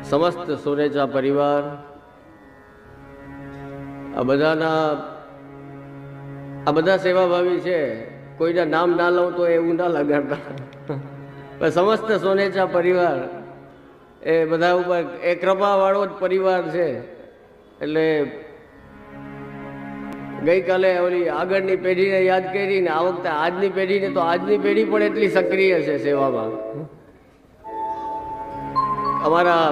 સમસ્ત સોનેચા પરિવાર, આ બધા સેવાભાવી છે. કોઈના નામ ના લઉં તો એવું ના લગાડતા, પણ સમસ્ત સોનેચા પરિવાર એ બધા ઉપર એ કૃપાવાળો જ પરિવાર છે. એટલે ગઈકાલે ઓલી આગળની પેઢીને યાદ કરી ને આ વખતે આજની પેઢીને, તો આજની પેઢી પણ એટલી સક્રિય છે સેવામાં. અમારા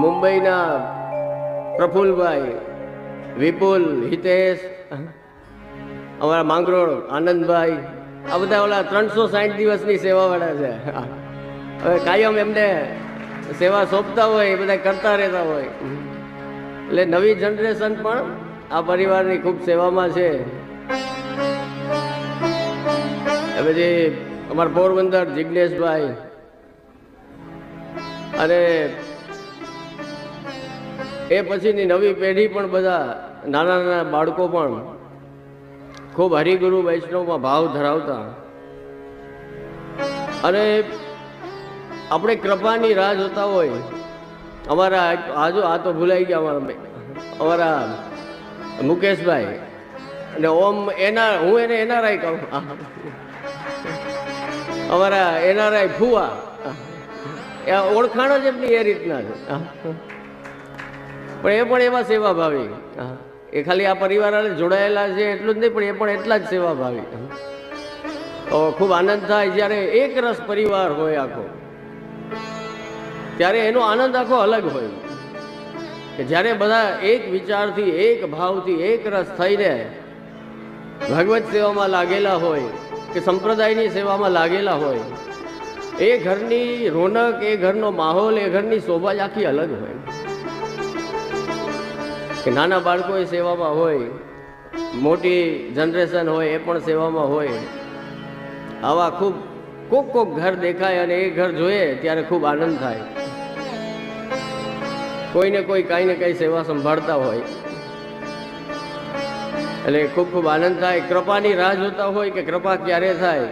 મુંબઈના પ્રફુલભાઈ, વિપુલ, હિતેશ, અમારા માંગરોળ આનંદભાઈ, આ બધા ઓલા 360 દિવસની સેવાવાળા છે. હવે કાયમ એમને સેવા સોંપતા હોય, એ બધા કરતા રહેતા હોય. એટલે નવી જનરેશન પણ આ પરિવારની ખૂબ સેવામાં છે. પછી અમારા પોરબંદર જિજ્ઞેશભાઈ અને એ પછીની નવી પેઢી પણ બધા નાના નાના બાળકો પણ ખૂબ હરિગુરુ વૈષ્ણવમાં ભાવ ધરાવતા. અને આપણે કૃપાની રાહ જોતા હોય. અમારા આ તો ભૂલાઈ ગયા, અમારા મુકેશભાઈ અને ઓમ હું એને એનઆરઆઈ કહું, અમારા એનઆરઆઈ ફુવા, ઓળખાણ જ એમની એ રીતના છે. પણ એ પણ એવા સેવાભાવી, એ ખાલી આ પરિવાર જોડાયેલા છે એટલું જ નહીં, પણ એ પણ એટલા જ સેવાભાવી. તો ખૂબ આનંદ થાય જ્યારે એક રસ પરિવાર હોય આખો, ત્યારે એનો આનંદ આખો અલગ હોય. કે જ્યારે બધા એક વિચારથી, એક ભાવથી, એક રસ થઈને ભગવત સેવામાં લાગેલા હોય કે સંપ્રદાયની સેવામાં લાગેલા હોય, એ ઘરની રોનક, એ ઘરનો માહોલ, એ ઘરની શોભા જ આખી અલગ હોય. કે નાના બાળકો એ સેવામાં હોય, મોટી જનરેશન હોય એ પણ સેવામાં હોય. આવા ખૂબ કોક ઘર દેખાય અને એ ઘર જોઈએ ત્યારે ખૂબ આનંદ થાય. કોઈને કોઈ કાંઈ ને કાંઈ સેવા સંભાળતા હોય એટલે ખૂબ ખૂબ આનંદ થાય. કૃપાની રાહ જોતા હોય કે કૃપા ક્યારે થાય,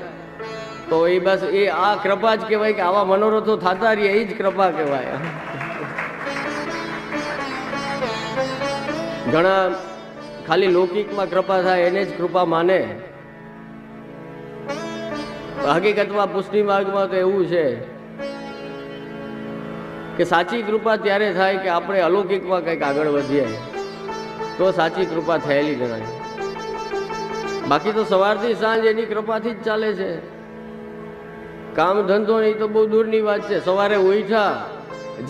તો એ બસ એ આ કૃપા જ કહેવાય. કે આવા મનોરથો થતા રહીએ એ જ કૃપા કહેવાય. ઘણા ખાલી લૌકિકમાં કૃપા થાય એને જ કૃપા માને. હકીકતમાં પુષ્ટિ માર્ગમાં તો એવું છે કે સાચી કૃપા ત્યારે થાય કે આપણે અલૌકિકમાં કંઈક આગળ વધીએ તો સાચી કૃપા થયેલી ગણાય. બાકી તો સવારથી સાંજ એની કૃપાથી જ ચાલે છે. કામ ધંધો નહીં તો બહુ દૂરની વાત છે. સવારે ઉઠ્યા,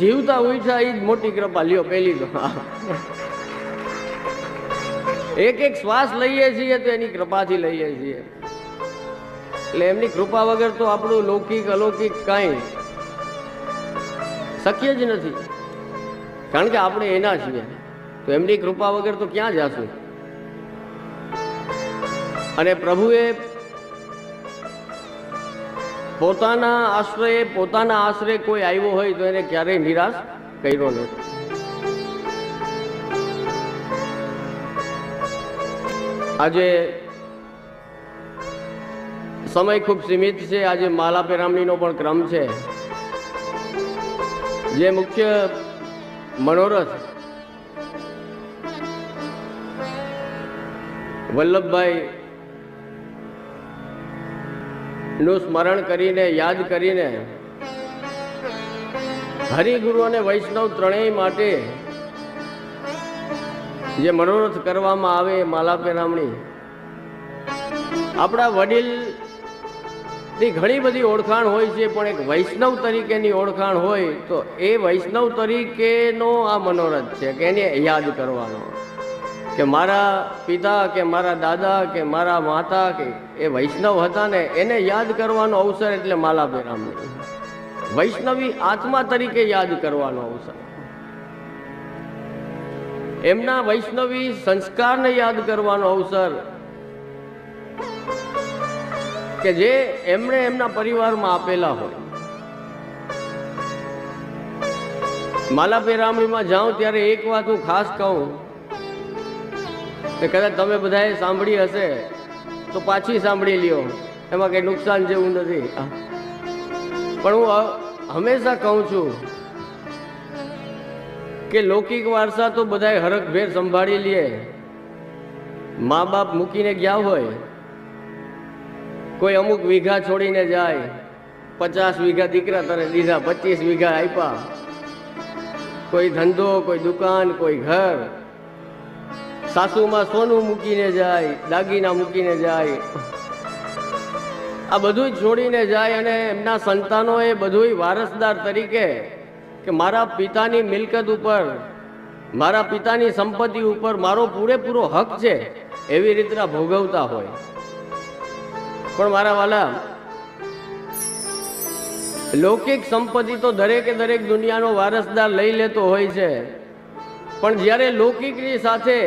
જીવતા ઉઠ્યા, એ જ મોટી કૃપા. લ્યો પેલી તો એક શ્વાસ લઈએ છીએ તો એની કૃપાથી લઈએ છીએ. એટલે એમની કૃપા વગર તો આપણું લૌકિક અલૌકિક કાંઈ શક્ય જ નથી. કારણ કે આપણે એના છીએ, તો એમની કૃપા વગર તો ક્યાં જાશું. અને પ્રભુએ પોતાના આશ્રય કોઈ આવ્યો હોય તો એને ક્યારેય નિરાશ કર્યો નથી. આજે સમય ખૂબ સીમિત છે. આજે માલા પેરામણીનો પણ ક્રમ છે. જે મુખ્ય મનોરથ વલ્લભભાઈ નું સ્મરણ કરીને, યાદ કરીને હરિગુરુ અને વૈષ્ણવ ત્રણેય માટે જે મનોરથ કરવામાં આવે માલા પેરામણી, આપણા વડીલ ની ઘણી બધી ઓળખાણ હોય છે, પણ એક વૈષ્ણવ તરીકેની ઓળખાણ હોય તો એ વૈષ્ણવ તરીકેનો આ મનોરથ છે કે એને યાદ કરવાનો. કે મારા પિતા કે મારા દાદા કે મારા માતા કે એ વૈષ્ણવ હતા ને, એને યાદ કરવાનો અવસર એટલે માલા પેરામણી. વૈષ્ણવી આત્મા તરીકે યાદ કરવાનો અવસર, એમના વૈષ્ણવી સંસ્કારને યાદ કરવાનો અવસર કે જે એમણે એમના પરિવારમાં આપેલા હોય. માલા પેરામણીમાં જાઉં ત્યારે એક વાત હું ખાસ કહું કે કદાચ તમે બધાએ સાંભળી હશે તો પાછી સાંભળી લ્યો, એમાં કંઈ નુકસાન જેવું નથી. પણ હું હંમેશા કહું છું કે લૌકિક વારસા તો બધાય હરખભેર સંભાળી લે, મા બાપ મૂકીને ગયા હોય, કોઈ અમુક વીઘા છોડીને જાય, 50 વીઘા દીકરા તને દીધા, 25 વીઘા આપ્યા, કોઈ ધંધો, કોઈ દુકાન, કોઈ ઘર, સાસુમાં સોનું મૂકીને જાય, દાગીના મૂકીને જાય, આ બધું છોડીને જાય અને એમના સંતાનો એ બધું વારસદાર તરીકે કે મારા પિતાની મિલકત ઉપર, મારા પિતાની સંપત્તિ ઉપર મારો પૂરેપૂરો હક છે એવી રીતના ભોગવતા હોય. પણ મારા વાલા, લૌકિક સંપત્તિ તો દરેકે દરેક દુનિયાનો વારસદાર લઈ લેતો હોય છે, પણ જ્યારે લૌકિકની સાથે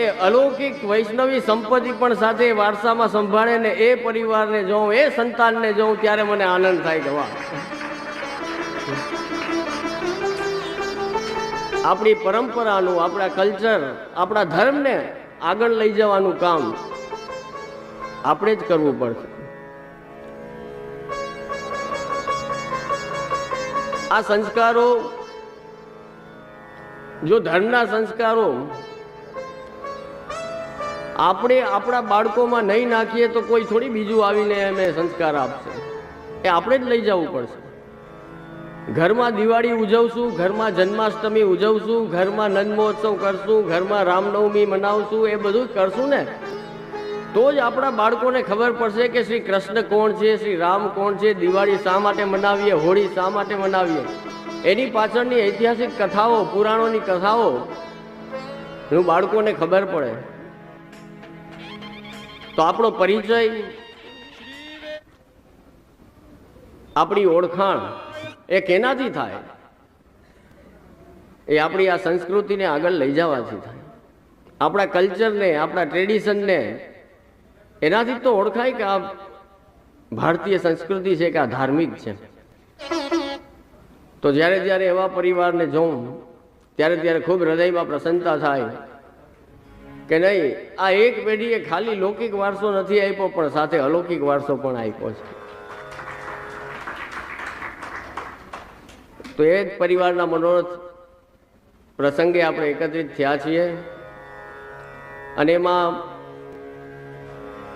એ અલૌકિક વૈષ્ણવી સંપત્તિ પણ સાથે વારસામાં સંભાળે ને એ પરિવારને જોઉં, એ સંતાનને જોઉં, ત્યારે મને આનંદ થાય કે વાહ, આપણી પરંપરાનું, આપણા કલ્ચર, આપણા ધર્મને આગળ લઈ જવાનું કામ આપણે જ કરવું પડશે. આ સંસ્કારો, જો ધર્મના સંસ્કારો આપણે આપણા બાળકોમાં નહીં નાખીએ તો કોઈ થોડી બીજું આવીને એમને સંસ્કાર આપશે, એ આપણે જ લઈ જવું પડશે. ઘરમાં દિવાળી ઉજવશું, ઘરમાં જન્માષ્ટમી ઉજવશું, ઘરમાં નંદ મહોત્સવ કરશું, ઘરમાં રામનવમી મનાવશું, એ બધું કરશું ને તો જ આપણા બાળકોને ખબર પડશે કે શ્રી કૃષ્ણ કોણ છે, શ્રી રામ કોણ છે, દિવાળી શા માટે મનાવીએ, હોળી શા માટે મનાવીએ, એની પાછળની ઐતિહાસિક કથાઓ, પુરાણોની કથાઓ બાળકોને ખબર પડે. તો આપણો પરિચય, આપણી ઓળખાણ એ કેનાથી થાય? એ આપણી આ સંસ્કૃતિને આગળ લઈ જવાથી થાય. આપણા કલ્ચરને, આપણા ટ્રેડિશનને એનાથી તો ઓળખાય કે આ ભારતીય સંસ્કૃતિ છે, કે આ ધાર્મિક છે. તો જ્યારે જ્યારે એવા પરિવારને જોઉં ત્યારે ત્યારે ખૂબ હૃદયમાં પ્રસન્નતા થાય કે નહીં, આ એક પેઢીએ ખાલી લૌકિક વારસો નથી આપ્યો, પણ સાથે અલૌકિક વારસો પણ આપ્યો છે. તો એ જ પરિવારના મનોરથ પ્રસંગે આપણે એકત્રિત થયા છીએ અને એમાં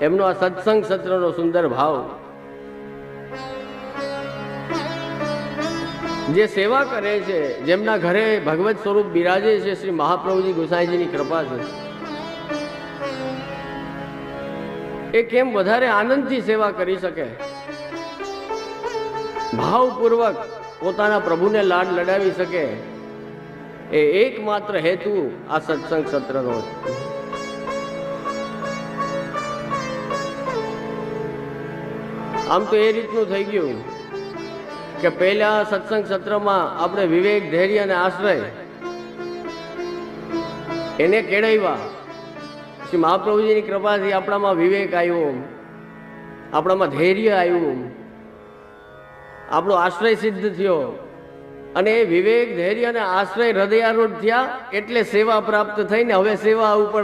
એમનો આ સત્સંગ સત્રનો સુંદર ભાવ, જે સેવા કરે છે, જેમના ઘરે ભગવત સ્વરૂપ બિરાજે છે, શ્રી મહાપ્રભુજી ગોસાઈજીની કૃપા છે, એ કેમ વધારે આનંદથી સેવા કરી શકે, ભાવપૂર્વક પોતાના પ્રભુને લાડ લડાવી શકે, એ એકમાત્ર હેતુ આ સત્સંગ સત્રનો છે. આમ તો એ રીતનું થઈ ગયું કે પહેલા સત્સંગ સત્રમાં આપણે વિવેક, ધૈર્ય અને આશ્રય એને કેળવ્યા. શ્રી મહાપ્રભુજીની કૃપાથી આપણામાં વિવેક આવ્યો, આપણામાં ધૈર્ય આવ્યું, આપણો આશ્રય સિદ્ધ થયો, અને એ વિવેક, ધૈર્ય અને આશ્રય હૃદયારૂઢ થયા એટલે સેવા પ્રાપ્ત થઈને હવે સેવા ઉપર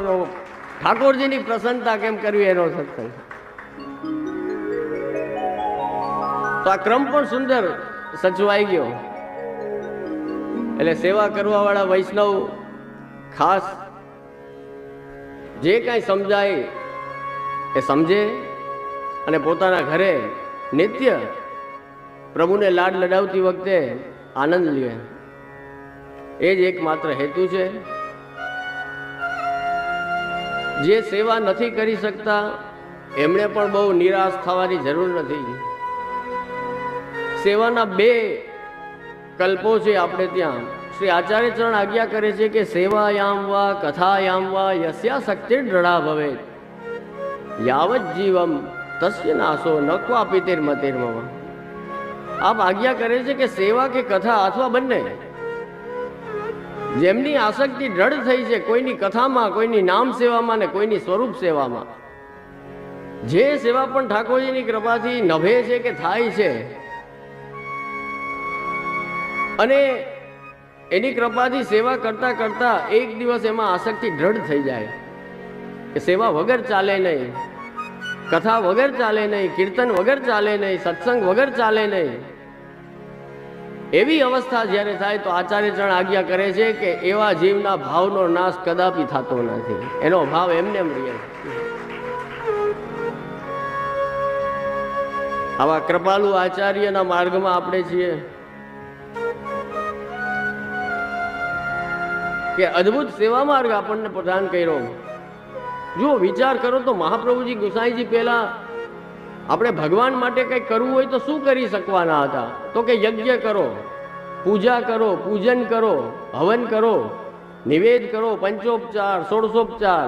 ઠાકોરજીની પ્રસન્નતા કેમ કરવી એનો સત્સંગ. તો આ ક્રમ પણ સુંદર સચવાઈ ગયો. એટલે સેવા કરવા વાળા વૈષ્ણવ ખાસ જે કાંઈ સમજાય એ સમજે અને પોતાના ઘરે નિત્ય પ્રભુને લાડ લડાવતી વખતે આનંદ લે, એ જ એકમાત્ર હેતુ છે. જે સેવા નથી કરી શકતા એમણે પણ બહુ નિરાશ થવાની જરૂર નથી. સેવાના બે કલ્પો છે આપણે ત્યાં. શ્રી આચાર્ય ચરણ આજ્ઞા કરે છે કે સેવાયામ વા કથાયામ વા યસ્યા શક્તિ દ્રઢા ભવે યાવત જીવમ તસ્ય નાશો ન ક્વાપી તિર્મતિર્મમ. આપ આજ્ઞા કરે છે કે સેવા કે કથા અથવા બંને, જેમની આસક્તિ દ્રઢ થઈ છે કોઈની કથામાં, કોઈની નામ સેવામાં ને કોઈની સ્વરૂપ સેવામાં, જે સેવા પણ ઠાકોરજીની કૃપાથી નભે છે કે થાય છે અને એની કૃપાથી સેવા કરતા કરતા એક દિવસ એમાં આસક્તિ દ્રઢ થઈ જાય કે સેવા વગર ચાલે નહીં, કથા વગર ચાલે નહીં, કીર્તન વગર ચાલે નહીં, સત્સંગ વગર ચાલે નહીં, એવી અવસ્થા જ્યારે થાય તો આચાર્ય ચરણ આજ્ઞા કરે છે કે એવા જીવના ભાવનો નાશ કદાપી થતો નથી, એનો ભાવ એમને એમ રહે. આવા કૃપાલુ આચાર્યના માર્ગમાં આપણે છીએ કે અદ્ભુત સેવા માર્ગ આપણને પ્રદાન કર્યો. જો વિચાર કરો તો મહાપ્રભુજી ગુસાઈજી પહેલા આપણે ભગવાન માટે કંઈક કરવું હોય તો શું કરી શકવાના હતા? તો કે યજ્ઞ કરો, પૂજા કરો, પૂજન કરો, હવન કરો, નિવેદ કરો, પંચોપચાર, ષોડશોપચાર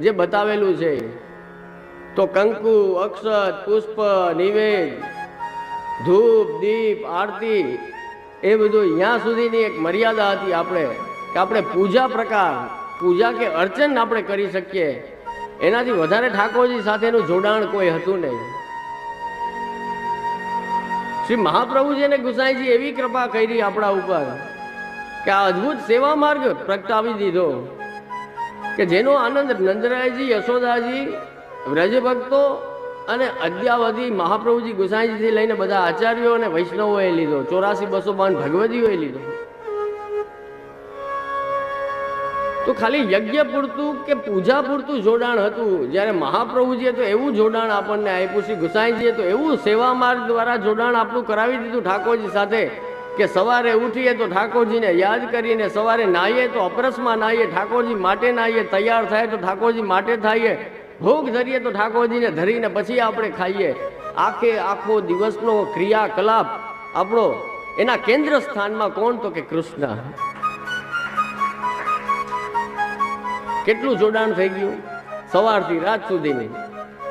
જે બતાવેલું છે. તો કંકુ, અક્ષત, પુષ્પ, નિવેદ, ધૂપ, દીપ, આરતી, એ બધું ત્યાં સુધીની એક મર્યાદા હતી આપણે કે આપણે પૂજા પ્રકાર, પૂજા કે અર્ચન આપણે કરી શકીએ. એનાથી વધારે ઠાકોરજી સાથેનું જોડાણ કોઈ હતું નહીં. શ્રી મહાપ્રભુજી અને ગુસાઈજી એવી કૃપા કરી આપણા ઉપર કે આ અદ્ભુત સેવા માર્ગ પ્રગટાવી દીધો કે જેનો આનંદ નંદરાયજી, યશોદાજી, વ્રજભક્તો અને અદ્યાવધિ મહાપ્રભુજી ગુસાઈજીથી લઈને બધા આચાર્યો અને વૈષ્ણવોએ લીધો. 84-252 ભગવદીઓએ લીધો. તો ખાલી યજ્ઞ પૂરતું કે પૂજા પૂરતું જોડાણ હતું, જ્યારે મહાપ્રભુજીએ તો એવું જોડાણ આપણને આપ્યું, શ્રી ગુસાઈજીએ તો એવું સેવા માર્ગ દ્વારા જોડાણ આપણું કરાવી દીધું ઠાકોરજી સાથે કે સવારે ઉઠીએ તો ઠાકોરજીને યાદ કરીને, સવારે નાહીએ તો અપરસમાં નાહીએ, ઠાકોરજી માટે નાહીએ, તૈયાર થાય તો ઠાકોરજી માટે થાઈએ, ભોગ ધરીએ તો ઠાકોરજીને ધરીને પછી આપણે ખાઈએ. આખો દિવસનો ક્રિયાકલાપ આપણો એના કેન્દ્ર સ્થાનમાં કોણ? તો કે કૃષ્ણ. કેટલું જોડાણ થઈ ગયું સવારથી રાત સુધીની.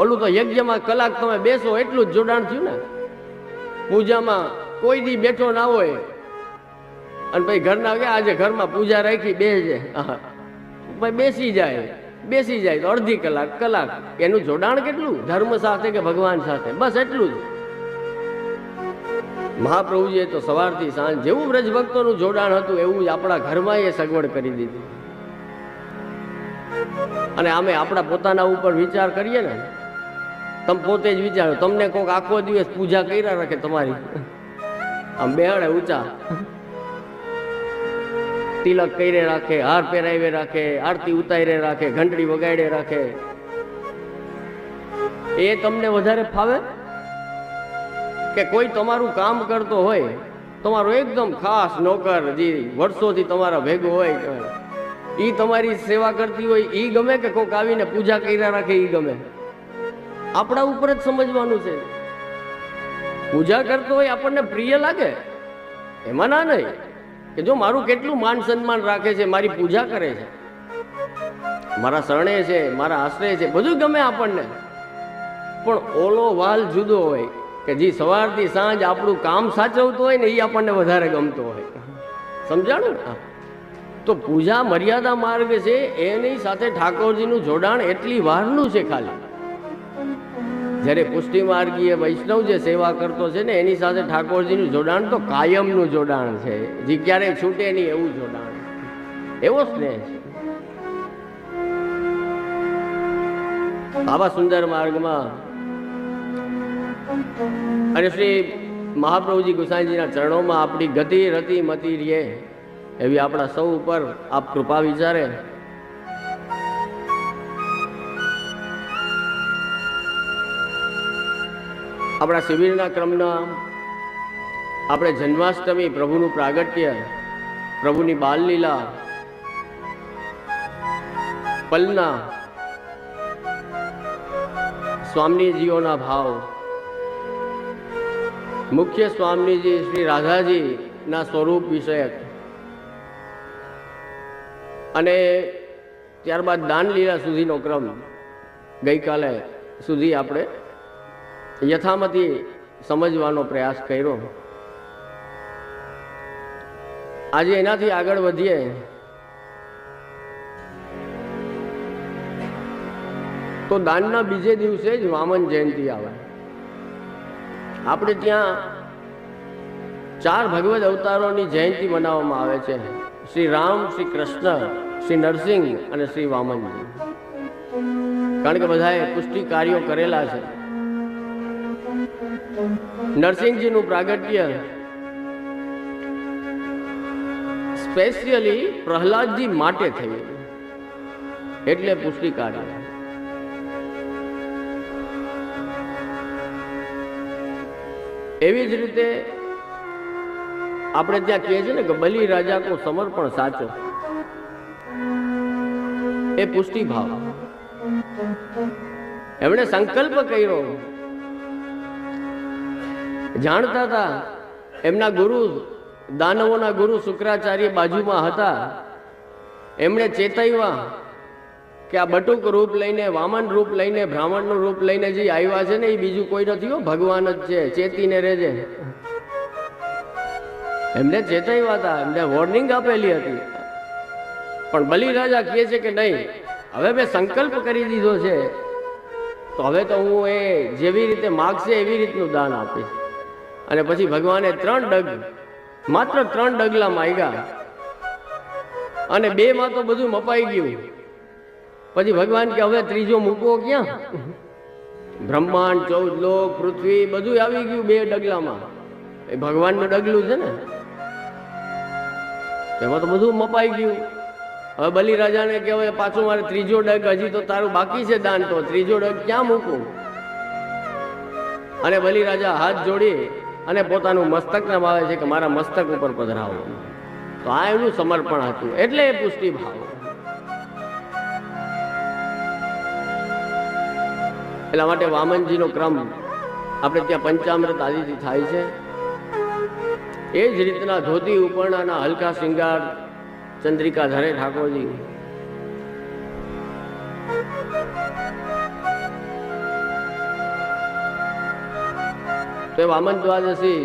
ઓલું તો યજ્ઞમાં કલાક તમે બેસો એટલું જ જોડાણ થયું ને. પૂજામાં કોઈ દી બેઠો ના હોય અને પછી ઘરના કે આજે ઘરમાં પૂજા રાખી બેસજે, ભાઈ બેસી જાય તો અડધી કલાક એનું જોડાણ કેટલું? ધર્મ સાથે કે ભગવાન સાથે, બસ એટલું જ. મહાપ્રભુજીએ તો સવારથી સાંજ જેવું વ્રજભક્તોનું જોડાણ હતું એવું જ આપણા ઘરમાં એ સગવડ કરી દીધી. અને આમે આપણા પોતાના ઉપર વિચાર કરીએ ને, તમે પોતે જ વિચારો, તમને કોઈક આખો દિવસ પૂજા કર્યા રાખે તમારી, આમ બેહડે ઊંચા, તિલક કરે રાખે, હાર પહેરાવે રાખે, આરતી ઉતારે રાખે, ઘંટડી વગાડે રાખે, એ તમને વધારે ફાવે કે કોઈ તમારું કામ કરતો હોય, તમારો એકદમ ખાસ નોકર જે વર્ષોથી તમારા ભેગો હોય, ઈ તમારી સેવા કરતી હોય, ઈ ગમે કે કોઈક આવીને પૂજા કર્યા રાખે ઈ ગમે? આપણા ઉપર જ સમજવાનું છે. પૂજા કરતો હોય આપણને પ્રિય લાગે, એમાં ના નહીં કે જો મારું કેટલું માન સન્માન રાખે છે, મારી પૂજા કરે છે, મારા શરણે છે, મારા આશ્રય છે, બધું ગમે આપણને. પણ ઓલો વાલ જુદો હોય કે જે સવારથી સાંજ આપણું કામ સાચવતો હોય ને, એ આપણને વધારે ગમતો હોય. સમજાણું ને? તો પૂજા મર્યાદા માર્ગ છે, એની સાથે ઠાકોરજીનું જોડાણ એટલી વારનું છે ખાલી. જ્યારે પુષ્ટિ માર્ગીય વૈષ્ણવ જે સેવા કરતો છે ને, એની સાથે ઠાકોરજીનું જોડાણ તો કાયમનું જોડાણ છે, જે ક્યારેય છૂટે નહીં એવું જોડાણ, એવો સ્નેહ છે. આવા સુંદર માર્ગમાં અને શ્રી મહાપ્રભુજી ગુસાઈજીના ચરણોમાં આપણી ગતિ રતિ મતી રહે એવી આપણા સૌ ઉપર આપ કૃપા વિચારે. આપણા શિબિરના ક્રમના આપણે જન્માષ્ટમી, પ્રભુનું પ્રાગટ્ય, પ્રભુની બાલલીલા, પલના, સ્વામીજીઓના ભાવ, મુખ્ય સ્વામીજી શ્રી રાધાજી ના સ્વરૂપ વિષયક અને ત્યારબાદ દાનલીલા સુધીનો ક્રમ ગઈકાલે સુધી આપણે યથામતી સમજવાનો પ્રયાસ કર્યો. આજે એનાથી આગળ વધીએ તો દાનના બીજે દિવસે જ વામન જયંતિ આવે. આપણે ત્યાં 4 ભગવદ અવતારોની જયંતિ મનાવવામાં આવે છે: શ્રી રામ, શ્રી કૃષ્ણ, શ્રી નરસિંહ અને શ્રી વામનજી. કારણ કે બધાએ પુષ્ટિ કાર્યો કરેલા છે. નરસિંહજીનું પ્રાગટ્ય સ્પેશિયલી પ્રહલાદજી માટે થયું, એટલે પુષ્ટિ કાર્ય. એવી જ રીતે આપણે ત્યાં કહે છે ને કે બલિ રાજા કો સમર્પણ સાચો, એ પુષ્ટિ ભાવ. એમણે સંકલ્પ કર્યો, જાણતા હતા એમના ગુરુ, દાનવોના ગુરુ શુક્રાચાર્ય બાજુમાં હતા. એમણે ચેતવ્યા કે આ બટુક રૂપ લઈને, વામન રૂપ લઈને, બ્રાહ્મણનું રૂપ લઈને જે આવ્યા છે ને એ બીજું કોઈ નથી હો, ભગવાન જ છે, ચેતીને રહેજે. એમને ચેતવ્યા હતા, એમને વોર્નિંગ આપેલી હતી. પણ બલિ રાજા કહે છે કે નહીં, હવે મેં સંકલ્પ કરી દીધો છે, તો હવે તો હું એ જેવી રીતે માગશે એવી રીતનું દાન આપીશ. અને પછી ભગવાને 3 ડગ, માત્ર 3 ડગલા માંગ્યા, અને 2 માં તો બધું મપાઈ ગયું. પછી ભગવાન કે હવે ત્રીજો મૂકવો ક્યાં? બ્રહ્માંડ, 14 લોક, પૃથ્વી બધું આવી ગયું 2 ડગલામાં. એ ભગવાનનું ડગલું છે ને, એમાં તો બધું મપાઈ ગયું. હવે બલિ રાજાને કે હવે પાછું મારે ત્રીજો ડગ, હજી તો તારું બાકી છે દાન, તો ત્રીજો ડગ ક્યાં મૂકું? અને બલિ રાજા હાથ જોડી અને પોતાનું મસ્તક નમાવે છે કે મારા મસ્તક ઉપર પધરાવો. તો આ એનું સમર્પણ હતું, એટલે એ પુષ્ટિ ભાવ. એટલા માટે વામનજીનો ક્રમ આપણે ત્યાં પંચામૃત આદિથી થાય છે. એ જ રીતના ધોતી ઉપરણાના હલકા શૃંગાર ચંદ્રિકા ધરે ઠાકોરજી. તો એ વામન દ્વાદશી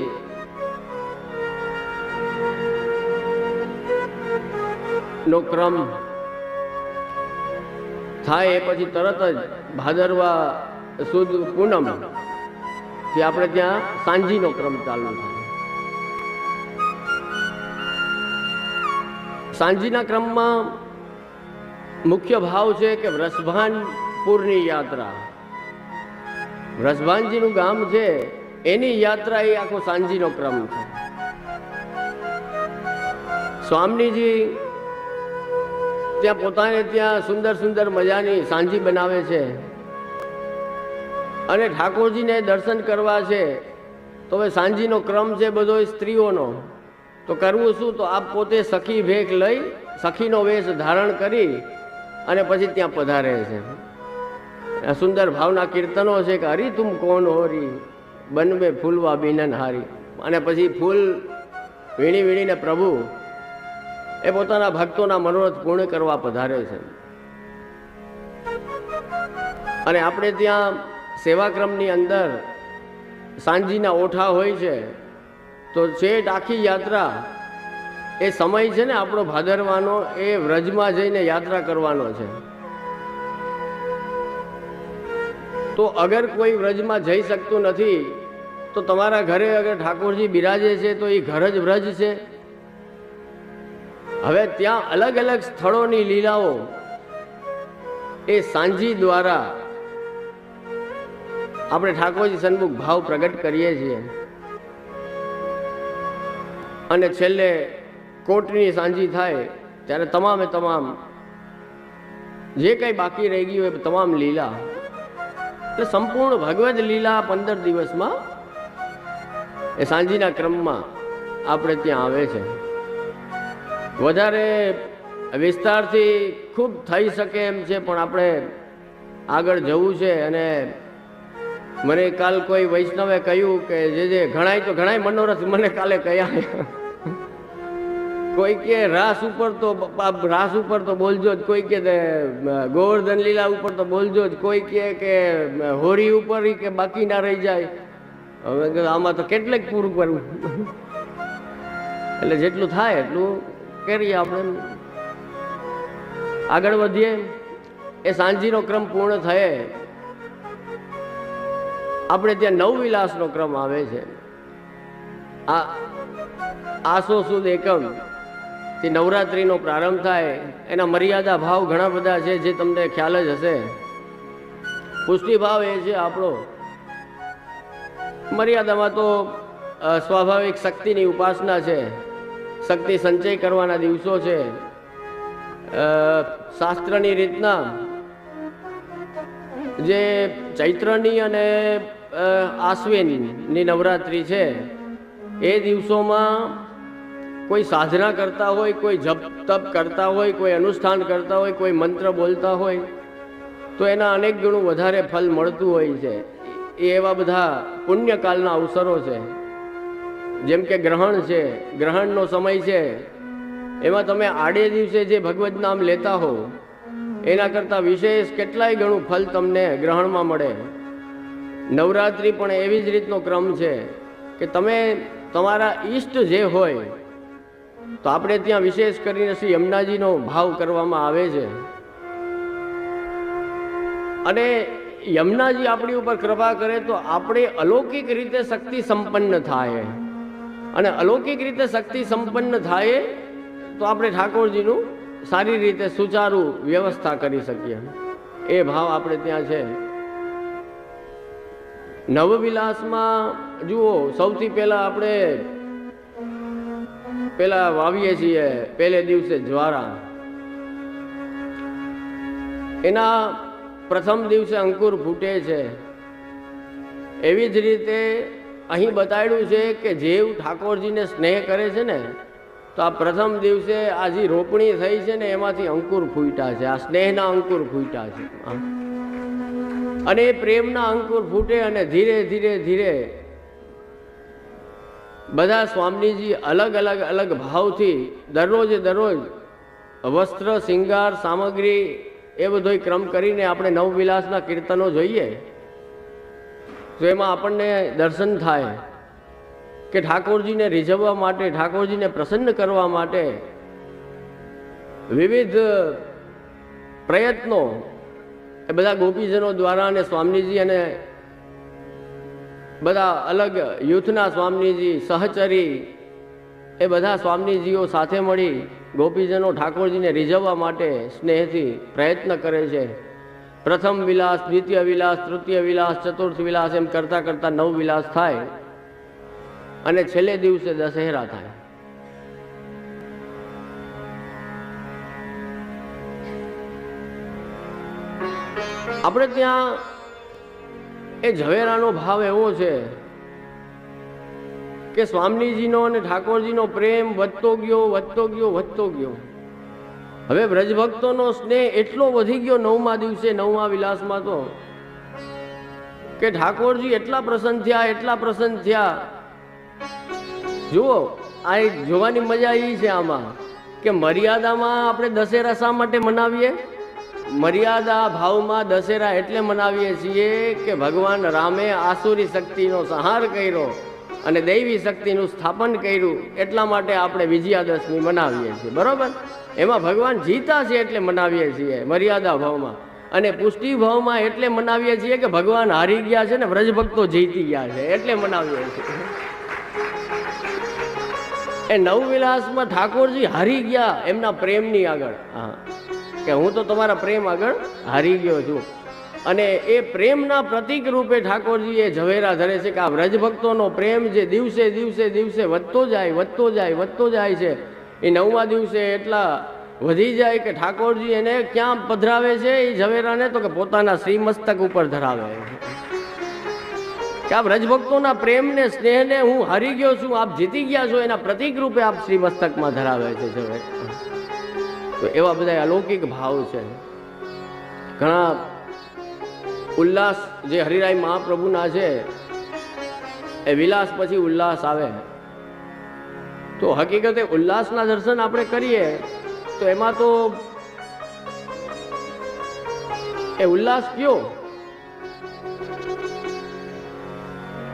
નો ક્રમ થાય એ પછી તરત જ ભાદરવા સુદ પૂનમ થી આપણે ત્યાં સાંજીનો ક્રમ ચાલુ થાય. સાંજીના ક્રમમાં મુખ્ય ભાવ છે કે વૃષભાનપુરની યાત્રા. વૃષભાનજીનું ગામ છે, એની યાત્રા એ આખો સાંજીનો ક્રમ છે. સ્વામીજી ત્યાં પોતાને ત્યાં સુંદર સુંદર મજાની સાંજી બનાવે છે, અને ઠાકોરજીને દર્શન કરવા છે. તો હવે સાંજીનો ક્રમ છે બધો સ્ત્રીઓનો, તો કરવું શું? તો આપ પોતે સખી ભેખ લઈ, સખીનો વેશ ધારણ કરી અને પછી ત્યાં પધારે છે. સુંદર ભાવના કીર્તનો છે કે હરી તુમ કોણ હોરી બનવે ફૂલવા બિનન હારી. અને પછી ફૂલ વીણી વીણીને પ્રભુ એ પોતાના ભક્તોના મનોરથ પૂર્ણ કરવા પધારે છે. અને આપણે ત્યાં સેવાક્રમની અંદર સાંજીના ઓઠા હોય છે. તો છેટ આખી યાત્રા, એ સમય છે ને આપણો ભાદરવાનો, એ વ્રજમાં જઈને યાત્રા કરવાનો છે. તો અગર કોઈ વ્રજમાં જઈ શકતું નથી, તો તમારા ઘરે અગર ઠાકોરજી બિરાજે છે તો એ ઘર જ વ્રજ છે. હવે ત્યાં અલગ અલગ સ્થળોની લીલાઓ એ સાંજી દ્વારા આપણે ઠાકોરજી સન્મુખ ભાવ પ્રગટ કરીએ છીએ. અને છેલ્લે કોટની સાંજી થાય ત્યારે તમામે તમામ જે કંઈ બાકી રહી ગયું એ તમામ લીલા, એટલે સંપૂર્ણ ભગવદ લીલા 15 દિવસમાં એ સાંજીના ક્રમમાં આપણે ત્યાં આવે છે. વધારે વિસ્તારથી ખૂબ થઈ શકે એમ છે, પણ આપણે આગળ જવું છે. અને મને કાલ કોઈ વૈષ્ણવે કહ્યું કે જે ઘણાય મનોરથ મને કાલે કહ્યા, કોઈ કે રાસ ઉપર તો બોલજો જ, કોઈ કે ગોવર્ધન લીલા ઉપર તો બોલજો જ, કોઈ કે હોરી ઉપર કે બાકી ના રહી જાય. હવે આમાં તો કેટલેક પૂરું કરવું, એટલે જેટલું થાય એટલું કરીએ. આપણે આગળ વધીએ. એ સાંજીનો ક્રમ પૂર્ણ થયે આપણે ત્યાં નવવિલાસનો ક્રમ આવે છે. આ આસો સુદ એકમ થી નવરાત્રિનો પ્રારંભ થાય. એના મર્યાદા ભાવ ઘણા બધા છે, જે તમને ખ્યાલ જ હશે. પુષ્ટિ ભાવ એ છે આપણો. મર્યાદામાં તો સ્વાભાવિક શક્તિની ઉપાસના છે, શક્તિ સંચય કરવાના દિવસો છે. શાસ્ત્રની રીતના જે ચૈત્રની અને આશ્વિનની નવરાત્રિ છે એ દિવસોમાં કોઈ સાધના કરતા હોય, કોઈ જપ તપ કરતા હોય, કોઈ અનુષ્ઠાન કરતા હોય, કોઈ મંત્ર બોલતા હોય તો એના અનેક ગણું વધારે ફલ મળતું હોય છે. એ એવા બધા પુણ્યકાલના અવસરો છે. જેમ કે ગ્રહણ છે, ગ્રહણનો સમય છે, એમાં તમે આડે દિવસે જે ભગવદ નામ લેતા હો એના કરતાં વિશેષ કેટલાય ગણું ફલ તમને ગ્રહણમાં મળે. નવરાત્રિ પણ એવી જ રીતનો ક્રમ છે કે તમે તમારા ઈષ્ટ જે હોય તો આપણે ત્યાં વિશેષ કરીને શ્રી યમુનાજીનો ભાવ કરવામાં આવે છે. અને યમુનાજી આપણી ઉપર કૃપા કરે તો આપણે અલૌકિક રીતે શક્તિ સંપન્ન થાય. અને અલૌકિક રીતે શક્તિ સંપન્ન થાય તો આપણે ઠાકોરજીનું સારી રીતે સુચારું વ્યવસ્થા કરી શકીએ. એ ભાવ આપણે ત્યાં છે. નવવિલાસમાં જુઓ, સૌથી પહેલા આપણે પેલા વાવીએ છીએ પહેલે દિવસે જ્વારા, એના પ્રથમ દિવસે અંકુર ફૂટે છે. એવી જ રીતે અહીં બતાડ્યું છે કે જેવ ઠાકોરજીને સ્નેહ કરે છે ને તો આ પ્રથમ દિવસે આ જે રોપણી થઈ છે ને એમાંથી અંકુર ફૂટ્યા છે. આ સ્નેહના અંકુર ફૂટ્યા છે અને એ પ્રેમના અંકુર ફૂટે અને ધીરે ધીરે ધીરે બધા સ્વામીજી અલગ અલગ અલગ ભાવથી દરરોજ વસ્ત્ર, શિંગાર, સામગ્રી એ બધો ક્રમ કરીને આપણે નવવિલાસના કીર્તનો જોઈએ તો એમાં આપણને દર્શન થાય કે ઠાકોરજીને રીઝવવા માટે, ઠાકોરજીને પ્રસન્ન કરવા માટે વિવિધ પ્રયત્નો એ બધા ગોપીજનો દ્વારા અને સ્વામીજી અને બધા અલગ યુથના સ્વામીજી, સહચરી એ બધા સ્વામીજીઓ સાથે મળી ગોપીજનો ઠાકોરજીને રીઝવવા માટે સ્નેહથી પ્રયત્ન કરે છે. પ્રથમ વિલાસ, દ્વિતીય વિલાસ, તૃતીય વિલાસ, ચતુર્થ વિલાસ એમ કરતાં કરતાં 9 વિલાસ થાય અને છેલ્લે દિવસે દશેરા થાય. આપણે ત્યાં એ ઝવેરાનો ભાવ એવો છે કે સ્વામીજીનો અને ઠાકોરજીનો પ્રેમ વધતો ગયો. હવે વ્રજભક્તોનો સ્નેહ એટલો વધી ગયો 9મા દિવસે, 9મા વિલાસમાં તો કે ઠાકોરજી એટલા પ્રસન્ન થયા. જુઓ, આ જોવાની મજા એ છે આમાં કે મર્યાદામાં આપણે દશેરા શા માટે મનાવીએ? મર્યાદા ભાવમાં દશેરા એટલે મનાવીએ છીએ કે ભગવાન રામે આસુરી શક્તિનો સંહાર કર્યો અને દૈવી શક્તિનું સ્થાપન કર્યું, એટલા માટે આપણે વિજયાદશમી મનાવીએ છીએ. બરોબર? એમાં ભગવાન જીતા છે એટલે મનાવીએ છીએ મર્યાદા ભાવમાં. અને પુષ્ટિ ભાવમાં એટલે મનાવીએ છીએ કે ભગવાન હારી ગયા છે ને વ્રજભક્તો જીતી ગયા છે એટલે મનાવીએ છીએ. એ નવવિલાસમાં ઠાકોરજી હારી ગયા એમના પ્રેમની આગળ. હા, કે હું તો તમારા પ્રેમ આગળ હારી ગયો છું. અને એ પ્રેમના પ્રતીક રૂપે ઠાકોરજી એ ઝવેરા ધરે છે કે આ વ્રજભક્તોનો પ્રેમ જે દિવસે વધતો જાય છે એ 9મા દિવસે એટલા વધી જાય કે ઠાકોરજી એને ક્યાં પધરાવે છે એ ઝવેરાને? તો કે પોતાના શ્રીમસ્તક ઉપર ધરાવે કે આ વ્રજભક્તોના પ્રેમને, સ્નેહને હું હારી ગયો છું, આપ જીતી ગયા છો, એના પ્રતીક રૂપે આપ શ્રીમસ્તકમાં ધરાવે છે ઝવેરા. તો એવા બધા અલૌકિક ભાવ છે. ઘણા ઉલ્લાસ જે હરિરાય મહાપ્રભુના છે એ વિલાસ પછી ઉલ્લાસ આવે. તો હકીકતે ઉલ્લાસના દર્શન આપણે કરીએ તો એમાં તો એ ઉલ્લાસ કયો?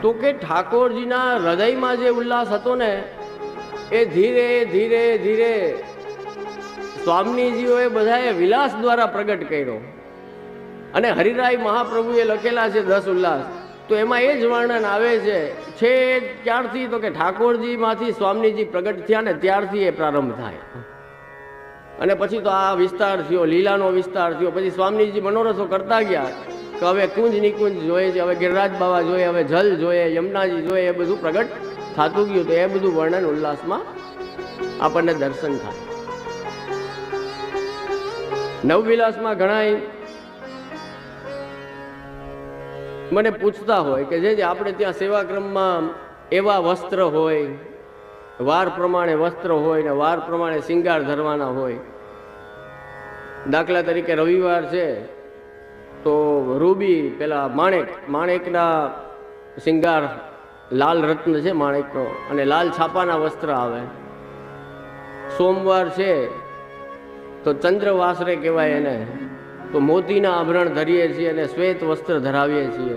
તો કે ઠાકોરજીના હૃદયમાં જે ઉલ્લાસ હતો ને એ ધીરે ધીરે સ્વામીજીઓએ બધાએ વિલાસ દ્વારા પ્રગટ કર્યો. અને હરિરાય મહાપ્રભુએ લખેલા છે 10 ઉલ્લાસ, તો એમાં એ જ વર્ણન આવે છે ક્યારથી? તો કે ઠાકોરજીમાંથી સ્વામીજી પ્રગટ થયા ને ત્યારથી એ પ્રારંભ થાય. અને પછી તો આ વિસ્તાર થયો, લીલાનો વિસ્તાર થયો. પછી સ્વામીજી મનોરથો કરતા ગયા કે હવે કુંજ નિકુંજ જોઈએ છે, હવે ગિરિરાજ બાવા જોઈએ, હવે જલ જોઈએ, યમુનાજી જોઈએ, એ બધું પ્રગટ થતું ગયું. તો એ બધું વર્ણન ઉલ્લાસમાં આપણને દર્શન થાય. નવવિલાસમાં ઘણા મને પૂછતા હોય કે જે આપણે ત્યાં સેવાક્રમમાં એવા વસ્ત્ર હોય, વાર પ્રમાણે વસ્ત્ર હોય ને વાર પ્રમાણે શિંગાર ધરવાના હોય. દાખલા તરીકે રવિવાર છે તો રૂબી પેલા માણેકના શિંગાર, લાલ રત્ન છે માણેકનો, અને લાલ છાપાના વસ્ત્ર આવે. સોમવાર છે તો ચંદ્રવાસરે કહેવાય એને, તો મોતીના આભરણ ધરીએ છીએ અને શ્વેત વસ્ત્ર ધરાવીએ છીએ.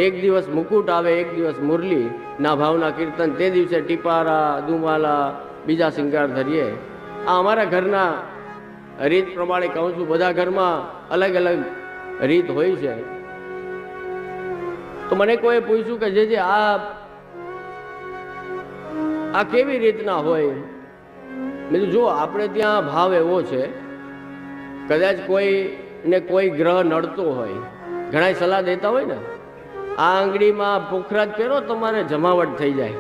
એક દિવસ મુકુટ આવે, એક દિવસ મુરલી ના ભાવના કીર્તન, તે દિવસે ટીપારા, દુમાલા, બીજા શિંગાર ધરીએ. આ અમારા ઘરના રીત પ્રમાણે કહું છું. બધા ઘરમાં અલગ અલગ રીત હોય છે. તો મને કોઈ પૂછ્યું કે જે આ કેવી રીતના હોય? મેં જો આપણે ત્યાં ભાવ એવો છે, કદાચ કોઈને કોઈ ગ્રહ નડતો હોય, ઘણા સલાહ દેતા હોય ને, આ આંગળીમાં પોખરાજ પહેરો તમારે જમાવટ થઈ જાય,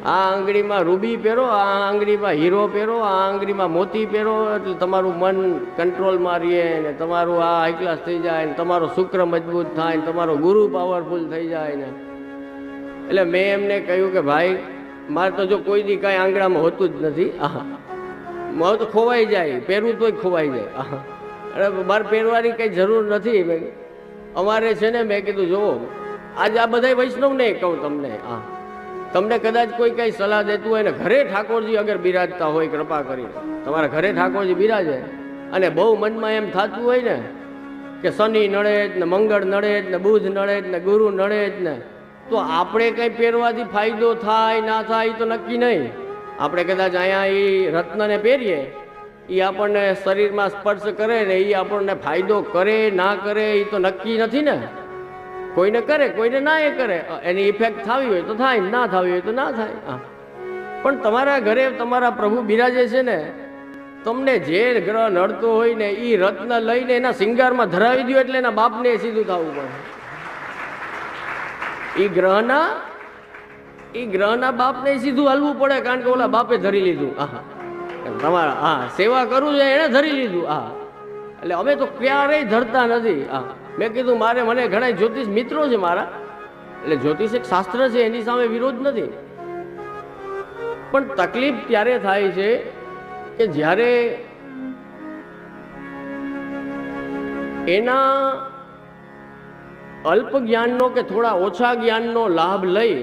આ આંગળીમાં રૂબી પહેરો, આ આંગળીમાં હીરો પહેરો, આ આંગળીમાં મોતી પહેરો, એટલે તમારું મન કંટ્રોલમાં રહે ને તમારું આ હાઈ ક્લાસ થઈ જાય ને તમારો શુક્ર મજબૂત થાય ને તમારો ગુરુ પાવરફુલ થઈ જાય ને. એટલે મેં એમને કહ્યું કે ભાઈ મારે તો જો કોઈ દી કાંઈ આંગળામાં હોતું જ નથી. મારે તો ખોવાઈ જાય, પહેરવું તોય ખોવાઈ જાય. અરે મારે પહેરવાની કંઈ જરૂર નથી. અમારે છે ને, મેં કીધું જુઓ, આજે આ બધા વૈષ્ણવ નહીં કહું તમને, તમને કદાચ કોઈ કઈ સલાહ દેતું હોય ને, ઘરે ઠાકોરજી અગર બિરાજતા હોય, કૃપા કરીને તમારા ઘરે ઠાકોરજી બિરાજે, અને બહુ મનમાં એમ થતું હોય ને કે શનિ નડે જ ને, મંગળ નડે જ ને, બુધ નડે જ ને, ગુરુ નડે જ ને, તો આપણે કંઈ પહેરવાથી ફાયદો થાય ના થાય એ તો નક્કી નહીં. આપણે કદાચ અહીંયા એ રત્નને પહેરીએ, એ આપણને શરીરમાં સ્પર્શ કરે ને એ આપણને ફાયદો કરે ના કરે એ તો નક્કી નથી ને. કોઈને કરે, કોઈને ના એ કરે, એની ઇફેક્ટ થવી હોય તો થાય, ના થવી હોય તો ના થાય. પણ તમારા ઘરે તમારા પ્રભુ બિરાજે છે ને, તમને જે ગ્રહ નડતો હોય ને એ રત્ન લઈને એના શિંગારમાં ધરાવી દો એટલે એના બાપને સીધું થવું પડે. એ ગ્રહના બાપને સીધું હલવું પડે, કારણ કે ઓલા બાપે ધરી લીધું. તમારા સેવા કરવું છે એને ધરી લીધું. એટલે અમે તો ક્યારેય ધરતા નથી. મેં કીધું મને ઘણા જ્યોતિષ મિત્રો છે મારા, એટલે જ્યોતિષ એક શાસ્ત્ર છે, એની સામે વિરોધ નથી. પણ તકલીફ ત્યારે થાય છે કે જ્યારે એના અલ્પ જ્ઞાનનો કે થોડા ઓછા જ્ઞાનનો લાભ લઈ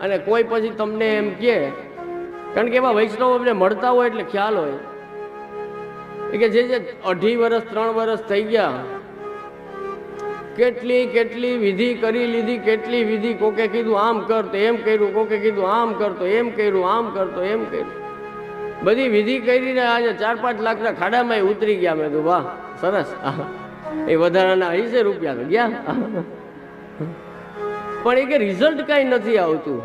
અને કોઈ પછી તમને એમ કહે, કારણ કે એવા વૈષ્ણવ અમને મળતા હોય એટલે ખ્યાલ હોય કે જે 2.5 વર્ષ 3 વર્ષ થઈ ગયા, કેટલી વિધિ કરી લીધી, કેટલી વિધિ, કોકે કીધું આમ કર તો એમ કર્યું, કોકે કીધું આમ કર તો એમ કર્યું, આમ કર તો એમ કર્યું, બધી વિધિ કરીને આજે 4-5 લાખના ખાડામાં ઉતરી ગયા. મેં કીધું વાહ સરસ, એ વધારાના 80 રૂપિયા તો ગયા, પણ એ કે રિઝલ્ટ કાંઈ નથી આવતું.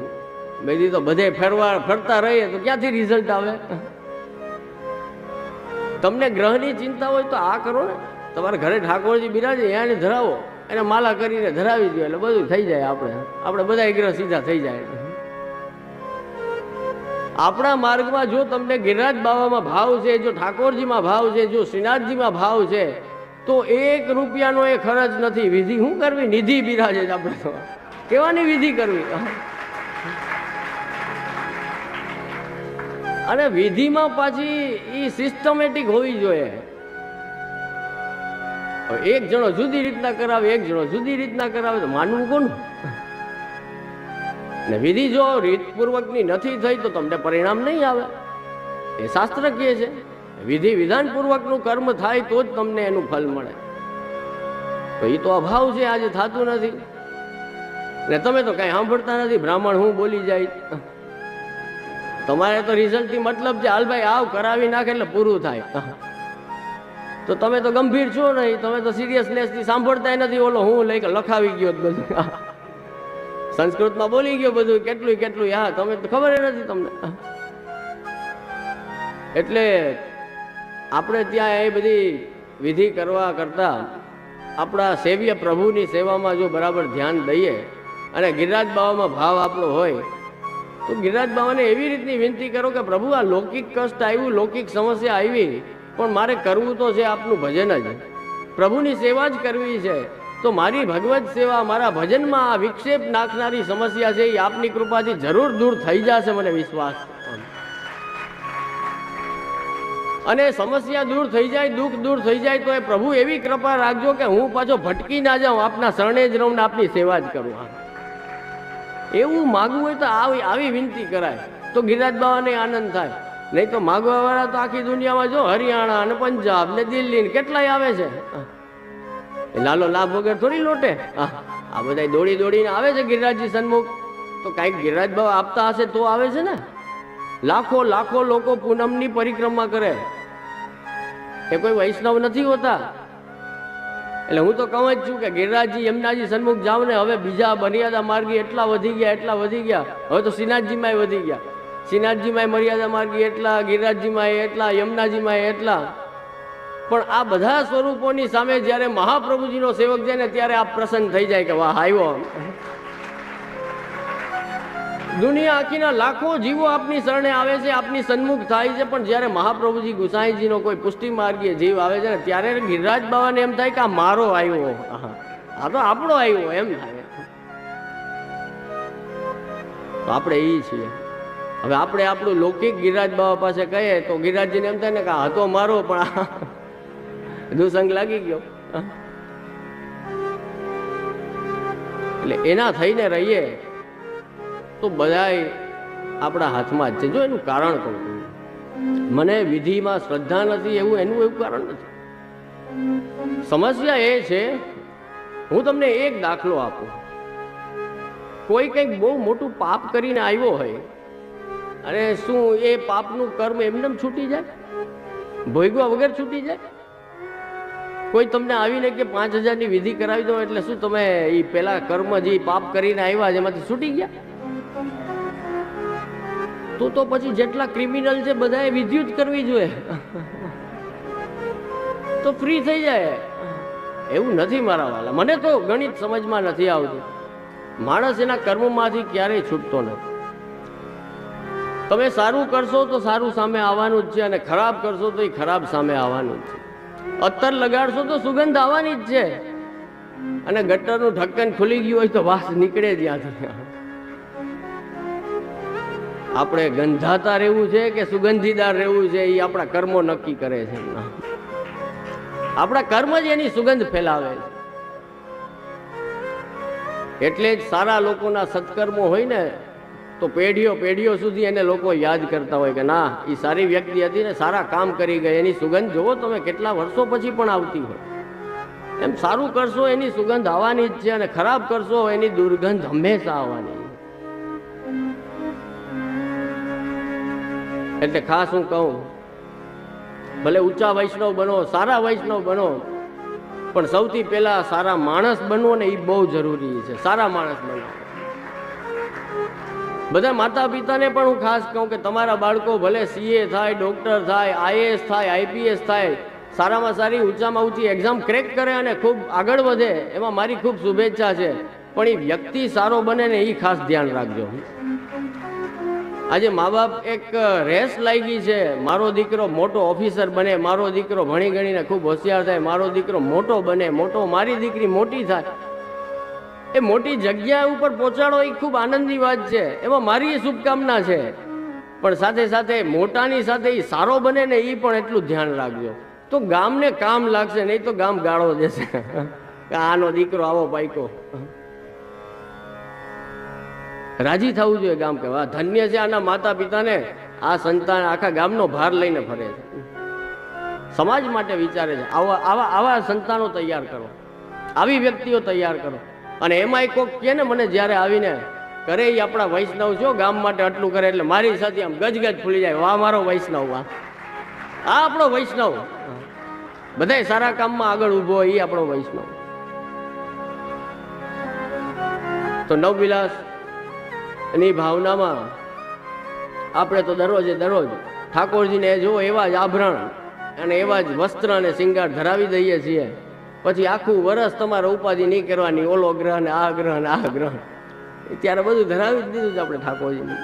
બધી તો બધે ફરતા રહીએ તો ક્યાંથી રિઝલ્ટ આવે? તમને ગ્રહની ચિંતા હોય તો આ કરો ને, તમારા ઘરે ઠાકોરજી બિરાજે એને ધરાવો, એને માલા કરીને ધરાવી દો એટલે બધું થઈ જાય. આપણે બધા ગ્રહ સીધા થઈ જાય. આપણા માર્ગમાં જો તમને ગિરિરાજ બાવામાં ભાવ છે, જો ઠાકોરજીમાં ભાવ છે, જો શ્રીનાથજીમાં ભાવ છે, તો 1 રૂપિયાનો એ ખર્ચ નથી. વિધિ શું કરવી? નિધિ બિરાજે જ. આપણે તો કેવાની વિધિ કરવી? અને વિધિમાં પાછી એ સિસ્ટમેટિક હોવી જોઈએ. એક જણો જુદી રીતના કરાવે, એક જણો જુદી રીતના કરાવે, તો માનવું કોનું? ને વિધિ જો રીતપૂર્વકની નથી થઈ તો તમને પરિણામ નહીં આવે. એ શાસ્ત્ર કહે છે વિધિ વિધાનપૂર્વકનું કર્મ થાય તો જ તમને એનું ફલ મળે. તો એ તો અભાવ છે, આજે થતું નથી. ને તમે તો કાંઈ સાંભળતા નથી, બ્રાહ્મણ હું બોલી જાય. તમારે તો રિઝલ્ટથી મતલબ છે, હાલ ભાઈ આવ કરાવી નાખે એટલે પૂરું થાય. તો તમે તો ગંભીર છો નહીં, તમે તો સિરિયસનેસથી સાંભળતા નથી. ઓલો હું લઈ કે લખાવી ગયો બધું, સંસ્કૃતમાં બોલી ગયો બધું, કેટલું તમે તો ખબર નથી તમને. એટલે આપણે ત્યાં એ બધી વિધિ કરવા કરતા આપણા સેવ્ય પ્રભુની સેવામાં જો બરાબર ધ્યાન દઈએ અને ગિરિરાજ બાવામાં ભાવ આપણો હોય તો ગિરિરાજ બાવાને એવી રીતની વિનંતી કરો કે પ્રભુ આ લૌકિક કષ્ટ આવ્યું, લૌકિક સમસ્યા આવી, પણ મારે કરવું તો છે આપનું ભજન જ, પ્રભુની સેવા જ કરવી છે, તો મારી ભગવત સેવા, મારા ભજનમાં આ વિક્ષેપ નાખનારી સમસ્યા છે એ આપની કૃપાથી જરૂર દૂર થઈ જશે, મને વિશ્વાસ. અને સમસ્યા દૂર થઈ જાય, દુઃખ દૂર થઈ જાય તો એ પ્રભુ એવી કૃપા રાખજો કે હું પાછો ભટકી ના જાઉં, આપના શરણે જ રહું ને આપની સેવા જ કરું. એવું માગવું હોય તો આવી વિનંતી કરાય તો ગિરિરાજ બાવાને આનંદ થાય. નહીં તો માગવા વાળા તો આખી દુનિયામાં જો હરિયાણા ને પંજાબ ને દિલ્હી ને કેટલાય આવે છે. લાલો લાભ વગર થોડી લોટે. આ બધા દોડી દોડીને આવે છે ગિરિરાજજી સન્મુખ, તો કાંઈક ગિરિરાજ બાવા આપતા હશે તો આવે છે ને. લાખો લાખો લોકો પૂનમની પરિક્રમા કરે, એ કોઈ વૈષ્ણવ નથી હોતા. એટલે હું તો કહું જ છું કે ગિરિરાજજી યમુનાજી સન્મુખ જાવ ને, હવે બીજા મર્યાદા માર્ગી એટલા વધી ગયા, હવે તો શ્રીનાથજીમાં વધી ગયા. શ્રીનાથજીમાં મર્યાદા માર્ગી એટલા, ગિરિરાજજીમાં એટલા, યમુનાજીમાં એટલા. પણ આ બધા સ્વરૂપોની સામે જ્યારે મહાપ્રભુજીનો સેવક છે ને, ત્યારે આપ પ્રસન્ન થઈ જાય કે વાહ આવ્યો. દુનિયા આખીના લાખો જીવો આપની શરણે આવે છે, આપની સન્મુખ થાય છે, પણ જ્યારે મહાપ્રભુજી ગુસાઈજીનો કોઈ પુષ્ટિ માર્ગીય જીવ આવે છે ને, ત્યારે ગિરિરાજ બાવાને એમ થાય કે આ મારો આવ્યો, આ તો આપણો આવ્યો, એમ થાય. તો આપણે એ છીએ. હવે આપણે આપણું લૌકિક ગિરિરાજ બાવા પાસે કહીએ તો ગિરિરાજજીને એમ થાય ને કે આ હતો મારો, પણ દુસંગ લાગી ગયો. એટલે એના થઈને રહીએ તો બધાય આપણા હાથમાં જ છે. જો એનું કારણ કહું, મને વિધિમાં શ્રદ્ધા નથી એનું કારણ નથી. સમસ્યા એ છે, હું તમને એક દાખલો આપું. કોઈ કંઈક બહુ મોટું પાપ કરીને આવ્યો હોય, અને શું એ પાપનું કર્મ એમને છૂટી જાય? ભોગવા વગર છૂટી જાય? કોઈ તમને આવીને કે 5000ની વિધિ કરાવી દો એટલે શું તમે એ પેલા કર્મ જે પાપ કરીને આવ્યા એમાંથી છૂટી ગયા? તો પછી જેટલા ક્રિમિનલ છે બધાએ વિધિ જ કરવી જોઈએ, તો ફ્રી થઈ જાય. એવું નથી મારા વાલા, મને તો ગણિત સમજમાં નથી આવતું. માણસ એના કર્મમાંથી ક્યારેય છૂટતો નથી. તમે સારું કરશો તો સારું સામે આવવાનું જ છે, અને ખરાબ કરશો તો એ ખરાબ સામે આવવાનું જ છે. અત્તર લગાડશો તો સુગંધ આવવાની જ છે, અને ગટરનું ઢક્કન ખુલી ગયું હોય તો વાસ નીકળે ત્યાંથી. આપણે ગંધાતા રહેવું છે કે સુગંધીદાર રહેવું છે એ આપણા કર્મો નક્કી કરે છે. આપણા કર્મ જ એની સુગંધ ફેલાવે છે. એટલે જ સારા લોકોના સત્કર્મો હોય ને તો પેઢીઓ સુધી એને લોકો યાદ કરતા હોય કે ના, એ સારી વ્યક્તિ હતી ને, સારા કામ કરી ગઈ. એની સુગંધ જોવો તમે કેટલા વર્ષો પછી પણ આવતી હોય. એમ સારું કરશો એની સુગંધ આવવાની જ છે, અને ખરાબ કરશો એની દુર્ગંધ હંમેશા આવવાની. એટલે ખાસ હું કહું, ભલે ઊંચા વૈષ્ણવ બનો, સારા વૈષ્ણવ બનો, પણ સૌથી પહેલા સારા માણસ બનવો ને એ બહુ જરૂરી છે. સારા માણસ બનવો. બધા માતા પિતાને પણ હું ખાસ કહું કે તમારા બાળકો ભલે CA થાય, ડોક્ટર થાય, IAS થાય, IPS થાય, સારામાં સારી ઊંચામાં ઊંચી એક્ઝામ ક્રેક કરે અને ખૂબ આગળ વધે, એમાં મારી ખૂબ શુભેચ્છા છે. પણ એ વ્યક્તિ સારો બને ને એ ખાસ ધ્યાન રાખજો. આજે મા બાપ એક રેસ લાગી છે, મારો દીકરો મોટો ઓફિસર બને, મારો દીકરો ભણી ગણીને ખૂબ હોશિયાર થાય, મારો દીકરો મોટો બને, મારી દીકરી મોટી થાય. એ મોટી જગ્યા ઉપર પહોંચાડો એ ખૂબ આનંદની વાત છે, એમાં મારી શુભકામના છે. પણ સાથે સાથે મોટાની સાથે એ સારો બને ને એ પણ એટલું ધ્યાન રાખજો. તો ગામને કામ લાગશે, નહીં તો ગામ ગાળો દેશે. આનો દીકરો આવો પાઈકો. રાજી થવું જોઈએ ગામ કે વાહ ધન્ય છે આના માતા પિતાને, આ સંતાન આખા ગામનો ભાર લઈને ફરે છે, સમાજ માટે વિચારે છે. આવા સંતાનો તૈયાર કરો, આવી વ્યક્તિઓ તૈયાર કરો. અને એમાંય કોક કે ને મને જ્યારે આવીને કરે એ આપણા વૈષ્ણવ છો, ગામ માટે આટલું કરે, એટલે મારી સાથે આમ ગજગજ ફૂલી જાય, વાહ મારો વૈષ્ણવ, વાહ આ આપણો વૈષ્ણવ. બધાય સારા કામમાં આગળ ઊભો એ આપણો વૈષ્ણવ. તો નવવિલાસ એની ભાવનામાં આપણે તો દરરોજે દરરોજ ઠાકોરજીને જો એવા જ આભરણ અને એવા જ વસ્ત્ર અને શિંગાર ધરાવી દઈએ છીએ. પછી આખું વર્ષ તમારે ઉપાધિ નહીં કરવાની, ઓલો ગ્રહ ને આ ગ્રહ ને આ ગ્રહ, ત્યારે બધું ધરાવી જ દીધું છે આપણે ઠાકોરજીને.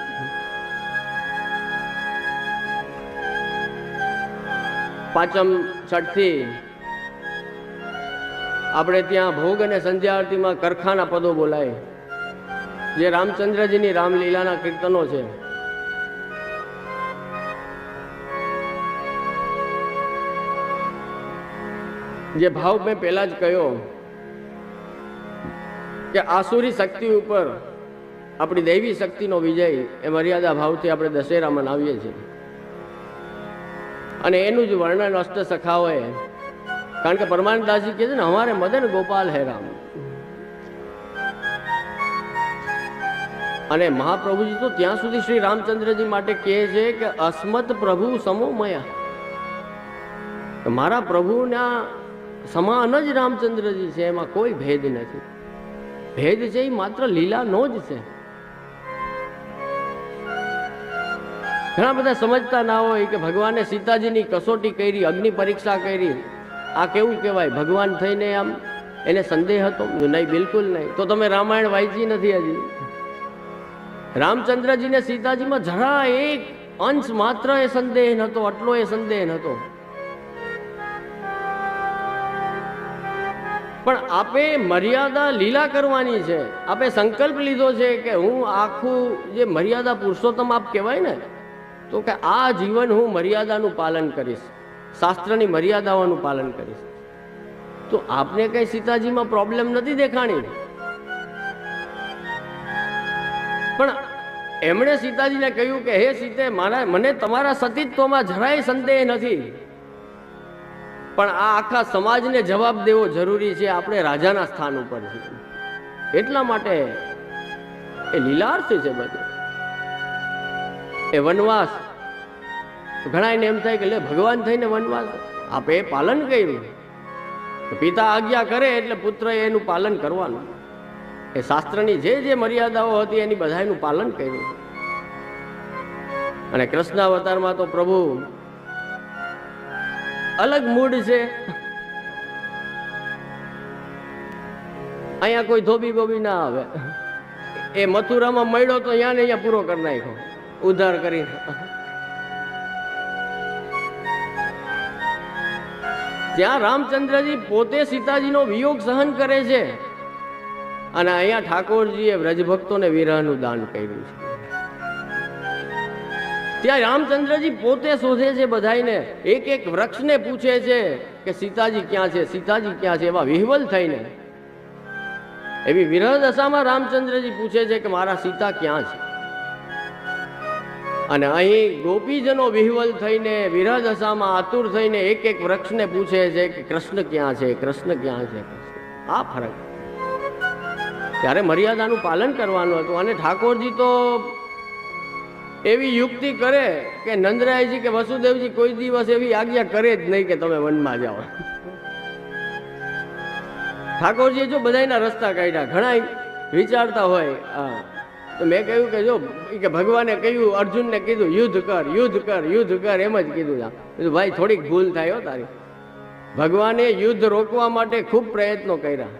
પાંચમ છઠથી આપણે ત્યાં ભોગ અને સંધ્યા આરતીમાં કરખાના પદો બોલાય, જે રામચંદ્રજીની રામલીલાના કીર્તનો છે. જે ભાવ મેં પહેલા જ કહ્યો કે આસુરી શક્તિ ઉપર આપણી દૈવી શક્તિનો વિજય એ મર્યાદા ભાવથી આપણે દશેરા મનાવીએ છીએ. અને એનું જ વર્ણન અષ્ટ સખાઓએ, કારણ કે પરમાનંદદાસજી કહે છે ને, હમારે મદન ગોપાલ હે રામ. અને મહાપ્રભુજી તો ત્યાં સુધી શ્રી રામચંદ્રજી માટે કહે છે કે અસ્મત પ્રભુ સમોમયા, મારા પ્રભુના સમાન જ રામચંદ્રજી છે, એમાં કોઈ ભેદ નથી. ભેદ છે એ માત્ર લીલાનો જ છે. ઘણા બધા સમજતા ના હોય કે ભગવાને સીતાજીની કસોટી કરી, અગ્નિ પરીક્ષા કરી, આ કેવું કહેવાય? ભગવાન થઈને આમ એને સંદેહ હતો? નહીં, બિલકુલ નહીં. તો તમે રામાયણ વાંચી નથી હજી. રામચંદ્રજીને સીતાજીમાં જરા એક અંશ માત્ર એ સંદેહ નહોતો, આટલો એ સંદેહ નહોતો. પણ આપે મર્યાદા લીલા કરવાની છે. આપે સંકલ્પ લીધો છે કે હું આખું જે મર્યાદા પુરુષોત્તમ આપ કહેવાય ને, તો કે આ જીવન હું મર્યાદાનું પાલન કરીશ, શાસ્ત્રની મર્યાદાઓનું પાલન કરીશ. તો આપને કઈ સીતાજીમાં પ્રોબ્લેમ નથી દેખાણી. પણ એમણે સીતાજીને કહ્યું કે હે સીતે, મને તમારા સતીત્વમાં જરાય સંદેહ નથી, પણ આ આખા સમાજને જવાબ દેવો જરૂરી છે. આપણે રાજાના સ્થાન ઉપર છીએ, એટલા માટે એ લીલાર્થ છે બધું. એ વનવાસ ઘણા એને એમ થાય કે લે ભગવાન થઈને વનવાસ, આપે એ પાલન કર્યું. પિતા આજ્ઞા કરે એટલે પુત્ર એનું પાલન કરવાનું. એ શાસ્ત્રની જે જે મર્યાદાઓ હતી એની બધાનું પાલન કર્યું. અને કૃષ્ણ અવતારમાં તો પ્રભુ અલગ મૂડ છે. અહીંયા કોઈ ધોબી બોબી ના આવે. એ મથુરામાં મળ્યો તો અહીંયા ને અહીંયા પૂરો કરી નાખ્યો, ઉદ્ધાર કરીને. ત્યાં રામચંદ્રજી પોતે સીતાજીનો વિયોગ સહન કરે છે, અને અહીંયા ઠાકોરજીએ વ્રજભક્તોને વિરહનું દાન કર્યું છે. ત્યાં રામચંદ્રજી પોતે શોધે છે બધાને, એક એક વૃક્ષને પૂછે છે કે સીતાજી ક્યાં છે, સીતાજી ક્યાં છે. એવા વિહવલ થઈને, એવી વિરહ દશામાં રામચંદ્રજી પૂછે છે કે મારા સીતા ક્યાં છે. અને અહીં ગોપીજનો વિહવલ થઈને વિરહ દશામાં આતુર થઈને એક એક વૃક્ષને પૂછે છે કે કૃષ્ણ ક્યાં છે, કૃષ્ણ ક્યાં છે. આ ફરક. ત્યારે મર્યાદાનું પાલન કરવાનું હતું. અને ઠાકોરજી તો એવી યુક્તિ કરે કે નંદરાયજી કે વસુદેવજી કોઈ દિવસ એવી આજ્ઞા કરે જ નહીં કે તમે વનમાં જાઓ. ઠાકોરજીએ જો બધાના રસ્તા કાઢ્યા. ઘણા વિચારતા હોય, તો મેં કહ્યું કે જો કે ભગવાને કહ્યું, અર્જુનને કીધું યુદ્ધ કર, યુદ્ધ કર, યુદ્ધ કર, એમ જ કીધું. ભાઈ થોડીક ભૂલ થાય હો તારી. ભગવાને યુદ્ધ રોકવા માટે ખૂબ પ્રયત્નો કર્યા,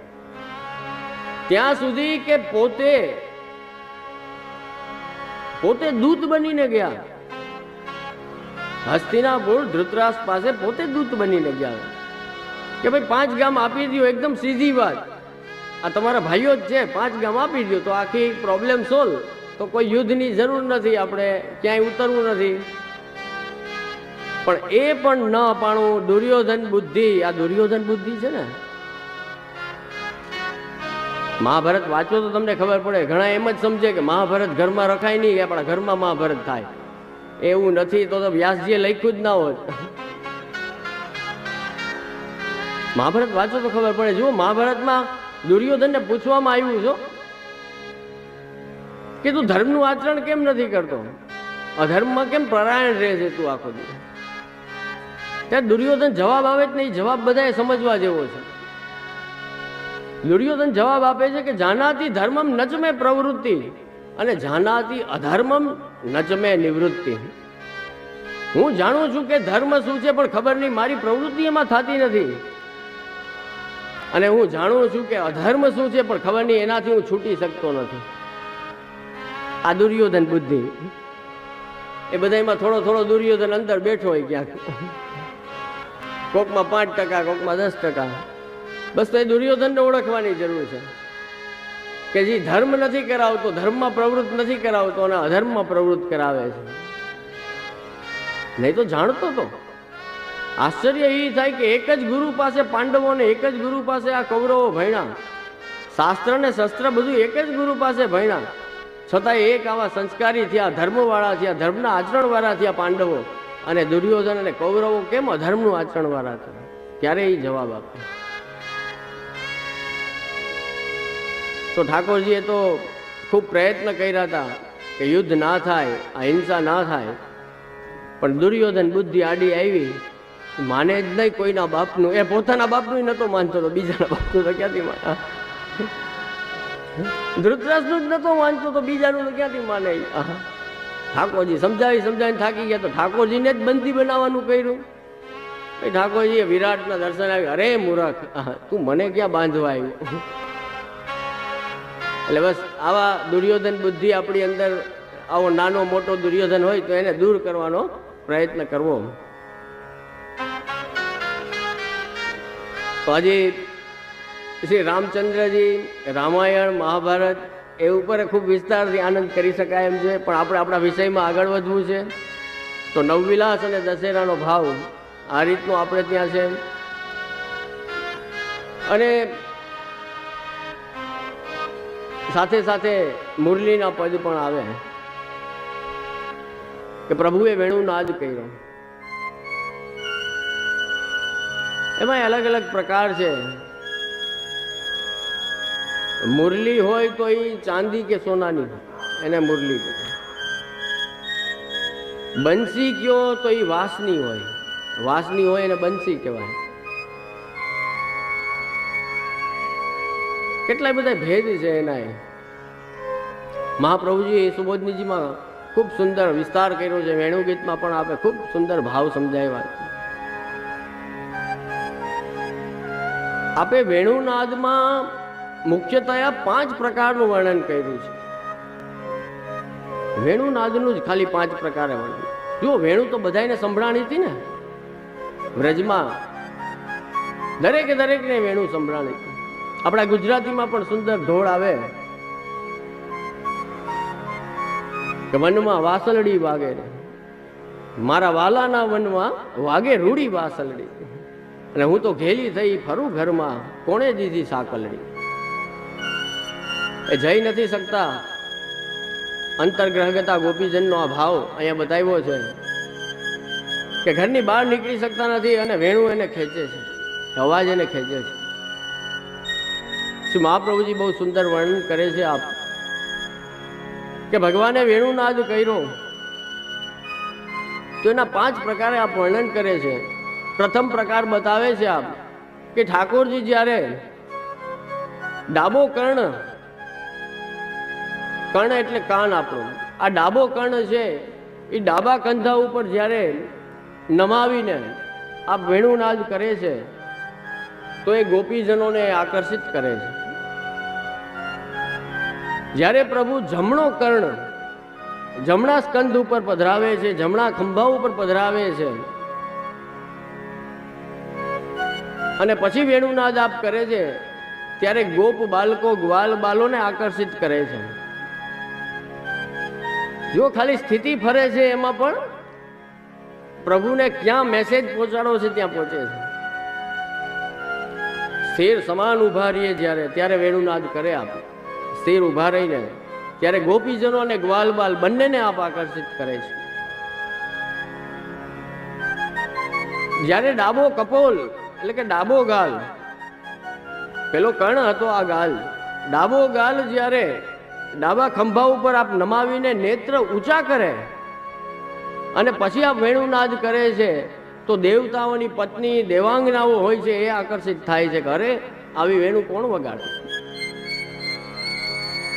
ત્યાં સુધી કે પોતે દૂત બનીને ગયા. હસ્તિનાપુર ધૃતરાષ્ટ્ર પાસે પોતે દૂત બનીને ગયા કે ભાઈ 5 ગામ આપી દો. એકદમ સીધી વાત, આ તમારા ભાઈઓ જ છે, 5 ગામ આપી દો તો આખી પ્રોબ્લેમ સોલ્વ. તો કોઈ યુદ્ધની જરૂર નથી, આપણે ક્યાંય ઉતરવું નથી. પણ એ પણ ન પાણું. દુર્યોધન બુદ્ધિ, આ દુર્યોધન બુદ્ધિ છે ને. મહાભારત વાંચો તો તમને ખબર પડે. ઘણા એમ જ સમજે કે મહાભારત ઘરમાં રખાય નહીં, આપણા ઘરમાં મહાભારત થાય. એવું નથી. તો વ્યાસજીએ લખ્યું જ ના હોત. મહાભારત વાંચો તો ખબર પડે. જુઓ, મહાભારતમાં દુર્યોધનને પૂછવામાં આવ્યું છે કે તું ધર્મનું આચરણ કેમ નથી કરતો, અધર્મમાં કેમ પરાયણ રહે છે તું આખો દિવસ. ત્યારે દુર્યોધન જવાબ આવે જ નહીં. જવાબ બધાએ સમજવા જેવો છે. દુર્યોધન જવાબ આપે છે કે જાનાતી ધર્મમ નચમે પ્રવૃત્તિ અને જાનાતી અધર્મમ નચમે નિવૃત્તિ. હું જાણું છું કે ધર્મ શું છે, પણ ખબર નહીં મારી પ્રવૃત્તિ એમાં થતી નથી. અને હું જાણું છું કે અધર્મ શું છે, પણ ખબર નહીં એનાથી હું છૂટી શકતો નથી. આ દુર્યોધન બુદ્ધિ. એ બધામાં થોડો થોડો દુર્યોધન અંદર બેઠો હોય ક્યાંક. કોકમાં 5%, કોકમાં 10%. બસ તો એ દુર્યોધનને ઓળખવાની જરૂર છે કે જે ધર્મ નથી કરાવતો, ધર્મમાં પ્રવૃત્ત નથી કરાવતો અને અધર્મમાં પ્રવૃત્ત કરાવે છે. નહીં તો જાણતો તો. આશ્ચર્ય એ થાય કે એક જ ગુરુ પાસે પાંડવોને, એક જ ગુરુ પાસે આ કૌરવો ભણ્યા, શાસ્ત્ર ને શસ્ત્ર બધું એક જ ગુરુ પાસે ભણ્યા, છતાં એક આવા સંસ્કારી થયા, ધર્મવાળા થયા, ધર્મના આચરણવાળા થયા પાંડવો, અને દુર્યોધન અને કૌરવો કેમ અધર્મનું આચરણવાળા થયા? ત્યારે એ જવાબ આપે. તો ઠાકોરજીએ તો ખૂબ પ્રયત્ન કર્યા હતા કે યુદ્ધ ના થાય, અહિંસા ના થાય, પણ દુર્યોધન બુદ્ધિ આડી આવી, માને જ નહીં કોઈના બાપનું. એ પોતાના બાપનું નતો માનતો, તો બીજાના બાપનું તો ક્યાંથી માને? ધૃતરાષ્ટ્રનું જ નતો માનતો, તો બીજાનું તો ક્યાંથી માને? ઠાકોરજી સમજાવીને થાકી ગયા, તો ઠાકોરજીને જ બંદી બનાવવાનું કર્યું. ઠાકોરજીએ વિરાટના દર્શન આવી, અરે મૂર્ખ, તું મને ક્યાં બાંધવા આવ્યું? એટલે બસ આવા દુર્યોધન બુદ્ધિ આપણી અંદર, આવો નાનો મોટો દુર્યોધન હોય તો એને દૂર કરવાનો પ્રયત્ન કરવો. તો હજી શ્રી રામચંદ્રજી, રામાયણ, મહાભારત એ ઉપર ખૂબ વિસ્તારથી આનંદ કરી શકાય એમ છે, પણ આપણે આપણા વિષયમાં આગળ વધવું છે. તો નવવિલાસ અને દશેરાનો ભાવ આ રીતનો આપણે ત્યાં છે. અને સાથે સાથે મુરલીના પદ પણ આવે કે પ્રભુએ વેણુનાદ કર્યો. એમાં અલગ અલગ પ્રકાર છે. મુરલી હોય તો એ ચાંદી કે સોનાની, એને મુરલી કહેવાય. બંસી કયો તો એ વાંસની હોય, વાંસની હોય એને બંસી કહેવાય. કેટલાય બધા ભેદ છે એના. મહાપ્રભુજી સુબોધનીજીમાં ખૂબ સુંદર વિસ્તાર કર્યો છે. વેણુગીતમાં પણ આપણે ખૂબ સુંદર ભાવ સમજાવ્યા. આપણે વેણુનાદમાં મુખ્યતયા 5 પ્રકારનું વર્ણન કર્યું છે. વેણુનાદનું જ ખાલી 5 પ્રકારે વર્ણન. જો વેણુ તો બધાને સંભળાણી હતી ને, વ્રજમાં દરેકને વેણુ સંભળાણી હતી. આપણા ગુજરાતીમાં પણ સુંદર ઢોળ આવે કે વનમાં વાસલડી વાગે, મારા વાલાના વનમાં વાગે રૂડી વાસલડી, અને હું તો ઘેલી થઈ ફરું ઘરમાં, કોણે દીધી સાકલડી. એ જઈ નથી શકતા. અંતર્ગ્રહગતા ગોપીજનનો આ ભાવ અહીંયા બતાવ્યો છે કે ઘરની બહાર નીકળી શકતા નથી અને વેણુ એને ખેંચે છે, અવાજ એને ખેંચે છે. શ્રી મહાપ્રભુજી બહુ સુંદર વર્ણન કરે છે આપ કે ભગવાને વેણુનાદ કર્યો તો એના 5 પ્રકારે આપ વર્ણન કરે છે. પ્રથમ પ્રકાર બતાવે છે આપ કે ઠાકોરજી જ્યારે ડાબો કર્ણ, કર્ણ એટલે કાન આપણું, આ ડાબો કર્ણ છે એ ડાબા કંધા ઉપર જ્યારે નમાવીને આ વેણુનાદ કરે છે તો એ ગોપીજનોને આકર્ષિત કરે છે. જ્યારે પ્રભુ જમણો કર્ણ જમણા સ્કંદ ઉપર પધરાવે છે, જમણા ખંભા ઉપર પધરાવે છે અને પછી વેણુનાદ આપ કરે છે, ત્યારે ગોપ બાલકો, ગ્વાલ બાલોને આકર્ષિત કરે છે. જો ખાલી સ્થિતિ ફરે છે એમાં પણ પ્રભુને ક્યાં મેસેજ પહોંચાડો છે ત્યાં પહોંચે છે. સ્થિર સમાન ઉભા રહીએ જ્યારે, ત્યારે વેણુનાદ કરે આપ. સ્થિર ઉભા રહીને ત્યારે ગોપીજનો અને ગ્વાલ બાલ બંનેને આપ આકર્ષિત કરે છે. જ્યારે ડાબો કપોલ એટલે કે ડાબો ગાલ, પેલો કર્ણ હતો આ ગાલ, ડાબો ગાલ જ્યારે ડાબા ખંભા ઉપર આપ નમાવીને નેત્ર ઊંચા કરે અને પછી આપ વેણુનાદ કરે છે તો દેવતાઓની પત્ની, દેવાંગનાઓ હોય છે એ આકર્ષિત થાય છે કે અરે આવી વેણુ કોણ વગાડે.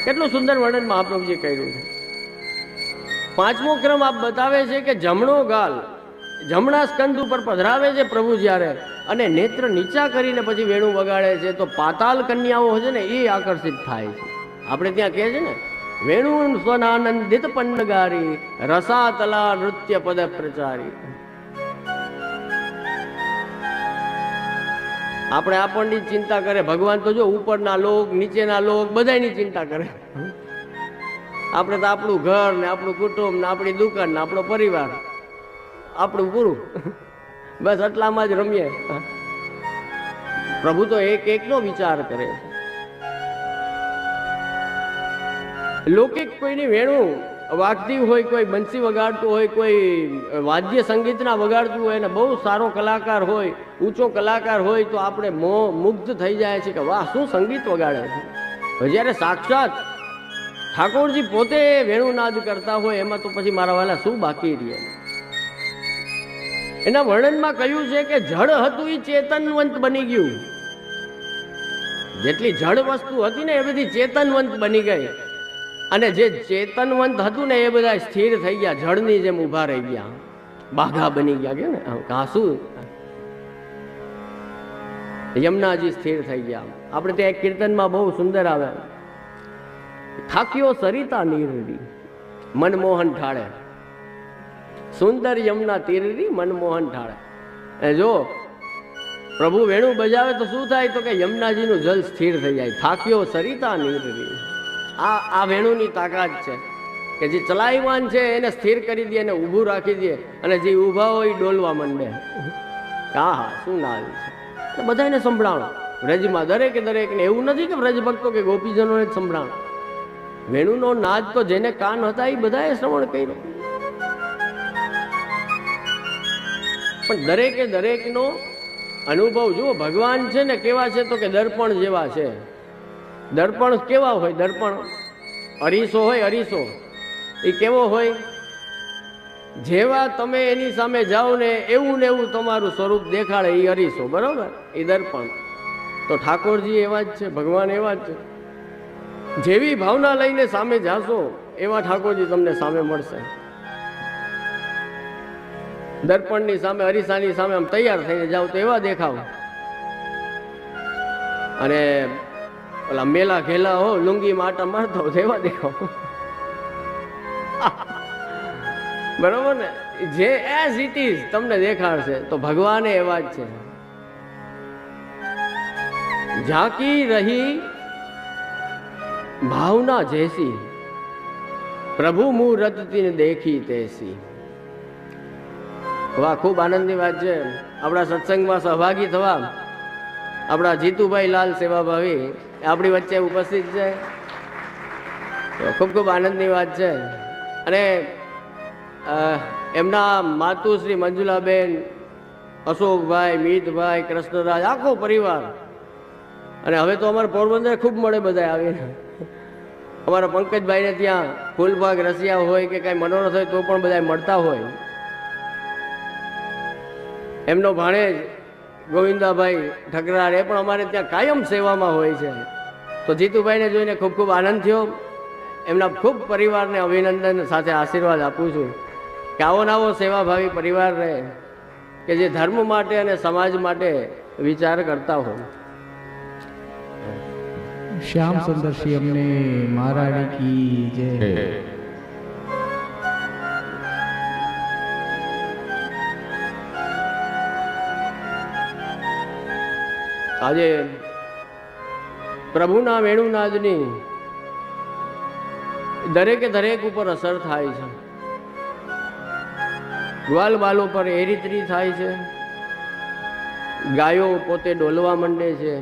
કેટલું સુંદર વર્ણન મહાપ્રભુજી કર્યું છે. 5મો ક્રમ આપ બતાવે છે કે જમણો ગાલ જમણા સ્કંદ ઉપર પધરાવે છે પ્રભુ જ્યારે, અને નેત્ર નીચા કરીને પછી વેણુ વગાડે છે તો પાતાલ કન્યાઓ છે ને એ આકર્ષિત થાય છે. આપણે ત્યાં કહે છે ને, વેણુ સ્વનાનંદિત પન્નગારી, રસાતલા નૃત્ય પદ પ્રચારી. આપણે આપણની ચિંતા કરે, ભગવાન તો જો ઉપરના લોક નીચેના લોક બધાની ચિંતા કરે. આપણે તો આપણું ઘર ને આપણું કુટુંબ ને આપણી દુકાન ને આપણો પરિવાર, આપણું પૂરું, બસ એટલામાં જ રમીએ. પ્રભુ તો એક એકનો વિચાર કરે છે. લૌકિક કોઈની વેણું વાગતી હોય, કોઈ બંસી વગાડતું હોય, કોઈ વાદ્ય સંગીતના વગાડતું હોય ને બહુ સારો કલાકાર હોય, ઊંચો કલાકાર હોય તો આપણે મુગ્ધ થઈ જાય છે કે વાહ શું સંગીત વગાડે છે. જ્યારે સાક્ષાત ઠાકોરજી પોતે વેણુનાદ કરતા હોય એમાં તો પછી મારા વાલા શું બાકી રહે. એના વર્ણનમાં કહ્યું છે કે જળ હતું એ ચેતનવંત બની ગયું. જેટલી જળ વસ્તુ હતી ને એ બધી ચેતનવંત બની ગઈ, અને જે ચેતનવંત હતું ને એ બધા સ્થિર થઈ ગયા, જળની જેમ ઉભા રહી ગયા, બાઘા બની ગયા. કે ને શું યમુનાજી સ્થિર થઈ ગયા. આપણે ત્યાં એક કીર્તનમાં બહુ સુંદર આવે, થાક્યો સરિતા નીરડી મનમોહન ઠાળે, સુંદર યમુના તીરડી મનમોહન ઠાળે. જો પ્રભુ વેણુ બજાવે તો શું થાય તો કે યમુનાજીનું જલ સ્થિર થઈ જાય. થાક્યો સરિતા નીરડી, આ વેણુની તાકાત છે કે જે ચલાયવાન છે એને સ્થિર કરી દે, એને ઊભું રાખી દે, અને જે ઊભા હોય ડોલવા માંડે. હા હા શું નાદ છે, બધાને સંભળાણો વ્રજમાં, દરેકે દરેકને. એવું નથી કે વ્રજ ભક્તો કે ગોપીજનોને જ સંભળાણો. વેણુનો નાદ તો જેને કાન હતા એ બધાએ શ્રવણ કર્યો, પણ દરેકે દરેકનો અનુભવ જુઓ. ભગવાન છે ને કેવા છે તો કે દર્પણ જેવા છે. દર્પણ કેવા હોય? દર્પણ અરીસો હોય, અરીસો એ કેવો હોય? જેવા તમે એની સામે જાઓ ને એવું ને એવું તમારું સ્વરૂપ દેખાડે, એ અરીસો, બરોબર, એ દર્પણ. તો ઠાકોરજી એવા જ છે, ભગવાન એવા જ છે. જેવી ભાવના લઈને સામે જાશો એવા ઠાકોરજી તમને સામે મળશે. દર્પણની સામે, અરીસાની સામે આમ તૈયાર થઈને જાઓ તો એવા દેખાવ, અને ઓલા મેલા ઘેલા હો લુંગી માટા મારતો એવા દેખાવ. બરોબર ને? જે એઝ ઇટ ઇઝ તમને દેખાડશે. તો ભગવાને એવા જ છે. ઝાંકી રહી ભાવના જૈસી, પ્રભુ મુહૂર્તથી દેખી તેસી. વાહ, ખૂબ આનંદની વાત છે. આપણા સત્સંગમાં સહભાગી થવા આપણા જીતુભાઈ લાલ સેવાભાવી આપણી વચ્ચે ઉપસ્થિત છે. ખૂબ ખૂબ આનંદની વાત છે. અને એમના માતુ શ્રી મંજુલાબેન, અશોકભાઈ, મીતભાઈ, કૃષ્ણરાજ, આખો પરિવાર. અને હવે તો અમારે પોરબંદર ખૂબ મળે બધા આવીને. અમારા પંકજભાઈને ત્યાં ફૂલબાગ રસિયા હોય કે કાંઈ મનોરથ હોય તો પણ બધા મળતા હોય. એમનો ભાણેજ ગોવિંદાભાઈ ઠકરાર એ પણ અમારે ત્યાં કાયમ સેવામાં હોય છે. તો જીતુભાઈને જોઈને ખૂબ ખૂબ આનંદ થયો. એમના ખૂબ પરિવારને અભિનંદન સાથે આશીર્વાદ આપું છું કે આવો ને આવો સેવાભાવી પરિવાર રહે, કે જે ધર્મ માટે અને સમાજ માટે વિચાર કરતા હોય. શ્યામ સુંદર શ્રી અમને મહારાણી કી જય. આજે પ્રભુના વેણુનાદની દરેકે દરેક ઉપર અસર થાય છે. ગ્વાલ બાલો પર એરીતરી થાય છે, ગાયો પોતે ડોલવા માંડે છે.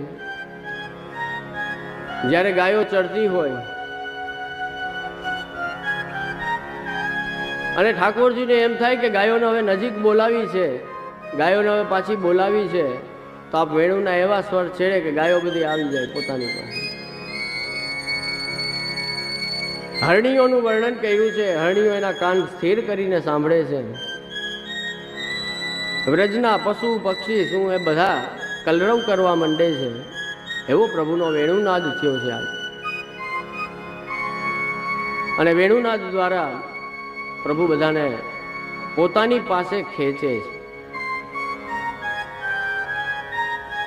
જ્યારે ગાયો ચડતી હોય અને ઠાકોરજીને એમ થાય કે ગાયોને હવે નજીક બોલાવી છે, ગાયોને હવે પાછી બોલાવી છે, તો આપ વેણુના એવા સ્વર છેડે કે ગાયો બધી આવી જાય પોતાની પાસે. હરણીઓનું વર્ણન કર્યું છે. હરણીઓ એના કાન સ્થિર કરીને સાંભળે છે. વ્રજના પશુ પક્ષી શું એ બધા કલરવ કરવા માંડે છે. એવો પ્રભુનો વેણુનાદ થયો છે આજ. અને વેણુનાદ દ્વારા પ્રભુ બધાને પોતાની પાસે ખેંચે છે.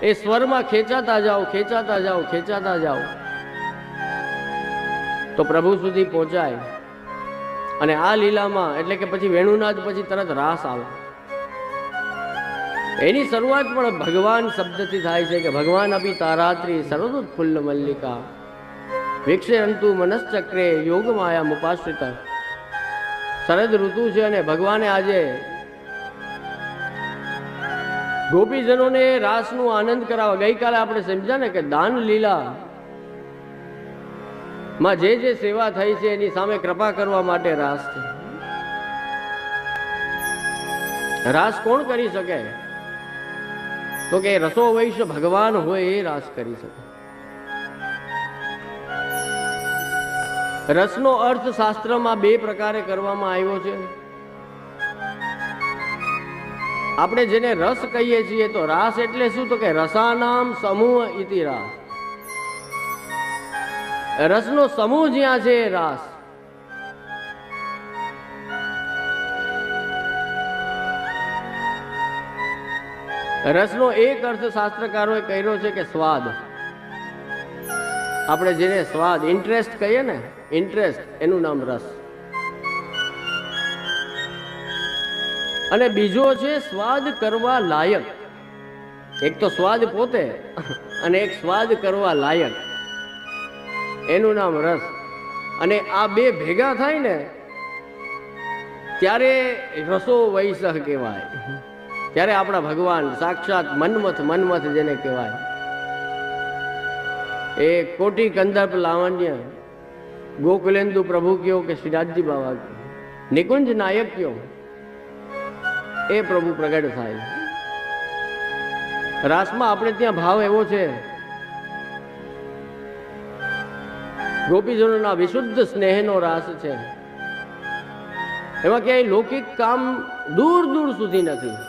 એ સ્વરમાં ખેંચાતા જાઓ, ખેંચાતા જાઓ, ખેંચાતા જાઓ તો પ્રભુ સુધી પહોંચાય. અને આ લીલામાં એટલે કે પછી વેણુનાદ પછી તરત રાસ આવે. એની શરૂઆત પણ ભગવાન શબ્દથી થાય છે કે ભગવાન અભી તારાત્રી સર્વદુત્ફુલ્લ મલ્લિકા વિક્ષયંતુ મનશ્ચક્રે યોગ માયા મુપાશ્રિત. શરદ ઋતુ છે અને ભગવાને આજે ગોપીજનોને રાસનો આનંદ કરાવવા, ગઈકાલે આપણે સમજ્યા ને કે દાન લીલા માં જે જે સેવા થઈ છે એની સામે કૃપા કરવા માટે રાસ છે. રાસ કોણ કરી શકે? તો કે રસો વૈશ્ય ભગવાન હોય એ રાસ કરી શકે. રસનો અર્થ શાસ્ત્રમાં બે પ્રકારે કરવામાં આવ્યો છે. આપણે જેને રસ કહીએ છીએ તો રાસ એટલે શું? તો કે રસાનામ સમૂહ ઇતિ રાસ. રસનો સમૂહ જ્યાં છે એ રાસ. રસનો એક અર્થ શાસ્ત્રકારોએ કર્યો છે કે સ્વાદ. આપણે જેને સ્વાદ, ઇન્ટરેસ્ટ કહીએ ને, ઇન્ટરેસ્ટ, એનું નામ રસ. અને બીજો છે સ્વાદ કરવા લાયક. એક તો સ્વાદ પોતે અને એક સ્વાદ કરવા લાયક, એનું નામ રસ. અને આ બે ભેગા થાય ને ત્યારે રસો વૈસહ કહેવાય. ત્યારે આપણા ભગવાન સાક્ષાત મન્મથ જેને કહેવાય, એ કોટી કંદર્પ લાવણ્ય ગોકુલેન્દુ પ્રભુ કયો કે શ્રીનાથજી બાબા કયો, નિકુંજ નાયક કયો, એ પ્રભુ પ્રગટ થાય. રાસમાં આપણે ત્યાં ભાવ એવો છે, ગોપીજનોના વિશુદ્ધ સ્નેહનો રાસ છે. એમાં ક્યાંય લૌકિક કામ દૂર દૂર સુધી નથી.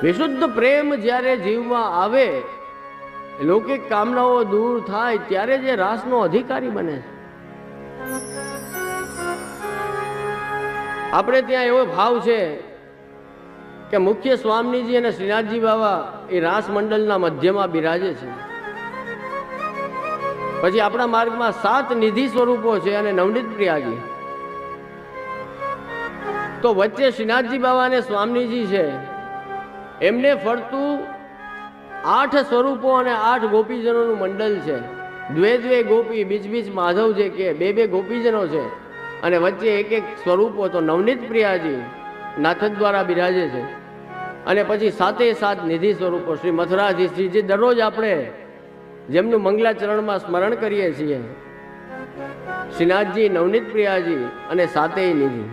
વિશુદ્ધ પ્રેમ જ્યારે જીવમાં આવે, લૌકિક કામનાઓ દૂર થાય, ત્યારે જે રાસનો અધિકારી બને છે. આપણે ત્યાં એવો ભાવ છે કે મુખ્ય સ્વામીજી અને શ્રીનાથજી બાબા એ રાસ મંડળના મધ્યમાં બિરાજે છે. પછી આપણા માર્ગમાં 7 નિધિ સ્વરૂપો છે અને નવનીત પ્રિયાજી. તો વચ્ચે શ્રીનાથજી બાબા અને સ્વામીજી છે, એમને ફરતું 8 સ્વરૂપો અને 8 ગોપીજનોનું મંડળ છે. દ્વે ગોપી, બીચ માધવ જે કે બે ગોપીજનો છે અને વચ્ચે એક સ્વરૂપો. તો નવનીત પ્રિયાજી નાથ દ્વારા બિરાજે છે. અને પછી 7 નિધિ સ્વરૂપો શ્રી મથુરાધીશજી, જે દરરોજ આપણે જેમનું મંગલાચરણમાં સ્મરણ કરીએ છીએ, શ્રીનાથજી, નવનીત પ્રિયાજી અને 7 નિધિ.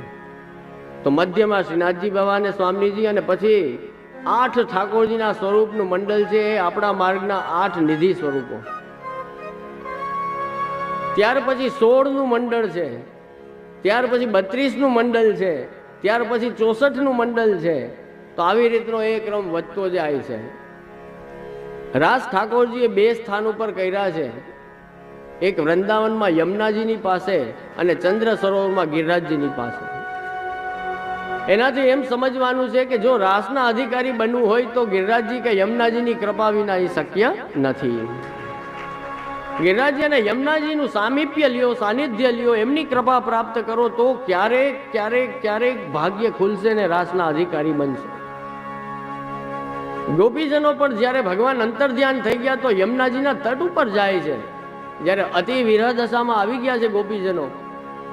તો મધ્યમાં શ્રીનાથજી બાબા અને સ્વામીજી, અને પછી 8 ઠાકોરજીના સ્વરૂપનું મંડળ છે, એ આપણા માર્ગના 8 નિધિ સ્વરૂપો. ત્યાર પછી 16નું મંડળ છે, ત્યાર પછી 32નું મંડળ છે, ત્યાર પછી 64નું મંડળ છે. તો આવી રીતનો એ ક્રમ વધતો જાય છે. રાસ ઠાકોરજીએ 2 સ્થાન ઉપર કર્યા છે, એક વૃંદાવનમાં યમુનાજીની પાસે અને ચંદ્ર સરોવરમાં ગિરિરાજજીની પાસે. એનાથી એમ સમજવાનું છે કે જો રાસના અધિકારી બનવું હોય તો ગિરિરાજજી કે યમુનાજીની કૃપા વિના એ શક્ય નથી. ગિરિરાજજી અને યમુનાજીનું સામીપ્ય લ્યો, સાનિધ્ય લ્યો, એમની કૃપા પ્રાપ્ત કરો તો ક્યારેક ભાગ્ય ખુલશે ને રાસના અધિકારી બનશે. ગોપીજનો પણ જ્યારે ભગવાન અંતર ધ્યાન થઈ ગયા તો યમુનાજીના તટ ઉપર જાય છે. જ્યારે અતિ વિરહ દશામાં આવી ગયા છે ગોપીજનો,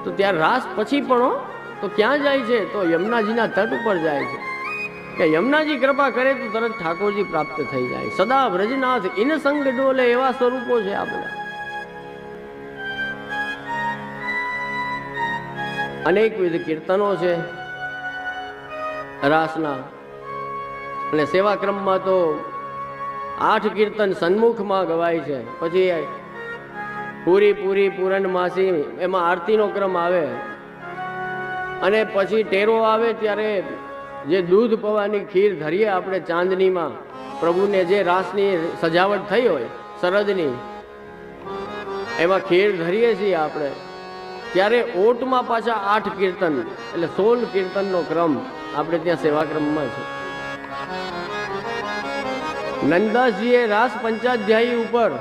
તો ત્યારે રાસ પછી પણ તો ક્યાં જાય છે? તો યમુનાજીના તટ ઉપર જાય છે કે યમુનાજી કૃપા કરે તો તરત ઠાકોરજી પ્રાપ્ત થઈ જાય. સદા વ્રજનાથ ઇન સંગ ડોલે, એવા સ્વરૂપો છે આપણા. અનેકવિધ કીર્તનો છે રાસના. અને સેવા ક્રમમાં તો 8 કીર્તન સન્મુખમાં ગવાય છે. પછી પૂરી પૂરણમાસી, એમાં આરતીનો ક્રમ આવે. અને પછી ટેરો આવે ત્યારે જે દૂધ પૌવાની ખીર ધરીએ આપણે ચાંદનીમાં, પ્રભુને જે રાસની સજાવટ થઈ હોય શરદની, એમાં ખીર ધરીએ છીએ આપણે. ત્યારે ઓટમાં પાછા 8 કીર્તન, એટલે 16 કીર્તનનો ક્રમ આપણે ત્યાં સેવાક્રમમાં છે. નંદાસજીએ રાસ પંચાધ્યાયી ઉપર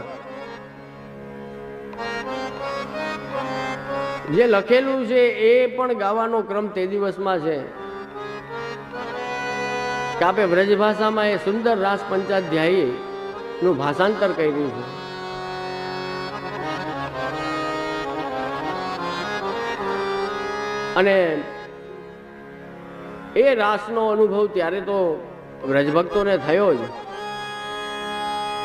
જે લખેલું છે એ પણ ગાવાનો ક્રમ તે દિવસમાં છે. કે આપે વ્રજ ભાષામાં એ સુંદર રાસ પંચાધ્યાયી નું ભાષાંતર કર્યું છે. અને એ રાસનો અનુભવ ત્યારે તો વ્રજભક્તોને થયો જ,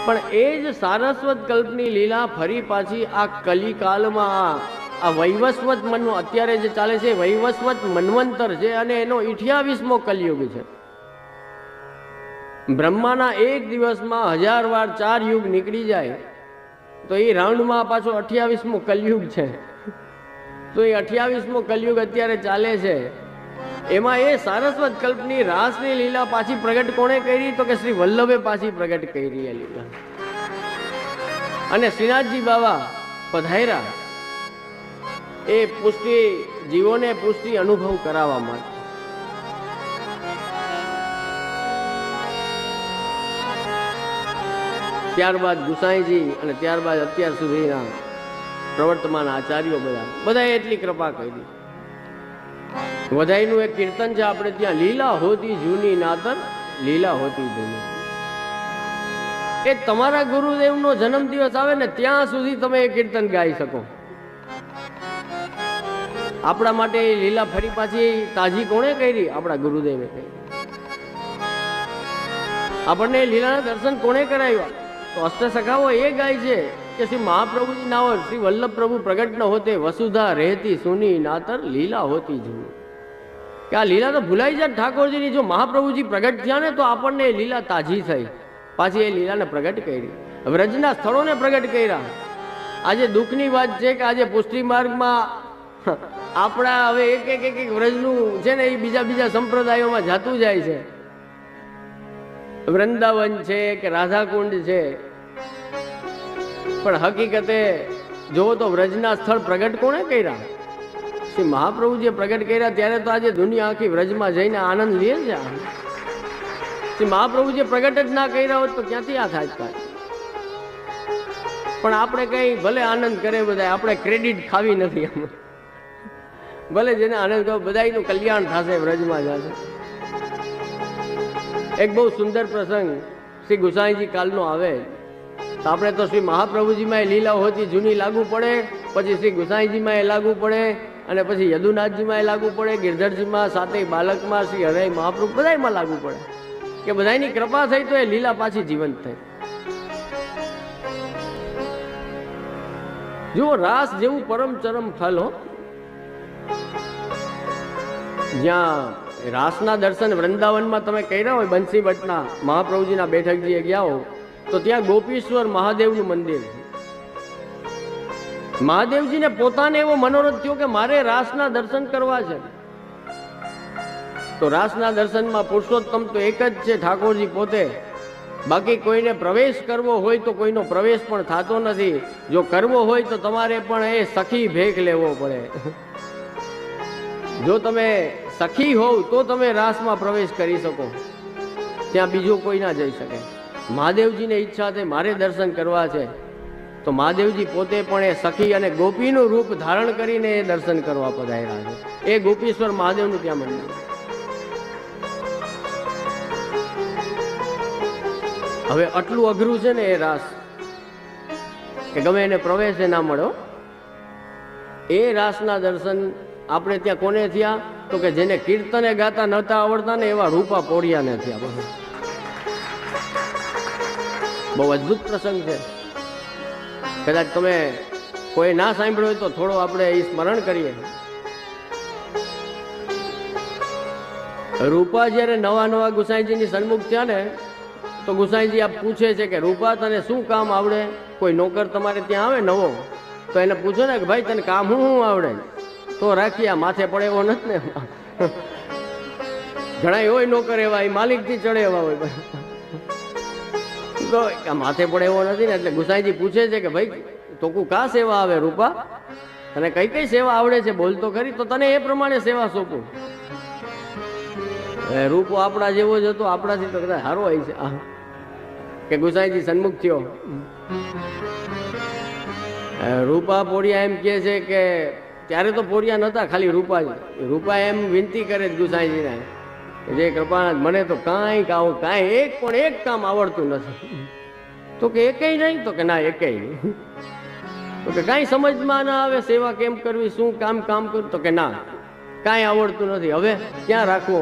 પણ એ જ સારસ્વત કલ્પની લીલા ફરી પાછી આ કલિકાલમાં આ વૈવસ્વત મન અત્યારે જે ચાલે છે વૈવસ્વત મન્વંતર છે અને એનો 28મો કલયુગ છે. બ્રહ્માના એક દિવસમાં 1000 વાર 4 યુગ નીકળી જાય તો એ રાઉન્ડમાં પાછો 28મો કલયુગ છે. તો એ 28મો કલયુગ અત્યારે ચાલે છે. એમાં એ સારસ્વત કલ્પની રાસની લીલા પાછી પ્રગટ કોણે કરી? તો કે શ્રી વલ્લભે પાછી પ્રગટ કરી એ લીલા. અને શ્રીનાથજી બાબા પધાર્યા એ પુષ્ટિ જીવોને પુષ્ટિ અનુભવ કરાવવા માટે. ત્યારબાદ ગુસાઈજી અને ત્યારબાદ અત્યાર સુધીના પ્રવર્તમાન આચાર્યો બધાએ એટલી કૃપા કરી. વધાઈનું એક કીર્તન છે આપણે ત્યાં, લીલા હોતી જૂની નાતર લીલા હોતી જૂની. એ તમારા ગુરુદેવનો જન્મદિવસ આવે ને ત્યાં સુધી તમે એ કીર્તન ગાઈ શકો. આપણા માટે લીલા ફરી પાછી તાજી કોણે કરી? આપણા ગુરુદેવે કરી. આપણને લીલાના દર્શન કોણે કરાવ્યા? તો અષ્ટસખાઓ એ ગાય છે કે શ્રી મહાપ્રભુજી ના હોય, શ્રી વલ્લભ પ્રભુ પ્રગટ ન હોતે વસુધા રહેતી સુની નાતર લીલા હોતી જૂની. કે આ લીલા તો ભૂલાઈ જાય ઠાકોરજીની. જો મહાપ્રભુજી પ્રગટ થયા ને તો આપણને એ લીલા તાજી થઈ, પાછી એ લીલાને પ્રગટ કરી. વ્રજના સ્થળોને પ્રગટ કર્યા. આજે દુઃખની વાત છે કે આજે પુષ્ટિ માર્ગમાં આપણા હવે એક વ્રજનું છે ને એ બીજા સંપ્રદાયોમાં જાતું જાય છે. વૃંદાવન છે કે રાધાકુંડ છે, પણ હકીકતે જો તો વ્રજના સ્થળ પ્રગટ કોણે કર્યા? શ્રી મહાપ્રભુજીએ પ્રગટ કર્યા. ત્યારે તો આજે દુનિયા આખી વ્રજમાં જઈને આનંદ લે છે. શ્રી મહાપ્રભુજીએ પ્રગટ જ ના કર્યા હોત તો ક્યાંથી આ થાય? પણ આપણે કઈ ભલે આનંદ કરે બધા, આપણે ક્રેડિટ ખાવી નથી. ભલે જેને આનંદ કરો બધાનું કલ્યાણ થશે, વ્રજમાં જશે. એક બહુ સુંદર પ્રસંગ શ્રી ગુસાઈજી કાલનો આવે તો આપણે તો શ્રી મહાપ્રભુજીમાં એ લીલા હોતી જૂની લાગુ પડે, પછી શ્રી ગુસાઈજીમાં એ લાગુ પડે, અને પછી યદુનાથજીમાં એ લાગુ પડે, ગિરધરજીમાં, સાતે બાલકમાં, શ્રી હરે મહાપ્રભુ બધામાં લાગુ પડે કે બધાની કૃપા થઈ તો એ લીલા પાછી જીવંત થઈ. જુઓ, રાસ જેવું પરમ ચરમ ફલ હો. જ્યાં રાસના દર્શન વૃંદાવનમાં તમે કર્યા હોય, બંસી ભટ્ટના મહાપ્રભુજીના બેઠકજીએ ગયા હો તો ત્યાં ગોપીશ્વર મહાદેવનું મંદિર છે. મહાદેવજીને પોતાને એવો મનોરથ થયો કે મારે રાસના દર્શન કરવા છે. તો રાસના દર્શનમાં પુરુષોત્તમ તો એક જ છે, ઠાકોરજી પોતે. બાકી કોઈને પ્રવેશ કરવો હોય તો કોઈનો પ્રવેશ પણ થતો નથી. જો કરવો હોય તો તમારે પણ એ સખી ભેખ લેવો પડે. જો તમે સખી હોવ તો તમે રાસમાં પ્રવેશ કરી શકો, ત્યાં બીજો કોઈ ના જઈ શકે. મહાદેવજીને ઈચ્છા છે મારે દર્શન કરવા છે તો મહાદેવજી પોતે પણ એ સખી અને ગોપીનું રૂપ ધારણ કરીને એ દર્શન કરવા પધાર્યા છે. એ ગોપીશ્વર મહાદેવનું ત્યાં મંદિર. હવે આટલું અઘરું છે ને એ રાસ કે ગમે એને પ્રવેશ ના મળ્યો. એ રાસના દર્શન આપણે ત્યાં કોને થયા? તો કે જેને કીર્તને ગાતા નહોતા આવડતા ને એવા રૂપા પોળિયાને થયા. બહુ અદભુત પ્રસંગ છે. કદાચ તમે કોઈ ના સાંભળ્યો હોય તો થોડો આપણે એ સ્મરણ કરીએ. રૂપા જ્યારે નવા ગુસાઈજીની સન્મુખ થયા ને તો ગુસાઈજી આપ પૂછે છે કે રૂપા તને શું કામ આવડે? કોઈ નોકર તમારે ત્યાં આવે નવો તો એને પૂછો ને કે ભાઈ તને કામ શું આવડે? તો રાખી, આ માથે પડે એવો નથી ને. ઘણા હોય નોકર એવા, એ માલિકથી ચડે એવા હોય, તો આ માથે પડે એવો નથી ને. એટલે ગુસાઈજી પૂછે છે કે ભાઈ તો કા સેવા આવે રૂપા? અને કઈ કઈ સેવા આવડે છે બોલ તો ખરી, તો તને એ પ્રમાણે સેવા સોંપું. રૂપો આપણા જેવો જ હતો, આપણાથી તો કદાચ સારો હોય છે. કે ગુસાઈજી સન્મુખ થયો. રૂપા પોળિયા એમ કે છે કે ત્યારે તો પોરિયા નતા, ખાલી રૂપા જ. રૂપા એમ વિનંતી કરે ગુસાઈજીને જે કૃપાનાથ મને તો કાંઈ એક કામ આવડતું નથી. તો કે એકેય નહીં? તો કે ના, એકેય નહીં. તો કે કાંઈ સમજમાં ના આવે, સેવા કેમ કરવી, શું કામ કરવું? તો કે ના, કાંઈ આવડતું નથી. હવે ક્યાં રાખવો?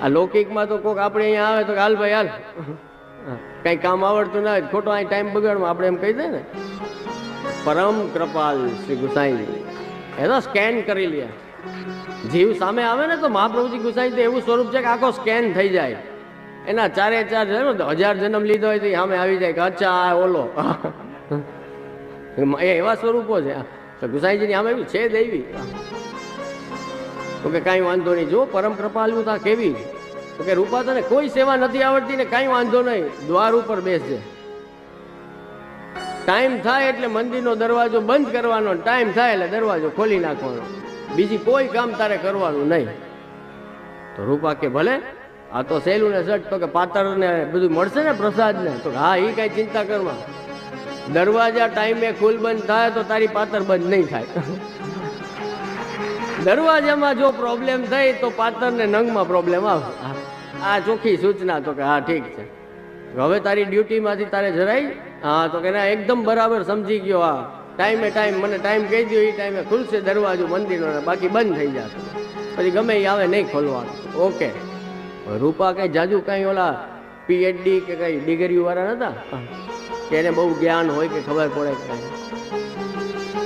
આ લૌકિકમાં તો કોક આપણે અહીંયા આવે તો હાલ ભાઈ હાલ, કાંઈ કામ આવડતું ના હોય, ખોટો અહીં ટાઈમ બગાડવા આપણે એમ કહી દે ને. પરમ કૃપાલ શ્રી ગુસાઈજી એ તો સ્કેન કરી લે. જીવ સામે આવે ને તો મહાપ્રભુજી ગુસાઈ એવું સ્વરૂપ છે કે આખો સ્કેન થઈ જાય. એના 1000 જન્મ લીધો હોય તો સામે આવી જાય કે અચ્છા આ ઓલો. એ એવા સ્વરૂપો છે ગુસાઈજીની સામે છે દેવી. તો કે કાંઈ વાંધો નહીં, જો પરમ કૃપાલુ તા કેવી. તો કે રૂપા તને કોઈ સેવા નથી આવડતી ને કાંઈ વાંધો નહીં, દ્વાર ઉપર બેસજે. ટાઈમ થાય એટલે મંદિરનો દરવાજો બંધ કરવાનો, ટાઈમ થાય એટલે દરવાજો ખોલી નાખવાનો, બીજી કોઈ કામ તારે કરવાનું નહીં. તો રૂપા કે ભલે, આ તો સહેલું ને સટ. તો કે પાતર ને બધું મળશે ને પ્રસાદ ને? તો હા, એ કઈ ચિંતા કરવા. દરવાજા ટાઈમે ખુલ બંધ થાય તો તારી પાતર બંધ નહીં થાય. દરવાજામાં જો પ્રોબ્લેમ થઈ તો પાતર ને નંગમાં પ્રોબ્લેમ આવે. આ ચોખ્ખી સૂચના. તો કે હા ઠીક છે, હવે તારી ડ્યુટીમાંથી તારે જરાય. હા, તો કે ના, એકદમ બરાબર સમજી ગયો. હા, ટાઈમે ટાઈમ મને ટાઈમ કહી દો, એ ટાઈમે ખુલશે દરવાજો મંદિરનો, બાકી બંધ થઈ જશે. પછી ગમે એ આવે નહીં ખોલવાનું. ઓકે. રૂપા કઈ જાજુ કઈ ઓલા પીએચડી કે કઈ ડિગ્રી વાળા નતા કે એને બહુ જ્ઞાન હોય કે ખબર પડે કઈ.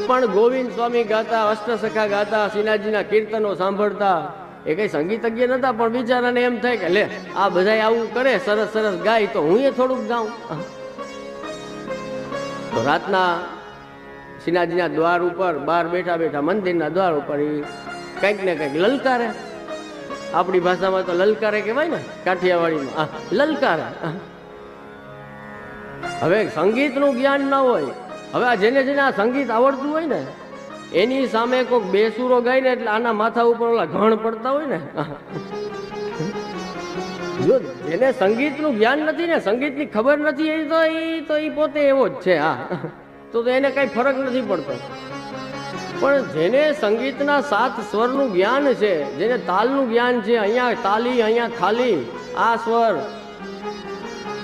પણ ગોવિંદ સ્વામી ગાતા, અષ્ટસખા ગાતા, શ્રીનાથજીના કીર્તનો સાંભળતા, એ કઈ સંગીતજ્ઞ નતા. પણ બિચારાને એમ થાય કે લે, આ બધા આવું કરે, સરસ સરસ ગાય, તો હું એ થોડુંક ગાઉં. તો રાતના શ્રીનાથજીના દ્વાર ઉપર બહાર બેઠા બેઠા મંદિરના દ્વાર ઉપર એ કંઈક ને કંઈક લલકારે. આપણી ભાષામાં તો લલકારે કહેવાય ને, કાઠિયાવાડીમાં લલકારે. હવે સંગીતનું જ્ઞાન ના હોય, હવે આ જેને આ સંગીત આવડતું હોય ને એની સામે કોઈક બેસુરો ગાય ને એટલે આના માથા ઉપર ઓલા ઘણ પડતા હોય ને. જો જેને સંગીતનું જ્ઞાન નથી ને, સંગીતની ખબર નથી, એ તો એ પોતે એવો જ છે. હા, તો એને કઈ ફરક નથી પડતો. પણ જેને સંગીતના 7 સ્વરનું જ્ઞાન છે, જેને તાલનું જ્ઞાન છે, અહીંયા તાલી, અહીંયા ખાલી, આ સ્વર,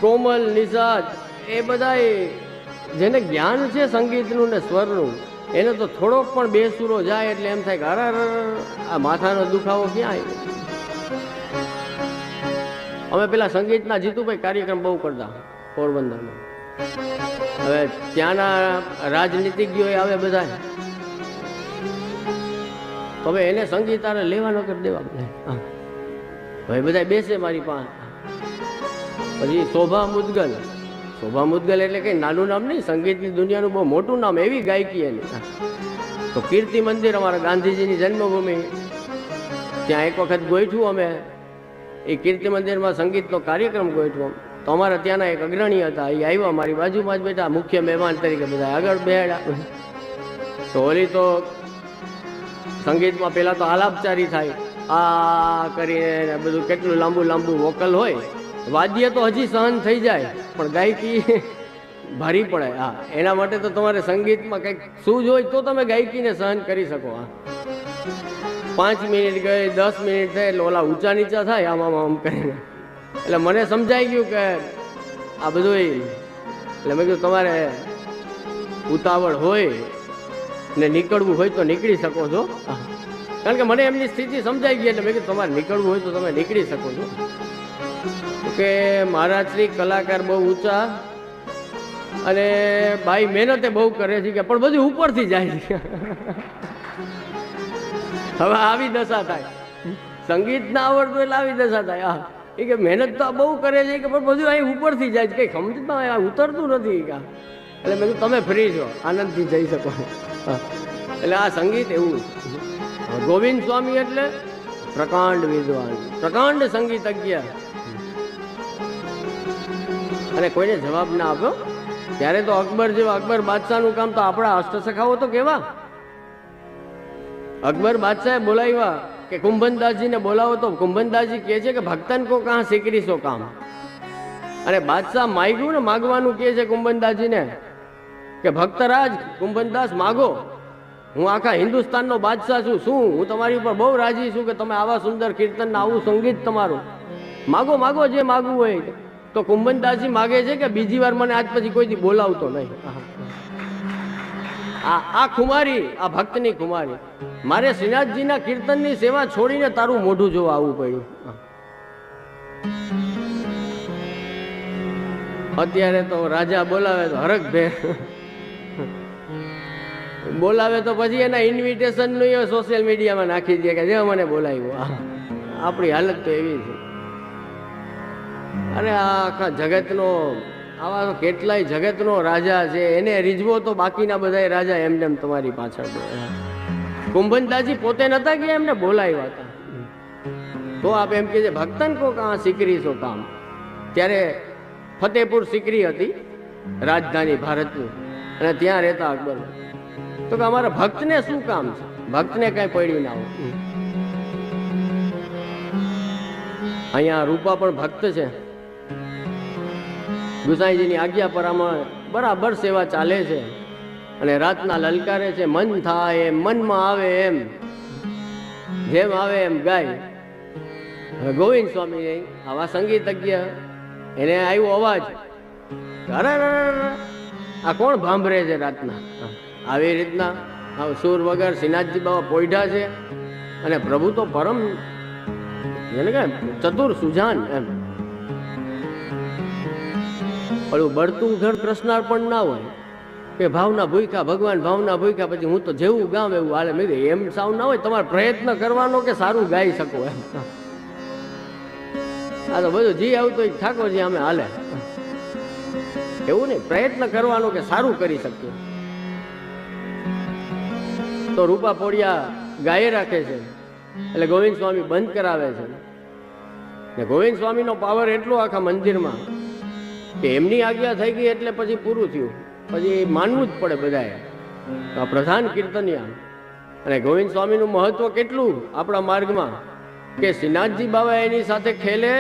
કોમલ, નિષાદ, એ બધા જેને જ્ઞાન છે સંગીતનું ને સ્વરનું, એને તો થોડોક પણ બેસુરો જાય એટલે એમ થાય કે અરે આ માથાનો દુખાવો ક્યાં આવ્યો. અમે પેલા સંગીતના જીતુભાઈ કાર્યક્રમ બહુ કરતા પોરબંદરમાં. હવે ત્યાંના રાજનીતિજ્ઞો આવે બધા, તો હવે એને સંગીત આને લેવાનો કે દેવા ભાઈ બધા બેસે મારી પાસે. પછી શોભા મુદગલ એટલે કઈ નાનું નામ નહીં, સંગીતની દુનિયાનું બહુ મોટું નામ, એવી ગાયકી એની. તો કીર્તિ મંદિર અમારા ગાંધીજીની જન્મભૂમિ, ત્યાં એક વખત ગોઠવું અમે. એ કીર્તિ મંદિરમાં સંગીતનો કાર્યક્રમ ગોઠવો. તો અમારા ત્યાંના એક અગ્રણી હતા, એ આવ્યા મારી બાજુમાં જ બેઠા, મુખ્ય મહેમાન તરીકે બધા આગળ બેહાડ્યા. તો ઓલી તો સંગીતમાં પેલા તો આલાપચારી થાય, આ કરીને બધું કેટલું લાંબુ લાંબુ વોકલ હોય. વાદ્ય તો હજી સહન થઈ જાય, પણ ગાયકી ભારી પડે. હા, એના માટે તો તમારે સંગીતમાં કંઈક સૂઝ હોય તો તમે ગાયકીને સહન કરી શકો. હા, 5 મિનિટ ગઈ, 10 મિનિટ થાય એટલે ઓલા ઊંચા નીચા થાય આમ કરીને. એટલે મને સમજાઈ ગયું કે આ બધું, એટલે મેં કીધું તમારે ઉતાવળ હોય ને નીકળવું હોય તો નીકળી શકો છો. કારણ કે મને એમની સ્થિતિ સમજાઈ ગઈ, એટલે મેં કીધું તમારે નીકળવું હોય તો તમે નીકળી શકો છો. કે મહારાજ શ્રી કલાકાર બહુ ઊંચા અને ભાઈ મહેનતે બહુ કરે છે કે પણ બધું ઉપરથી જાય છે. હવે આવી દશા થાય, સંગીત ના આવડતું એટલે આવી દશા થાય. હા, એ કે મહેનત તો બહુ કરે છે કે પણ બધું અહીં ઉપરથી જાય છે, કઈ સમજમાં ઉતરતું નથી. એટલે મેં કીધું તમે ફ્રી છો, આનંદથી જઈ શકો. એટલે આ સંગીત એવું. ગોવિંદ સ્વામી એટલે પ્રકાંડ વિદ્વાન, પ્રકાંડ સંગીતજ્ઞ. અને કોઈને જવાબ ના આપ્યો ત્યારે તો અકબર જેવા, અકબર બાદશાહનું કામ તો આપણા અષ્ટસખાઓ તો કેવા. અકબર બાદશાહે બોલાવ્યા કે કુંભનદાસજીને બોલાવો, તો કુંભનદાસજી કહે છે કે ભક્તન કો કહા શીકરીશો કામ. અને બાદશાહ માગ્યું ને, માગવાનું કહે છે કુંભનદાસજીને કે ભક્તરાજ કુંભનદાસ માગો. હું આખા હિન્દુસ્તાનનો બાદશાહ છું. શું હું તમારી ઉપર બહુ રાજી છું કે તમે આવા સુંદર કીર્તન ને આવું સંગીત તમારું માગો માગો જે માગવું હોય. તો કુંભનદાસજી માગે છે કે બીજી વાર મને આજ પછી કોઈથી બોલાવતો નહીં. આ ખુમારી, આ ભક્તની ખુમારી. મારે શ્રીનાથજીના કીર્તનની સેવા છોડીને તારું મોઢું જોવા આવવું પડ્યું. અત્યારે તો રાજા બોલાવે તો હરખભેર બોલાવે તો પછી એના ઇન્વિટેશન નું સોશિયલ મીડિયામાં નાખી દે કે જે મને બોલાવ્યું. આપણી હાલત તો એવી છે. અરે આ આખા જગતનો આવા કેટલાય જગતનો રાજા છે, એને રીઝવો તો બાકીના બધા રાજા એમને તમારી પાછળ. કુંભનદાસજી પોતે નતા ગયા, એમને બોલાવ્યા હતા. તો આપ એમ કે ભક્તન કો કાં સિકરી સો કામ. ત્યારે ફતેહપુર સિકરી હતી રાજધાની ભારતની, અને ત્યાં રહેતા અકબર. તો કે અમારા ભક્તને શું કામ છે, ભક્તને કઈ પડ્યું ના હોય. અહીંયા રૂપા પણ ભક્ત છે. ગુસાઈજીની આજ્ઞા પર આમાં બરાબર સેવા ચાલે છે, અને રાતના લલકારે છે. મન થાય એમ, મનમાં આવે એમ, જેમ આવે એમ ગાય. ગોવિંદ સ્વામી આવા સંગીતજ્ઞ, એને આવ્યો અવાજ, અરે આ કોણ ભાંભરે છે રાતના. આવી રીતના સુર વગર શ્રીનાથજી બાબા પોઈઢા છે, અને પ્રભુ તો પરમ એને કે ચતુર સુજાન. એમ ઓલું બળતું ઘર કૃષ્ણાર્પણ ના હોય કે ભાવના ભૂખ્યા ભગવાન, ભાવના ભૂખ્યા પછી હું તો જેવું ગામ એવું હાલે. મેં એમ સાવ ના હોય, તમારે પ્રયત્ન કરવાનો કે સારું ગાઈ શકો એમ. આ તો બધું જી આવતું હોય ઠાકોરજી અમે હાલે, એવું નહીં. પ્રયત્ન કરવાનો કે સારું કરી શકીએ. તો રૂપા પોળિયા ગાયે રાખે છે, એટલે ગોવિંદ સ્વામી બંધ કરાવે છે. ને ગોવિંદ સ્વામીનો પાવર એટલો આખા મંદિરમાં કે એમની આજ્ઞા થઈ ગઈ એટલે પછી પૂરું થયું. પછી માનવું જ પડે બધાએ. આ પ્રધાન કીર્તનિયા અને ગોવિંદ સ્વામીનું મહત્વ કેટલું આપણા માર્ગમાં, કે શ્રીનાથજી બાબા એની સાથે ખેલે.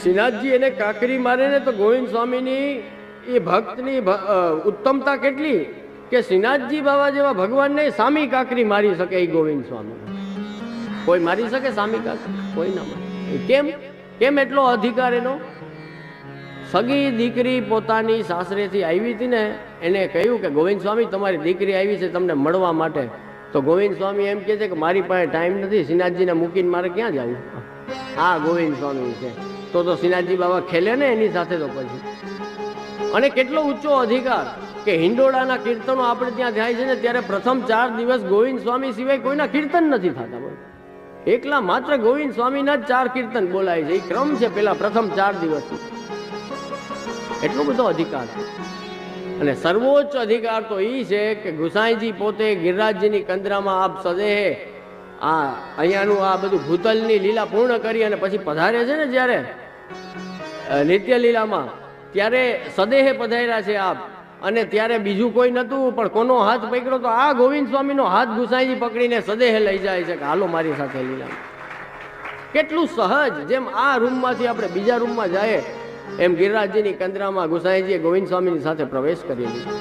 શ્રીનાથજી એને કાકરી મારે ને તો ગોવિંદ સ્વામીની એ ભક્તની ઉત્તમતા કેટલી કે શ્રીનાથજી બાબા જેવા ભગવાનને સામી કાકરી મારી શકે એ ગોવિંદ સ્વામી. કોઈ મારી શકે સામી કાકરી? કોઈ ના મારે. કેમ? કેમ એટલો અધિકાર એનો? સગી દીકરી પોતાની સાસરેથી આવી હતી ને, એને કહ્યું કે ગોવિંદ સ્વામી તમારી દીકરી આવી છે તમને મળવા માટે. તો ગોવિંદ સ્વામી એમ કહે છે કે મારી પાસે ટાઈમ નથી, શ્રીનાથજીને મૂકીને મારે ક્યાં જવું. હા ગોવિંદ સ્વામી છે. તો શ્રીનાથજી બાબા ખેલે ને એની સાથે. તો પછી અને કેટલો ઊંચો અધિકાર કે હિંડોળાના કીર્તનો આપણે ત્યાં થાય છે ને, ત્યારે પ્રથમ 4 દિવસ ગોવિંદ સ્વામી સિવાય કોઈના કીર્તન નથી થતા. એકલા માત્ર ગોવિંદ સ્વામીના જ 4 કીર્તન બોલાય છે. એ ક્રમ છે પેલા પ્રથમ 4 દિવસ. એટલો બધો અધિકાર છે. અને સર્વોચ્ચ અધિકાર તો એ છે કે ગુસાઈજી પોતે ગિરિરાજજીની કંદરામાં આપ સદેહે આ અહીંયાનું આ બધું ભૂતલની લીલા પૂર્ણ કરી અને પછી પધારે છે ને જ્યારે નિત્ય લીલામાં, ત્યારે સદેહે પધાર્યા છે આપ. અને ત્યારે બીજું કોઈ નતું, પણ કોનો હાથ પકડ્યો તો આ ગોવિંદ સ્વામીનો હાથ ગુસાઈજી પકડીને સદેહે લઈ જાય છે કે હાલો મારી સાથે લીલા. કેટલું સહજ. જેમ આ રૂમમાંથી આપણે બીજા રૂમમાં જાય એમ ગિરિરાજજીની કંદરામાં ગુસાઈજીએ ગોવિંદ સ્વામીની સાથે પ્રવેશ કરી લીધો.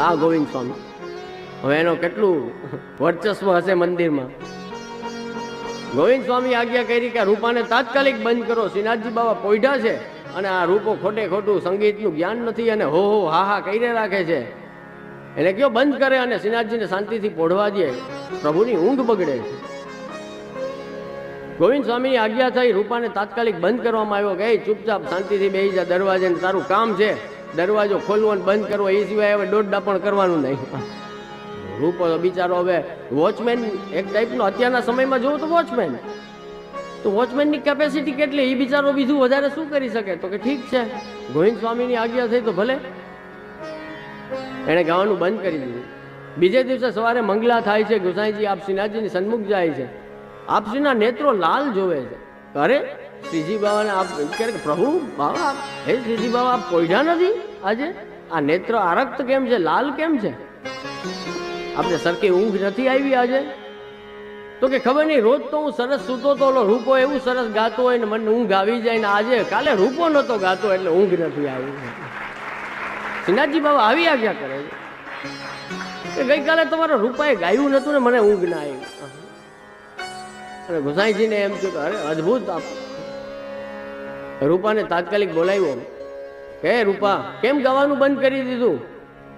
આ ગોવિંદ સ્વામી હવે એનો કેટલું વર્ચસ્વ હશે મંદિરમાં. ગોવિંદ સ્વામી આજ્ઞા કરી કે રૂપાને તાત્કાલિક બંધ કરો. શ્રીનાથજી બાબા પોઈઢા છે અને આ રૂપો ખોટે ખોટું સંગીતનું જ્ઞાન નથી અને હો હો હા હા કહીને રાખે છે. એને કયો બંધ કરે અને શ્રીનાથજીને શાંતિથી પોઢવા દે. પ્રભુની ઊંઘ બગડે છે. ગોવિંદ સ્વામીની આજ્ઞા થઈ, રૂપાને તાત્કાલિક બંધ કરવામાં આવ્યો કે ચૂપચાપ શાંતિથી બેસી જા દરવાજે, તારું કામ છે દરવાજો ખોલવો અને બંધ કરવો, એ સિવાય હવે દોડડા પણ કરવાનું નહીં. રૂપો તો બિચારો હવે વોચમેન એક ટાઈપનો અત્યારના સમયમાં જોવું તો વોચમેન, તો વોચમેનની કેપેસિટી કેટલી, એ બિચારો બીજું વધારે શું કરી શકે. તો કે ઠીક છે, ગોવિંદ સ્વામીની આજ્ઞા થઈ તો ભલે. એણે ગાવાનું બંધ કરી દીધું. બીજે દિવસે સવારે મંગલા થાય છે. ગુસાઈજી આપ શ્રીનાથજીની સન્મુખ જાય છે. આપશ્રીના નેત્રો લાલ જોવે છે. અરે શ્રીજી બાબાને આપ કહે પ્રભુ બાબા હે શ્રીજી બાબા આપ પોઈઢા નથી આજે? આ નેત્ર આરક્ત કેમ છે, લાલ કેમ છે? આપણે સરખી ઊંઘ નથી આવી આજે? તો કે ખબર નહીં, રોજ તો હું સરસ સૂતો તો રૂપો એવું સરસ ગાતો હોય ને મને ઊંઘ આવી જાય ને આજે કાલે રૂપો નતો ગાતો એટલે ઊંઘ નથી આવી. શ્રીનાથજી બાબા આવી આજ્ઞા કરે છે. કે ગઈકાલે તમારા રૂપાએ ગાયું નતું ને મને ઊંઘ ના આવી. અને ગુસાઈજીને એમ થયું કે અરે અદભુત. રૂપાને તાત્કાલિક બોલાવ્યો કે રૂપા કેમ ગાવાનું બંધ કરી દીધું?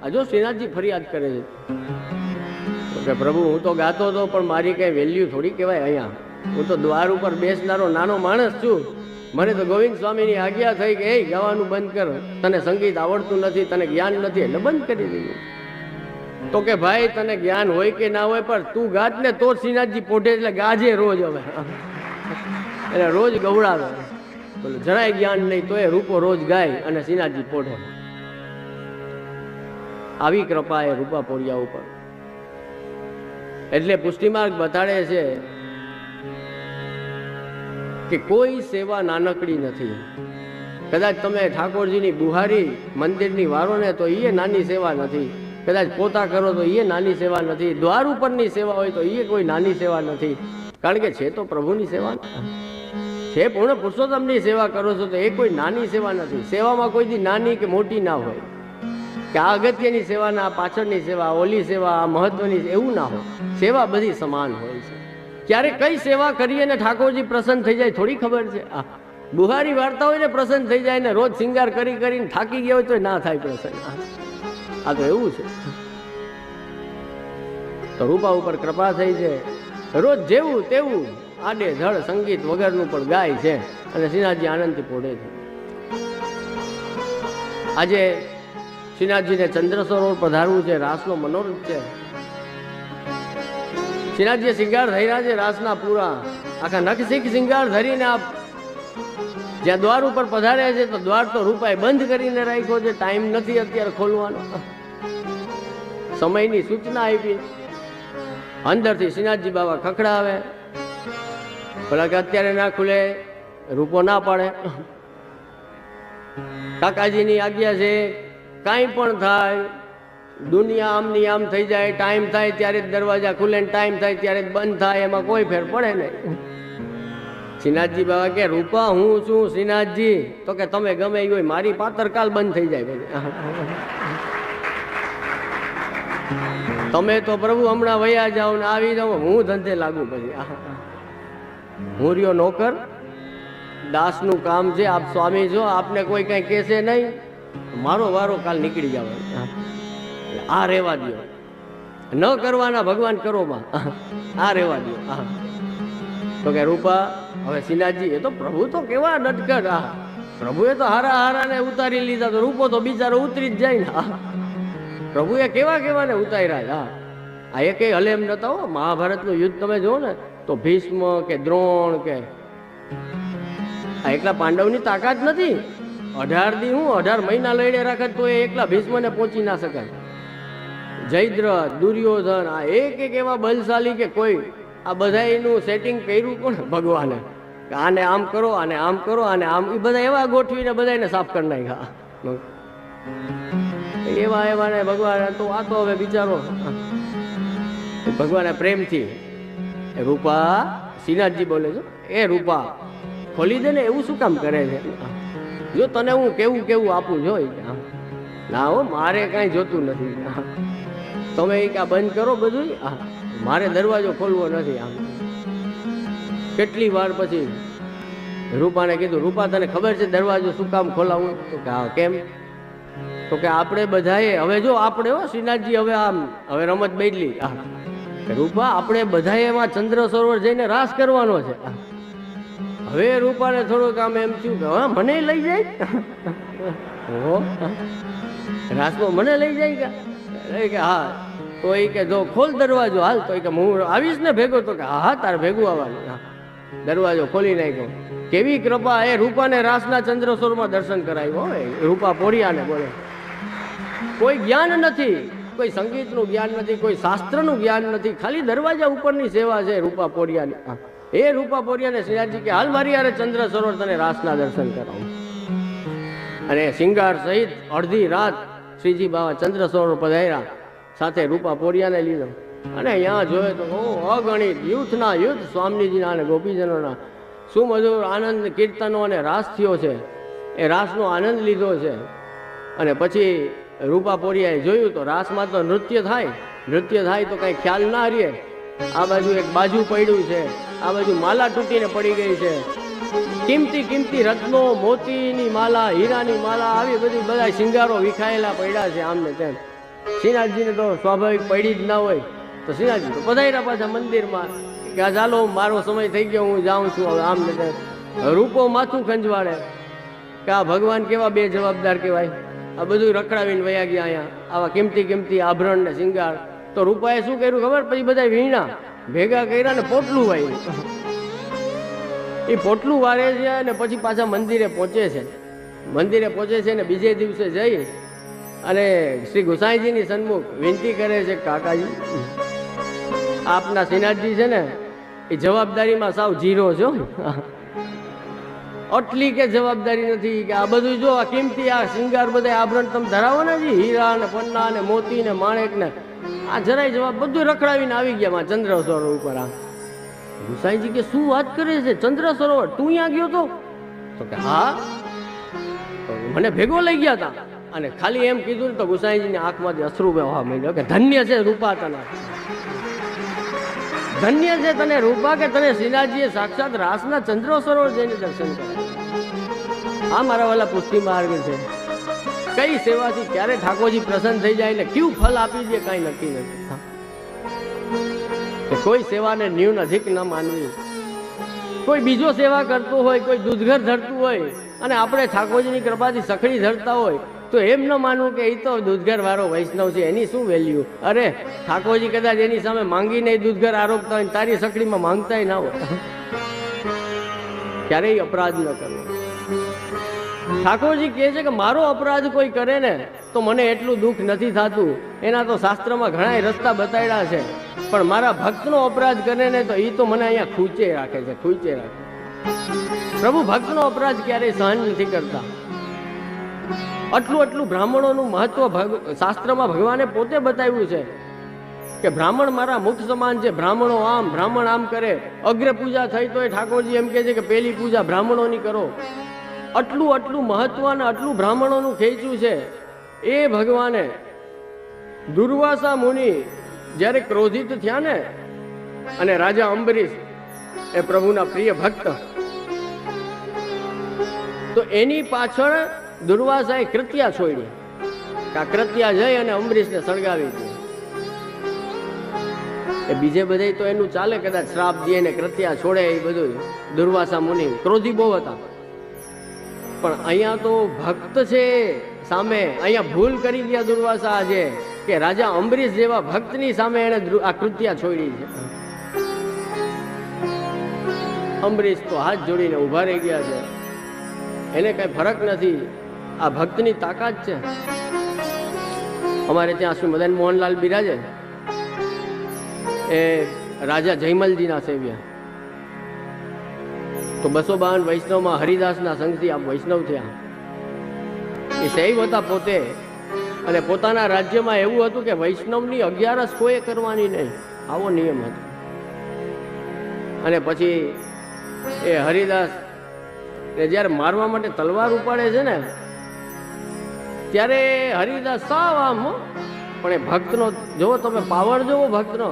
આ જો શ્રીનાથજી ફરિયાદ કરે છે કે પ્રભુ હું તો ગાતો હતો પણ મારી કઈ વેલ્યુ થોડી કહેવાય અહીંયા. હું તો દ્વાર ઉપર બેસનારો નાનો માણસ છું. મને તો ગોવિંદ સ્વામીની આજ્ઞા થઈ કે એ ગાવાનું બંધ કર, તને સંગીત આવડતું નથી, તને જ્ઞાન નથી એટલે બંધ કરી દીધું. તો કે ભાઈ તને જ્ઞાન હોય કે ના હોય પણ તું ગાત ને તો શ્રીનાથજી પોઢે એટલે ગાજે રોજ. હવે એટલે રોજ ગવડાવે. બોલો જરાય જ્ઞાન નહીં તો એ રૂપો રોજ ગાય અને શ્રીનાથજી પોઢે. આવી કૃપા એ રૂપા પોળિયા ઉપર. એટલે પુષ્ટિમાર્ગ બતાડે છે કે કોઈ સેવા નાનકડી નથી. કદાચ તમે ઠાકોરજીની બુહારી મંદિરની વારો ને તો એ નાની સેવા નથી. કદાચ પોતા કરો તો એ નાની સેવા નથી. દ્વાર ઉપરની સેવા હોય તો એ કોઈ નાની સેવા નથી. કારણ કે છે તો પ્રભુની સેવા છે. પૂર્ણ પુરુષોત્તમની સેવા કરો છો તો એ કોઈ નાની સેવા નથી. સેવામાં કોઈ દી નાની કે મોટી ના હોય કે આ અગત્યની સેવા ના પાછળની સેવા, ઓલી સેવા, આ મહત્વની, એવું ના હોય. સેવા બધી સમાન હોય છે. ક્યારે કઈ સેવા કરીએ ને ઠાકોરજી પ્રસન્ન થઈ જાય થોડી ખબર છે. બુહારી વાર્તા હોય ને પ્રસન્ન થઈ જાય ને રોજ શિંગાર કરી કરીને થાકી ગયા હોય તો ના થાય પ્રસન્ન. આ તો એવું છે. તો રૂપા ઉપર કૃપા થઈ છે. રોજ જેવું તેવું આડે ધડ સંગીત વગરનું પણ ગાય છે અને શ્રીનાથજી આનંદથી પોઢે છે. આજે શ્રીનાથજીને ચંદ્ર સરોવર પધારવું છે, રાસનો મનોરથ છે. શ્રીનાથજી શિંગાર થઈ રહ્યા છે રાસના પૂરા. આખા નખશીખ શિંગાર ધરીને આપ જ્યાં દ્વાર ઉપર પધાર્યા છે તો દ્વાર તો રૂપાએ બંધ કરીને રાખ્યો છે. ટાઈમ નથી અત્યારે ખોલવાનો. સમયની સૂચના આપી. અંદરથી શ્રીનાથજી બાબા ખખડાવે. ભલા કે અત્યારે ના ખુલે, રૂપો ના પાડે. કાકાજીની આજ્ઞા છે, કાંઈ પણ થાય, દુનિયા આમની આમ થઈ જાય, ટાઈમ થાય ત્યારે જ દરવાજા ખુલે ને ટાઈમ થાય ત્યારે જ બંધ થાય, એમાં કોઈ ફેર પડે નહીં. શ્રીનાથજી બાબા કે રૂપા હું છું શ્રીનાથજી. તો કે તમે ગમે એ હોય, મારી પાતરકાલ બંધ થઈ જાય. તમે તો પ્રભુ હમણાં વયા જાઓ ને આવી જાઓ, હું ધંધે લાગુ. પછી હું રહ્યો નોકર, દાસનું કામ છે. આપ સ્વામી છો, આપને કોઈ કઈ કહેશે નહીં, મારો વારો કાલ નીકળી જાવ. આ રેવા દો, ન કરવાના ભગવાન કરો માં, આ રેવા દો. તો કે રૂપા હવે શ્રીનાથજી એ તો પ્રભુ તો કેવા નટકટ. પ્રભુએ તો હારા હારાને ઉતારી લીધા, તો રૂપો તો બિચારો ઉતરી જ જાય ને. પ્રભુએ કેવા કેવાને ઉતાર્યા. આ એ કઈ હલે એમ નતા હો. મહાભારતનું યુદ્ધ તમે જુઓ ને તો ભીષ્મ કે દ્રોણ કે આ એકલા પાંડવની તાકાત નથી. 18 દી હું 18 મહિના લઈને રાખત તો એ એકલા ભીષ્મને પહોંચી ના શકાય. જયદ્રથ, દુર્યોધન, આ એક એવા બલશાલી કે કોઈ આ બધા એનું સેટિંગ કર્યું કોણ? ભગવાને. આને આમ કરો, આને આમ કરો, આને આમ, એ બધા એવા ગોઠવીને બધાને સાફ કરી નાખ્યા. એવા એવા ને ભગવાન તો આ તો હવે બિચારો ભગવાને પ્રેમથી રૂપા, શ્રીનાથજી બોલે છે એ રૂપા ખોલી દે ને, એવું શું કામ કરે છે? જો તને હું કેવું કેવું આપું જોઈ. ના હો, મારે કાંઈ જોતું નથી. તમે એ કા બંધ કરો બધું, મારે દરવાજો ખોલવો નથી. આમ કેટલી વાર પછી રૂપાને કીધું, રૂપા તને ખબર છે દરવાજો શું કામ ખોલાવું? તો કે હા, કેમ? તો કે આપણે બધાએ હવે જો આપણે હો શ્રીનાથજી હવે આમ હવે રમત બદલી. રૂપા આપણે બધાએ એમાં ચંદ્ર સરોવર જઈને રાસ કરવાનો છે. હવે રૂપાને થોડુંક આમ એમ થયું કે હા મને લઈ જાય, રાસમાં મને લઈ જાય કે હા. તો એ કે જો ખોલ દરવાજો હાલ. તો એ કે હું આવીશ ને ભેગો. તો કે હા હા તારે ભેગું આવવાનું. દરવાજો ખોલી નાખ્યો. કેવી કૃપા! એ રૂપાને રાસના ચંદ્ર સરોવરમાં દર્શન કરાવ્યો. રૂપા પોળિયાને બોલે કોઈ જ્ઞાન નથી, કોઈ સંગીતનું જ્ઞાન નથી, કોઈ શાસ્ત્રનું જ્ઞાન નથી, ખાલી દરવાજા ઉપરની સેવા છે રૂપા પોળિયાની. એ રૂપા પોળિયાને શ્રીનાથજી કે હાલ મારી યારે ચંદ્ર સરોવર તને રાસના દર્શન કરાવું. અને શિંગાર સહિત અડધી રાત શ્રીજી બાબા ચંદ્ર સરોવર પધાર્યા, સાથે રૂપા પોળિયાને લીધો. અને અહીંયા જોયે તો અગણિત યુથના યુથ સ્વામીજીના અને ગોપીજનોના સુમધુર આનંદ કીર્તનો અને રાસ થયો છે. એ રાસનો આનંદ લીધો છે. અને પછી રૂપાપોરિયાએ જોયું તો રાસમાં તો નૃત્ય થાય તો કાંઈ ખ્યાલ ના રહે. આ બાજુ એક બાજુ પડ્યું છે, આ બાજુ માલા તૂટીને પડી ગઈ છે. કિંમતી રત્નો, મોતીની માલા, હીરાની માલા, આવી બધી બધા શિંગારો વિખાયેલા પડ્યા છે આમને તેમ. શ્રીનાથજીને તો સ્વાભાવિક પડી જ ના હોય તો શ્રીનાથજી તો પધાર્યા પાછા મંદિરમાં કે આ ચાલો મારો સમય થઈ ગયો, હું જાઉં છું હવે આમને તેમ. રૂપો માથું ખંજવાડે કે આ ભગવાન કેવા બે જવાબદાર કહેવાય. આ બધું રખડાવીને વયા ગયા અહીંયા, આવા કિંમતી આભરણ ને શિંગાર. તો રૂપાએ શું કર્યું ખબર? પછી બધા વીણા ભેગા કર્યા ને પોટલું વાળ્યું. એ પોટલું વારે છે અને પછી પાછા મંદિરે પહોંચે છે ને બીજે દિવસે જઈ અને શ્રી ગુસાઈજીની સન્મુખ વિનંતી કરે છે, કાકાજી આપના શ્રીનાથજી છે ને એ જવાબદારીમાં સાવ જીરો છો. આટલી કે જવાબદારી નથી કે આ બધું જો આ કિંમતી આ શિંગાર બધા આભરણ તમે ધરાવો ને જી, હીરા ને પન્ના ને મોતી ને માણેક ને, આ જરાય જવાબ બધું રખડાવીને આવી ગયા માં ચંદ્ર સરોવર ઉપર. આ ગુસાઈજી કે શું વાત કરે છે, ચંદ્ર સરોવર તું અહીંયા ગયો તો કે હા મને ભેગો લઈ ગયા હતા. અને ખાલી એમ કીધું ને તો ગુસાઈજીની આંખમાંથી અશ્રુ વહેવા માંડ્યો કે ધન્ય છે રૂપા તને, ધન્ય છે તને રૂપા કે તને શ્રીનાથજીએ સાક્ષાત રાસના ચંદ્ર સરોવર જઈને દર્શન કર્યા. આ મારા વાલા પુષ્ટિ માર્ગ છે. કઈ સેવાથી ક્યારે ઠાકોરજી પ્રસન્ન થઈ જાય ને કયું ફલ આપી દે કાંઈ નક્કી નથી. કોઈ સેવાને ન્યૂન અધિક ન માનવી. કોઈ બીજો સેવા કરતો હોય, કોઈ દૂધઘર ધરતું હોય અને આપણે ઠાકોરજીની કૃપાથી સખડી ધરતા હોય તો એમ ન માનવું કે એ તો દૂધઘર વાળો વૈષ્ણવ છે, એની શું વેલ્યુ. અરે ઠાકોરજી કદાચ એની સામે માંગીને દૂધઘર આરોપતા હોય, તારી સખડીમાં માંગતાય ના હોય. ક્યારેય અપરાધ ન કરવો. ઠાકોરજી કહે છે કે મારો અપરાધ કોઈ કરે ને તો મને એટલું દુઃખ નથી થતું. એના તો શાસ્ત્રમાં ઘણા રસ્તા બતાવ્યા છે, પણ મારા ભક્તનો અપરાધ કરે ને તો એ તો મને અહીંયા ખૂંચે રાખે છે. પ્રભુ ભક્તનો અપરાધ ક્યારેય સહન નથી કરતા. આટલું બ્રાહ્મણોનું મહત્વ શાસ્ત્રમાં ભગવાને પોતે બતાવ્યું છે કે બ્રાહ્મણ મારા મુખ સમાન છે. બ્રાહ્મણ આમ કરે. અગ્ર પૂજા થઈ તો એ ઠાકોરજી એમ કહે છે કે પહેલી પૂજા બ્રાહ્મણોની કરો. આટલું મહત્વ અને આટલું બ્રાહ્મણોનું ખેંચ્યું છે. એ ભગવાને દુર્વાસા મુનિ જ્યારે ક્રોધિત થયા ને અને રાજા અંબરીશ એ પ્રભુના પ્રિય ભક્ત, તો એની પાછળ દુર્વાસાએ કૃત્યા છોડી. આ કૃત્યા જઈ અને અંબરીશને સળગાવી દીધી. એ બીજે બધે તો એનું ચાલે, કદાચ શ્રાપ દે ને કૃત્યા છોડે એ બધું. દુર્વાસા મુનિ ક્રોધી બહુ હતા, પણ અહીંયા તો ભક્ત છે સામે અહીંયા ભૂલ કરી ગયા દુર્વાસા આજે કે રાજા અંબરીશ જેવા ભક્તની સામે એને આ કૃત્યા છોડી છે. અંબરીશ તો હાથ જોડીને ઉભા રહી ગયા છે. એને કઈ ફરક નથી. આ ભક્તની તાકાત છે. અમારે ત્યાં શ્રી મદન મોહનલાલ બિરાજે, એ રાજા જયમલજીના સેવ્ય. તો 252 વૈષ્ણવમાં હરિદાસના સંઘથી આ વૈષ્ણવ થયા. એ શૈવ હતા પોતે, અને પોતાના રાજ્યમાં એવું હતું કે વૈષ્ણવની 11 કોઈએ કરવાની નહીં, આવો નિયમ હતો. અને પછી એ હરિદાસ જ્યારે મારવા માટે તલવાર ઉપાડે છે ને ત્યારે હરિદાસ સાવ આમ, પણ એ ભક્તનો જોવો તમે પાવર જોવો ભક્તનો,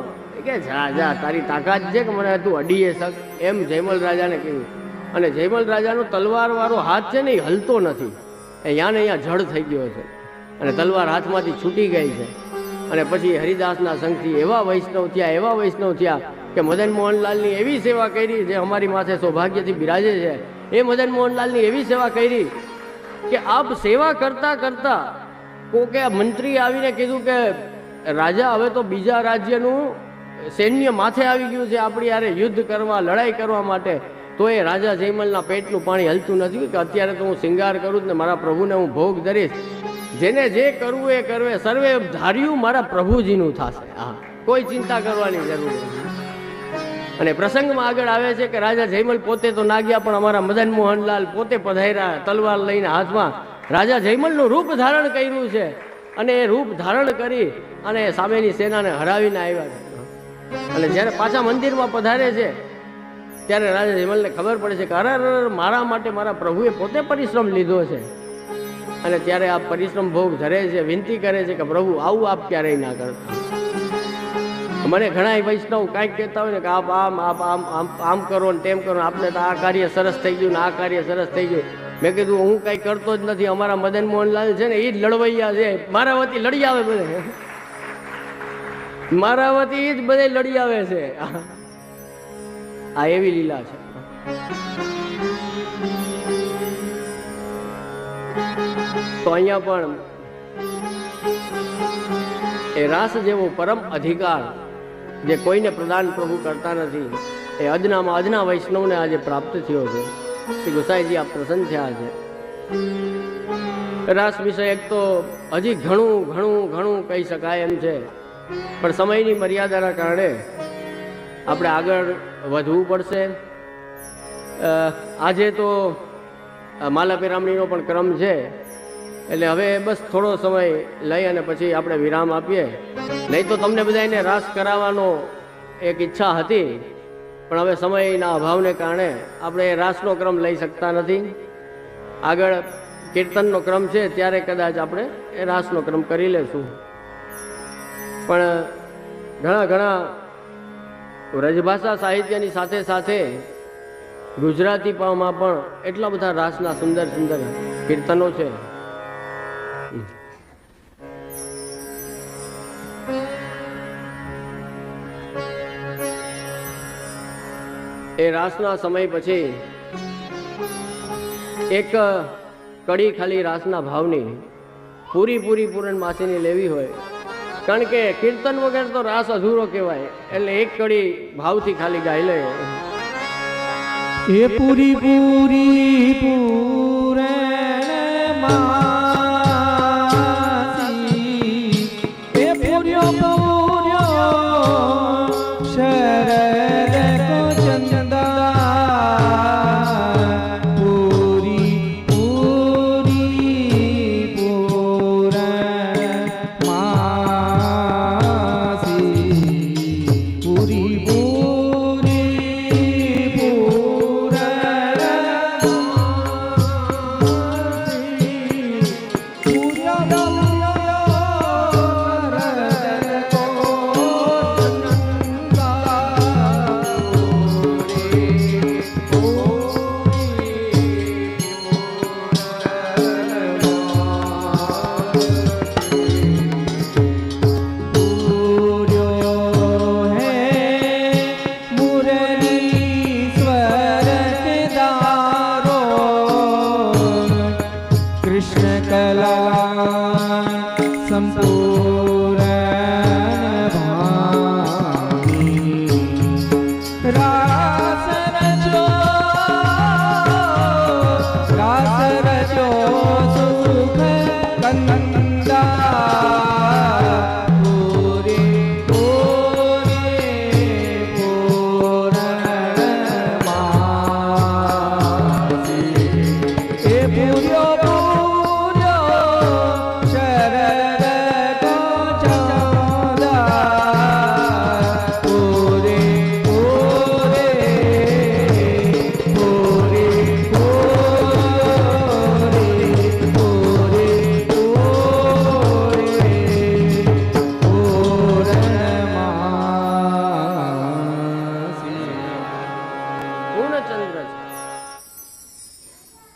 કે જા તારી તાકાત છે કે મને તું અડીએ શક, એમ જયમલ રાજાને કહ્યું. અને જયમલ રાજાનો તલવાર વાળો હાથ છે ને એ હલતો નથી, એ યાં ને અહીંયા જડ થઈ ગયો છે અને તલવાર હાથમાંથી છૂટી ગઈ છે. અને પછી હરિદાસના સંઘથી એવા વૈષ્ણવ થયા કે મદન મોહનલાલની એવી સેવા કરી, જે અમારી માથે સૌભાગ્યથી બિરાજે છે. એ મદન મોહનલાલની એવી સેવા કરી કે આપ સેવા કરતા કરતા કોકે મંત્રી આવીને કીધું કે રાજા હવે તો બીજા રાજ્યનું સૈન્ય માથે આવી ગયું છે આપણી યારે યુદ્ધ કરવા, લડાઈ કરવા માટે. તો એ રાજા જયમલના પેટનું પાણી હલતું નથી કે અત્યારે તો હું શિંગાર કરું ને મારા પ્રભુને હું ભોગ ધરીશ. જેને જે કરવું એ કરવે, સર્વે ધાર્યું મારા પ્રભુજીનું થશે. હા, કોઈ ચિંતા કરવાની જરૂર નથી. અને પ્રસંગમાં આગળ આવે છે કે રાજા જયમલ પોતે તો ના ગયા, પણ અમારા મદન મોહનલાલ પોતે પધાર્યા તલવાર લઈને હાથમાં. રાજા જયમલનું રૂપ ધારણ કર્યું છે અને એ રૂપ ધારણ કરી અને સામેની સેનાને હરાવીને આવ્યા છે. અને જ્યારે પાછા મંદિરમાં પધારે છે ત્યારે રાજા જયમલને ખબર પડે છે કે અરે મારા માટે મારા પ્રભુએ પોતે પરિશ્રમ લીધો છે. અને ત્યારે આ પરિશ્રમ ભોગ ધરે છે, વિનંતી કરે છે કે પ્રભુ આવું આપ ક્યારેય ના કરતા. મને ઘણા વૈષ્ણવ કાંઈક કહેતા હોય ને કે આપ આમ આપ આમ આમ આમ કરો ને તેમ કરો, આપણે તો આ કાર્ય સરસ થઈ ગયું ને આ કાર્ય સરસ થઈ ગયું. મેં કીધું હું કાંઈ કરતો જ નથી, અમારા મદન મોહનલાલ છે ને એ જ લડવૈયા છે, મારા વતી લડી આવે બધે, મારા વતી એ જ બધે લડી આવે છે. આ એવી લીલા છે. તો અહીંયા પણ એ રાસ જેવો પરમ અધિકાર જે કોઈને પ્રદાન પ્રભુ કરતા નથી, એ અદનામાં અદના વૈષ્ણવને આજે પ્રાપ્ત થયો છે. શ્રી ગુસાઈજી આપ પ્રસન્ન થયા છે. રાસ વિષય એક તો હજી ઘણું ઘણું ઘણું કહી શકાય એમ છે, પણ સમયની મર્યાદાના કારણે આપણે આગળ વધવું પડશે. આજે તો માલા પેરામણીનો પણ ક્રમ છે, એટલે હવે બસ થોડો સમય લઈ અને પછી આપણે વિરામ આપીએ. નહીં તો તમને બધાને રાસ કરાવવાનો એક ઈચ્છા હતી, પણ હવે સમયના અભાવને કારણે આપણે રાસનો ક્રમ લઈ શકતા નથી. આગળ કીર્તનનો ક્રમ છે ત્યારે કદાચ આપણે એ રાસનો ક્રમ કરી લેશું. પણ ઘણા ઘણા વ્રજભાષા સાહિત્યની સાથે સાથે ગુજરાતીમાં પણ એટલા બધા રાસના સુંદર સુંદર કીર્તનો છે. એ રાસના સમય પછી એક કડી ખાલી રાસના ભાવની પૂરી પૂર્ણમાસીની લેવી હોય, કારણ કે કીર્તન વગર તો રાસ અધૂરો કહેવાય. એટલે એક કડી ભાવથી ખાલી ગાઈ લે. એ પૂરી પૂરી એ પૂર્યો શરદ કો ચંદા પૂરી પૂરી પૂરણમાસી પૂરી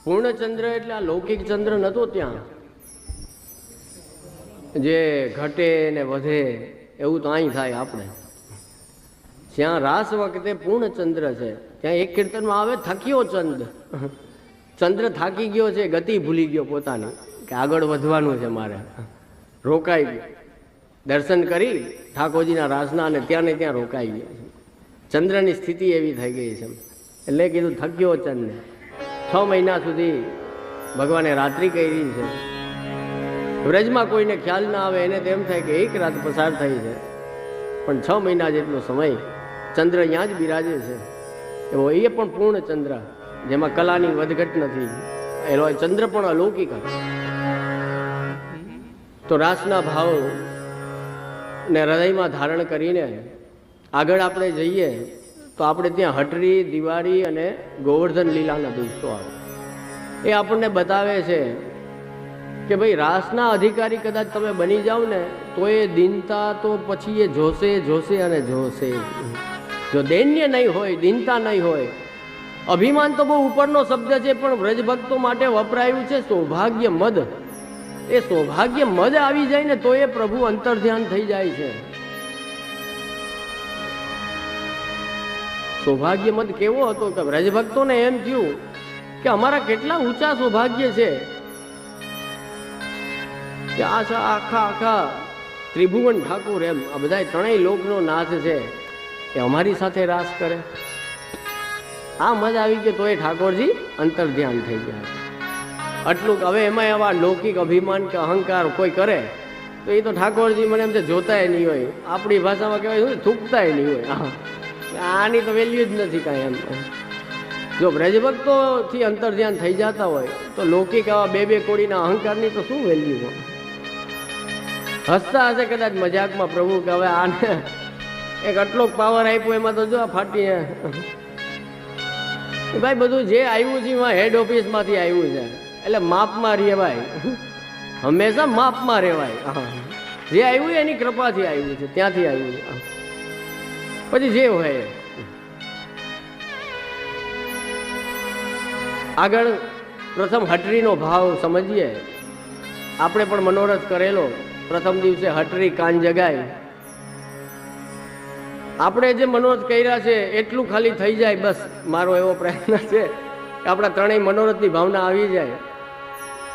પૂર્ણચંદ્ર એટલે આ લૌકિક ચંદ્ર નતો ત્યાં, જે ઘટે ને વધે એવું તો અહીં થાય આપણે. જ્યાં રાસ વખતે પૂર્ણચંદ્ર છે ત્યાં એક કીર્તનમાં આવે થક્યો ચંદ્ર. ચંદ્ર થાકી ગયો છે, ગતિ ભૂલી ગયો પોતાની, કે આગળ વધવાનું છે મારે, રોકાઈ ગયો. દર્શન કરી ઠાકોરજીના રાસના અને ત્યાં ને ત્યાં રોકાઈ ગયો. ચંદ્રની સ્થિતિ એવી થઈ ગઈ છે. એટલે કીધું થક્યો ચંદ્ર. 6 મહિના સુધી ભગવાને રાત્રિ કરી છે. વ્રજમાં કોઈને ખ્યાલ ના આવે, એને તેમ થાય કે એક રાત પસાર થઈ છે, પણ 6 મહિના જેટલો સમય ચંદ્ર અહીંયા જ બિરાજે છે. એવો એ પણ પૂર્ણ ચંદ્ર, જેમાં કલાની વધઘટ નથી. એનો ચંદ્ર પણ અલૌકિક હતો. તો રાસના ભાવ ને હૃદયમાં ધારણ કરીને આગળ આપણે જઈએ તો આપણે ત્યાં હટરી, દિવાળી અને ગોવર્ધન લીલાના દિવસો આવે. એ આપણને બતાવે છે કે ભાઈ રાસના અધિકારી કદાચ તમે બની જાઓ ને તો એ દીનતા તો પછી એ જોશે જોશે અને જોશે. જો દૈન્ય નહીં હોય, દીનતા નહીં હોય, અભિમાન તો બહુ ઉપરનો શબ્દ છે પણ વ્રજભક્તો માટે વપરાયું છે સૌભાગ્ય મદ. એ સૌભાગ્ય મદ આવી જાય ને તો એ પ્રભુ અંતર ધ્યાન થઈ જાય છે. સૌભાગ્ય મદ કેવો હતો કે વ્રજભક્તોને એમ થયું કે અમારા કેટલા ઊંચા સૌભાગ્ય છે કે આખા આખા ત્રિભુવન ઠાકુર એમ આ બધા ત્રણેય લોકનો નાથ છે એ અમારી સાથે રાસ કરે. આ મજા આવી ગઈ તો એ ઠાકોરજી અંતર ધ્યાન થઈ ગયા. આટલું હવે એમાં એવા લૌકિક અભિમાન કે અહંકાર કોઈ કરે તો એ તો ઠાકોરજી મને એમ જોતાય નહીં હોય. આપણી ભાષામાં કહેવાય શું, થૂકતાય નહીં હોય. આની તો વેલ્યુ જ નથી કાંઈ એમ. જો વ્રજભક્તોથી અંતર ધ્યાન થઈ જતા હોય તો લૌકિક આવા બે કોડીના અહંકારની તો શું વેલ્યુ હોય. હસતા હશે કદાચ મજાકમાં પ્રભુ કે હવે આને એક આટલો પાવર આપ્યો એમાં તો જો આ ફાટી ભાઈ બધું જે આવ્યું છે એમાં હેડ ઓફિસમાંથી આવ્યું છે એટલે માપમાં રહેવાય. હંમેશા માપમાં રહેવાય. જે આવ્યું એની કૃપાથી આવ્યું છે, ત્યાંથી આવ્યું છે. પછી જે હોય આગળ પ્રથમ હટરીનો ભાવ સમજીએ. આપણે પણ મનોરથ કરેલો પ્રથમ દિવસે હટરી કાન જગાય. આપણે જે મનોરથ કર્યા છે એટલું ખાલી થઈ જાય બસ મારો એવો પ્રયત્ન છે કે આપણા ત્રણેય મનોરથની ભાવના આવી જાય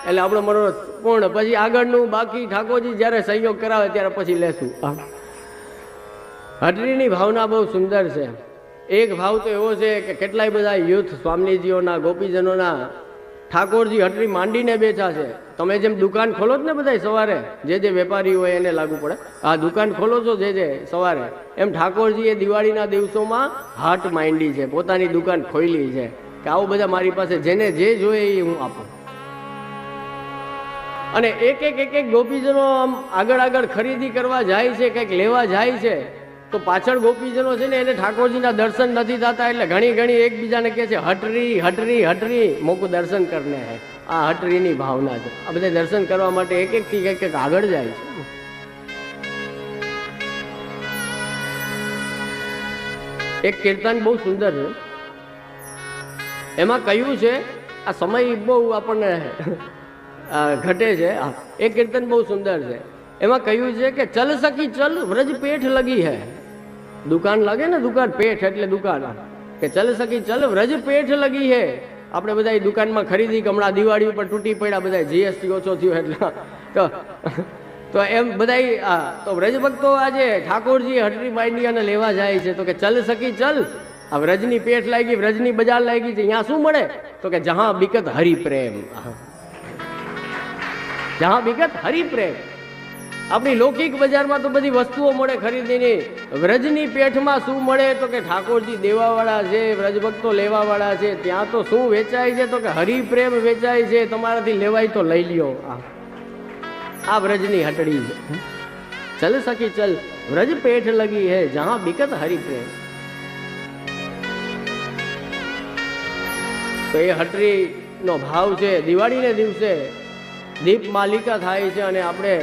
એટલે આપણો મનોરથ પૂર્ણ. પછી આગળનું બાકી ઠાકોરજી જ્યારે સહયોગ કરાવે ત્યારે પછી લેશું. હટરીની ભાવના બહુ સુંદર છે. એક ભાવ તો એવો છે કે કેટલાય બધા યુથ સ્વામીજીઓના ગોપીજનોના ઠાકોરજી હટરી માંડીને બેઠા છે. તમે જેમ દુકાન ખોલો જ ને બધા સવારે, જે વેપારી હોય એને લાગુ પડે, આ દુકાન ખોલો છો જે સવારે, એમ ઠાકોરજી એ દિવાળીના દિવસોમાં હાટ માંડી છે, પોતાની દુકાન ખોલી છે કે આવું બધા મારી પાસે જેને જે જોઈએ એ હું આપું. અને એક એક ગોપીજનો આમ આગળ ખરીદી કરવા જાય છે, કંઈક લેવા જાય છે તો પાછળ ગોપીજનો છે ને એને ઠાકોરજીના દર્શન નથી થતા એટલે ઘણી એકબીજાને કહે છે હટરી હટરી હટરી મોકું દર્શન કરને હે. આ હટરીની ભાવના છે. આ બધા દર્શન કરવા માટે એક થી એક આગળ જાય છે. એક કીર્તન બહુ સુંદર છે. એમાં કહ્યું છે, આ સમય બહુ આપણને ઘટે છે. એક કીર્તન બહુ સુંદર છે. એમાં કહ્યું છે કે ચલ સખી ચલ વ્રજ પેઠ લગી હે. દુકાન લાગે ને, દુકાન પેઠ એટલે દુકાન, કે ચલ સખી ચલ વ્રજ પેઠ લગી હે. આપણે બધા દુકાનમાં ખરીદી કે હમણાં દિવાળી ઉપર તૂટી પડ્યા, બધા જીએસટી ઓછો થયો એટલે તો એમ બધા તો વ્રજભક્તો આજે ઠાકોરજી હટરી માંડિયાને લેવા જાય છે તો કે ચલ સખી ચલ, આ વ્રજની પેઠ લાગી, વ્રજની બજાર લાગી છે, અહીંયા શું મળે તો કે જહાં બિકત હરિપ્રેમ. જહાં બિકત હરિપ્રેમ. આપણી લૌકિક બજારમાં તો બધી વસ્તુઓ મળે ખરીદીની, વ્રજની પેઠમાં શું મળે તો કે ઠાકોરજી દેવાવાળા છે, વ્રજભક્તો લેવાવાળા છે. ત્યાં તો શું વેચાય છે તો કે હરિપ્રેમ વેચાય છે. તમારાથી લેવાય તો લઈ લ્યો. આ વ્રજની હટડી છે. ચલ સખી ચલ વ્રજ પેઠ લગી હે જહાં બિકત હરિપ્રેમ. તો એ હટરી નો ભાવ છે. દિવાળીને દિવસે દીપ માલિકા થાય છે અને આપણે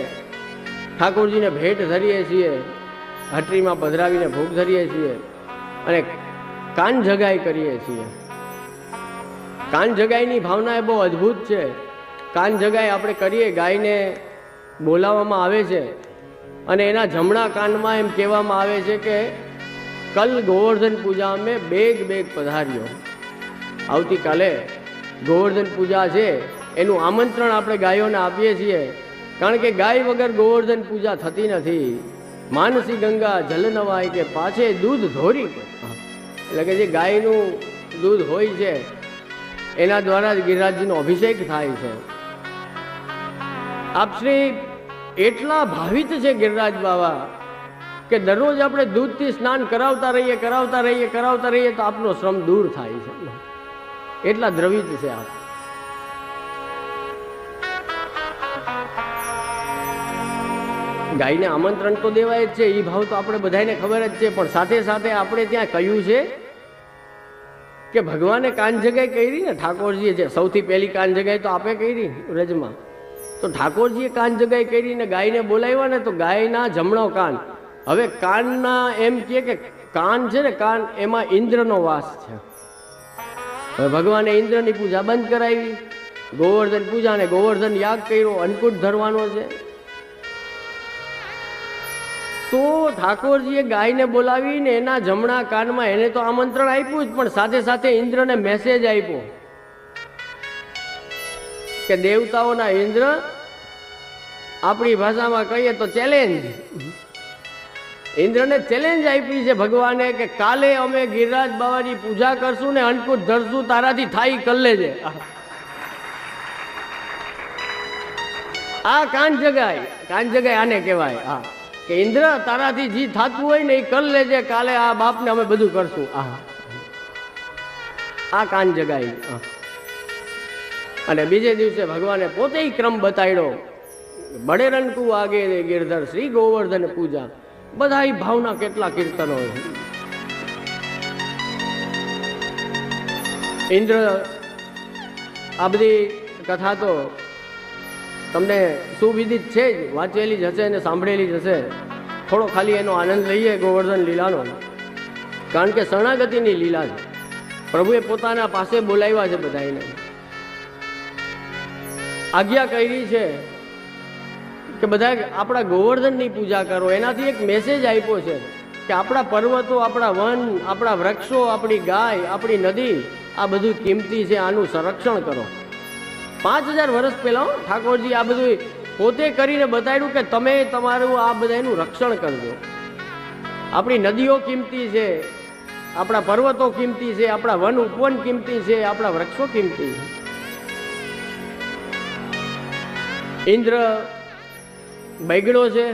ઠાકોરજીને ભેટ ધરીએ છીએ, હટરીમાં પધરાવીને ભોગ ધરીએ છીએ અને કાન જગાઈ કરીએ છીએ. કાન જગાઈની ભાવના એ બહુ અદ્ભુત છે. કાન જગાઈ આપણે કરીએ, ગાયને બોલાવવામાં આવે છે અને એના જમણા કાનમાં એમ કહેવામાં આવે છે કે કલ ગોવર્ધન પૂજા મેં બેગ પધાર્યો. આવતીકાલે ગોવર્ધન પૂજા છે એનું આમંત્રણ આપણે ગાયોને આપીએ છીએ. કારણ કે ગાય વગર ગોવર્ધન પૂજા થતી નથી. માનસી ગંગા જલ નવાય કે પાછે દૂધ ધોરી. એટલે કે જે ગાયનું દૂધ હોય છે એના દ્વારા જ ગિરિરાજજીનો અભિષેક થાય છે. આપશ્રી એટલા ભાવિત છે ગિરિરાજ બાબા કે દરરોજ આપણે દૂધથી સ્નાન કરાવતા રહીએ તો આપનો શ્રમ દૂર થાય છે. એટલા દ્રવિત છે આપ. ગાયને આમંત્રણ તો દેવાય જ છે, એ ભાવ તો આપણે બધાને ખબર જ છે, પણ સાથે સાથે આપણે ત્યાં કહ્યું છે કે ભગવાને કાન જગાઈ કરી ને, ઠાકોરજીએ જે સૌથી પહેલી કાન જગાઈ તો આપે કરી વ્રજમાં. તો ઠાકોરજીએ કાન જગાઈ કરીને ગાયને બોલાવ્યા ને તો ગાયના જમણો કાન. હવે કાનના એમ કે કાન છે ને, કાન એમાં ઇન્દ્રનો વાસ છે. હવે ભગવાને ઇન્દ્રની પૂજા બંધ કરાવી, ગોવર્ધન પૂજા ને ગોવર્ધન યાગ કર્યો, અન્નકૂટ ધરવાનો છે. તો ઠાકોરજીએ ગાયને બોલાવીને એના જમણા કાનમાં એને તો આમંત્રણ આપ્યું જ, પણ સાથે સાથે ઇન્દ્રને મેસેજ આપ્યો કે દેવતાઓના ઇન્દ્ર, આપણી ભાષામાં કહીએ તો ચેલેન્જ. ઇન્દ્રને ચેલેન્જ આપી છે ભગવાને કે કાલે અમે ગિરિરાજ બાબાની પૂજા કરશું ને અન્નકૂટ ધરશું, તારાથી થાય કર લેજે. આ કાન જગાય, કાન જગાય આને કહેવાય. હા, કે ઇન્દ્ર તારાથી જે થતું હોય ને એ કર લેજે, કાલે આ બાપને અમે બધું કરશું. આ કાન જગાય. અને બીજે દિવસે ભગવાને પોતે ક્રમ બતાવ્યો, બડે રણકુ આગે ગિરધર શ્રી ગોવર્ધન પૂજા. બધા ભાવના કેટલા કીર્તનો. ઇન્દ્ર, આ બધી કથા તો તમને સુવિદિત છે જ, વાંચેલી જ હશે અને સાંભળેલી જ હશે. થોડો ખાલી એનો આનંદ લઈએ ગોવર્ધન લીલાનો, કારણ કે શરણાગતિની લીલા છે. પ્રભુએ પોતાના પાસે બોલાવ્યા છે બધાને, આજ્ઞા કરી છે કે બધા આપણા ગોવર્ધનની પૂજા કરો. એનાથી એક મેસેજ આપ્યો છે કે આપણા પર્વતો, આપણા વન, આપણા વૃક્ષો, આપણી ગાય, આપણી નદી, આ બધું કિંમતી છે, આનું સંરક્ષણ કરો. 5000 વર્ષ પહેલા ઠાકોરજી આ બધું પોતે કરીને બતાવ્યું કે તમે તમારું આ બધાનું રક્ષણ કરજો. આપણી નદીઓ કિંમતી છે, આપણા પર્વતો કિંમતી છે, આપણા વન ઉપવન કિંમતી છે, આપણા વૃક્ષો કિંમતી છે. ઇન્દ્ર બગડ્યો છે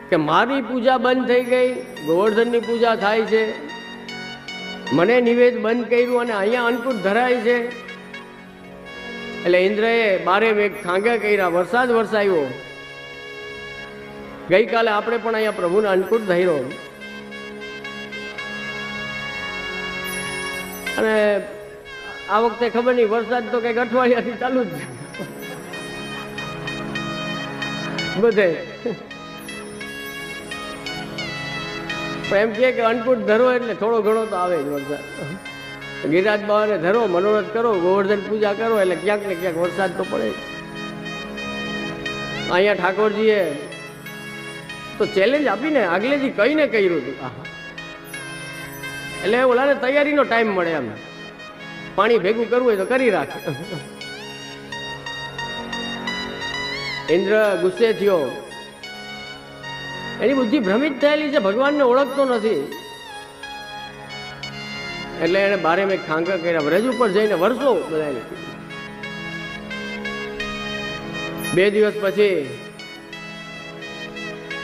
કે મારી પૂજા બંધ થઈ ગઈ, ગોવર્ધનની પૂજા થાય છે, મને નિવેદ બંધ કર્યું અને અહીંયા અન્નકૂટ ધરાય છે. એટલે ઇન્દ્રએ 12 મેઘ ખાંગા કર્યા, વરસાદ વરસાવ્યો. ગઈકાલે આપણે પણ અહીંયા પ્રભુને અન્નકૂટ ધર્યો અને આ વખતે ખબર નહીં, વરસાદ તો કઈક અઠવાડિયાથી ચાલુ જ છે બધે. એમ કે અન્નકૂટ ધરો એટલે થોડો ઘણો તો આવે જ વરસાદ. ગિરિરાજ બાબાને ધરો, મનોરથ કરો, ગોવર્ધન પૂજા કરો એટલે ક્યાંક ને ક્યાંક વરસાદ તો પડે. અહીંયા ઠાકોરજીએ તો ચેલેન્જ આપીને આગલેથી કહીને કર્યું હતું. એટલે ઓલાને તૈયારીનો ટાઈમ મળે, એમ પાણી ભેગું કરવું હોય તો કરી રાખે. ઇન્દ્ર ગુસ્સે થયો, એની બુદ્ધિ ભ્રમિત થયેલી છે, ભગવાનને ઓળખતો નથી. એટલે એને 12 મેઘ ખાંગા કર્યા, વ્રજ ઉપર જઈને વરસો બધાને. 2 દિવસ પછી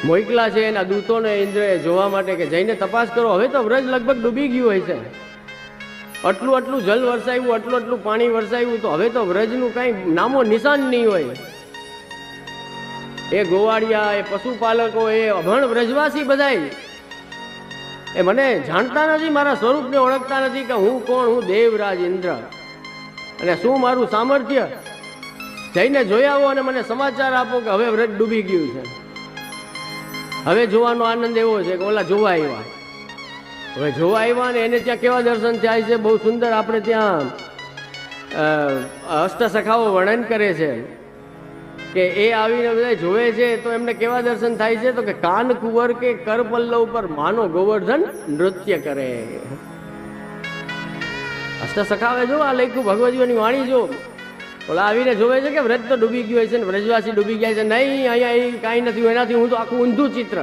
મોકલા છે એના દૂતોને ઇન્દ્રએ જોવા માટે કે જઈને તપાસ કરો. હવે તો વ્રજ લગભગ ડૂબી ગયું હોય છે, આટલું જલ વરસાવ્યું, આટલું પાણી વરસાવ્યું, તો હવે તો વ્રજનું કઈ નામો નિશાન નહીં હોય. એ ગોવાળિયા, એ પશુપાલકો, એ અભણ વ્રજવાસી બધાય એ મને જાણતા નથી, મારા સ્વરૂપને ઓળખતા નથી કે હું કોણ, હું દેવરાજ ઇન્દ્ર અને શું મારું સામર્થ્ય. જઈને જોઈ આવો અને મને સમાચાર આપો કે હવે વ્રજ ડૂબી ગયું છે. હવે જોવાનો આનંદ એવો છે કે ઓલા જોવા આવ્યા, હવે જોવા આવ્યા ને એને ત્યાં કેવા દર્શન થાય છે, બહુ સુંદર. આપણે ત્યાં અષ્ટસખાઓ વર્ણન કરે છે કે એ આવીને બધા જોવે છે તો એમને કેવા દર્શન થાય છે, તો કે કાન કુંવર કે કર પલ્લવ પર માનો ગોવર્ધન નૃત્ય કરે. અષ્ટસખાવે જો આ લખ્યું, ભગવતીઓની વાણી જો. ઓલા આવીને જોવે છે કે વ્રજ તો ડૂબી ગયું હોય છે ને વ્રજવાસી ડૂબી ગયા છે. નહીં, અહીંયા એ કાંઈ નથી, એનાથી હું તો આખું ઊંધું ચિત્ર.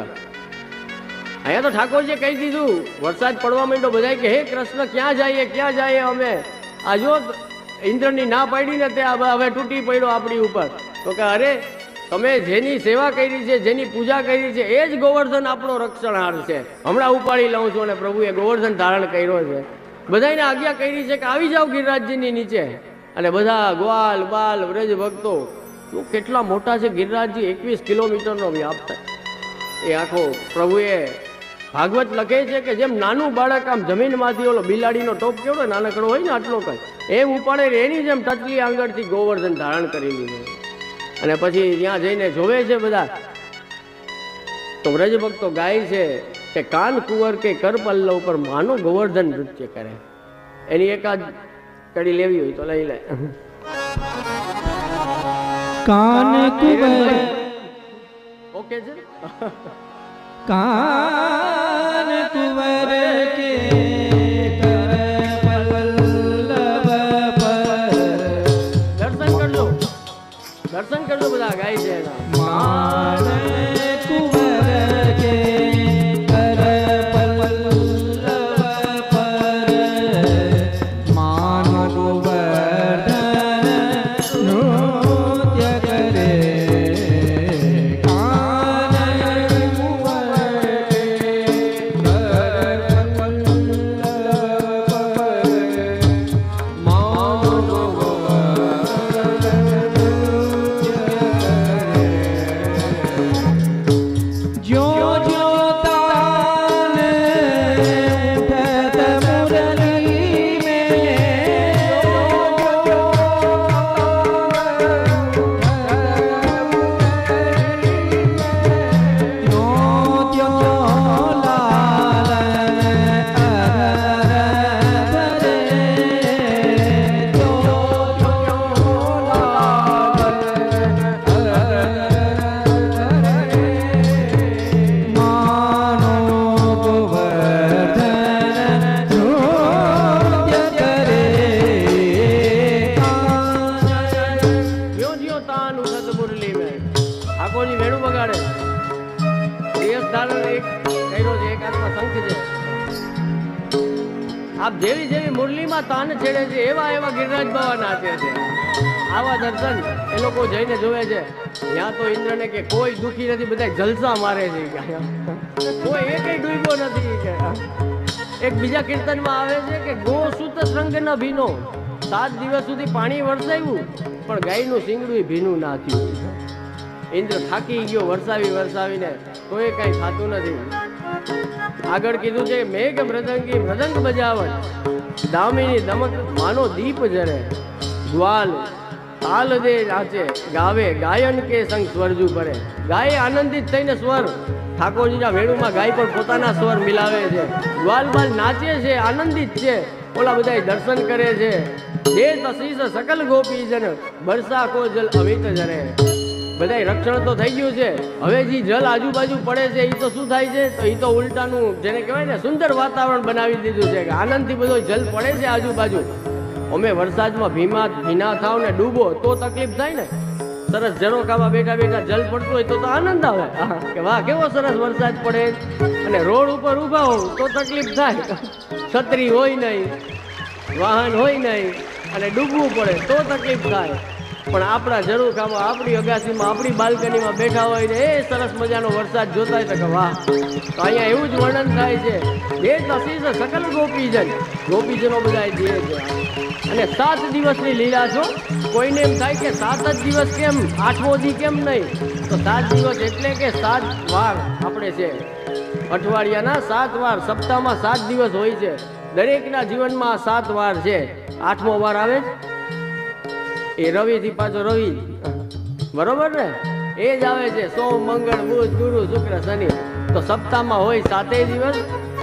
અહીંયા તો ઠાકોરજીએ કહી દીધું, વરસાદ પડવા માંડ્યો, બધા કે હે કૃષ્ણ ક્યાં જઈએ અમે. આ જો ઇન્દ્રની ના પાડી ને તે હવે તૂટી પડ્યો આપણી ઉપર. તો કે અરે તમે જેની સેવા કરી છે, જેની પૂજા કરી છે, એ જ ગોવર્ધન આપણો રક્ષણહાર છે. હમણાં ઉપાડી લઉં છું. અને પ્રભુએ ગોવર્ધન ધારણ કર્યો છે. બધાને આજ્ઞા કરી છે કે આવી જાઓ ગિરિરાજજીની નીચે. અને બધા ગ્વાલ બાલ વ્રજ ભક્તો, કેટલા મોટા છે ગિરિરાજજી, 21 કિલોમીટરનો વ્યાપ થાય. એ આખો પ્રભુએ ભાગવત લખે છે કે જેમ નાનું બાળક આમ જમીનમાંથી ઓલો બિલાડીનો ટોપ કેવડો નાનકડો હોય ને આટલો કઈ એમ ઉપાડે એની જેમ ટચલી આંગળથી ગોવર્ધન ધારણ કરી લીધું. અને પછી ત્યાં જઈને જોવે છે બધા તો વ્રજ ભક્તો ગાય છે કે કાન કુંવર કે કર પલ્લવ પર માનો ગોવર્ધન નૃત્ય કરે. એની એકાદ કડી લેવી હોય તો લઈ લે. કાન કુંવર ઓકે છે. કાન કુંવર કે કર પલ્લવ પર દર્શન કરજો બધા ગાય છે એના. માન કુંવર કે કર પલ્લવ પર માન ગોવર્ધન નૃત્ય કરે. આપ જેવી જેવી મુરલીમાં તાન છેડે છે એવા એવા ગિરિરાજ બાવા નાચે છે. આવા દર્શન એ લોકો જઈને જોવે છે. ત્યાં તો ઇન્દ્રને કે કોઈ દુખી નથી, બધા જલસા મારે છે, કોઈ એકેય ડૂબ્યો નથી કે. એક બીજા કીર્તનમાં આવે છે કે ગો સુત શૃંગ ન ભીનો, 7 દિવસ સુધી પાણી વરસાવ્યું પણ ગાયનું શિંગડું ભીનું ના થયું. ઇન્દ્ર થાકી ગયો વરસાવીને કોઈ કઈ થતું નથી. આગળ કીધું છે મેઘ મૃદંગી મૃદંગ બજાવટ, દામિની દમક માનો દીપ જરે, ગ્વાલ તાલ દે નાચે ગાવે ગાયન કે સંગ સ્વરજુ ભરે. ગાય આનંદિત થઈને સ્વર ઠાકોરજીના વેણુમાં ગાય પણ પોતાના સ્વર મિલાવે છે. ગ્વાલ બાલ નાચે છે, આનંદિત છે. ઓલા બધા દર્શન કરે છે. જે તસીસ સકલ ગોપીજન બરસા કો જલ અમિત જરે. બધા રક્ષણ તો થઈ ગયું છે. હવે જે જલ આજુબાજુ પડે છે એ તો શું થાય છે, તો એ તો ઉલટાનું જેને કહેવાય ને સુંદર વાતાવરણ બનાવી દીધું છે કે આનંદથી બધો જલ પડે છે આજુબાજુ. અમે વરસાદમાં ભીના થાવ ને ડૂબો તો તકલીફ થાય ને. સરસ ઝરોખામાં બેઠા બેઠા જલ પડતું હોય તો આનંદ આવે કે વાહ કેવો સરસ વરસાદ પડે. અને રોડ ઉપર ઊભા હોવ તો તકલીફ થાય, છત્રી હોય નહીં, વાહન હોય નહીં અને ડૂબવું પડે તો તકલીફ થાય. પણ આપણા ઝરૂખામાં આપણી અગાસીમાં આપણી બાલ્કનીમાં બેઠા હોય ને એ સરસ મજાનો વરસાદ જોતા હોય તો કે વાહ. તો અહીંયા એવું જ વર્ણન થાય છે જે તસીસ સકલ ગોપીજનો બધા જે છે. અને 7 દિવસની લીલા છો. કોઈને એમ થાય કે 7 જ દિવસ કેમ, 8મો દી કેમ નહીં, તો 7 દિવસ એટલે કે 7 વાર આપણે છે. અઠવાડિયાના 7 વાર, સપ્તાહમાં 7 દિવસ હોય છે. દરેકના જીવનમાં 7 વાર છે. 8મો વાર આવે એ રવિ થી પાછો રવિ, બરોબર ને, એ જ આવે છે. સોમ મંગળ બુધ ગુરુ શુક્ર શનિ. તો સપ્તાહમાં હોય 7 દિવસ.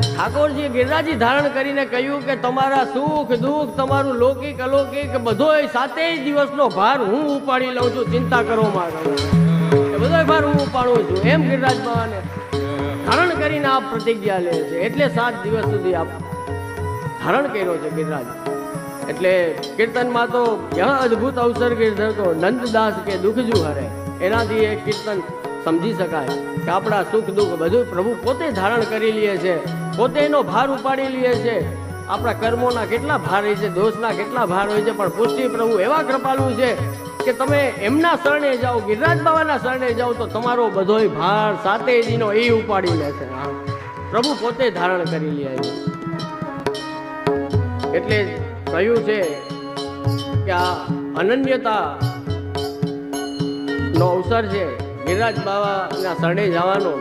ઠાકોરજીએ ગિરિરાજી ધારણ કરીને કહ્યું કે તમારા સુખ દુઃખ, તમારું લૌકિક અલૌકિક બધોય 7 દિવસનો ભાર હું ઉપાડી લઉં છું, ચિંતા કરો માં. એ બધોય ભાર હું ઉપાડું છું એમ ગિરિરાજ બાવાને ધારણ કરીને આપ પ્રતિજ્ઞા લે છે. એટલે 7 દિવસ સુધી આપ ધારણ કર્યો છે ગિરિરાજ. એટલે કીર્તનમાં તો યહ અદ્ભુત અવસર કીર્તન નંદદાસ કે દુઃખજુ હરે. એનાથી એક કીર્તન સમજી શકાય કે આપણા સુખ દુઃખ બધું પ્રભુ પોતે ધારણ કરી લે છે, પોતે એનો ભાર ઉપાડી લે છે. આપણા કર્મોના કેટલા ભાર હોય છે, દોષના કેટલા ભાર હોય છે, પણ પુષ્ટિ પ્રભુ એવા કૃપાળુ છે કે તમે એમના શરણે જાઓ, ગિરિરાજ બાવાના શરણે જાઓ તો તમારો બધોય ભાર 7 દીનો એ ઉપાડી લે છે. પ્રભુ પોતે ધારણ કરી લે છે. એટલે કહ્યું છે કે આ અનન્યતા નો અવસર છે ગિરિરાજ બાવાના શરણે જવાનો.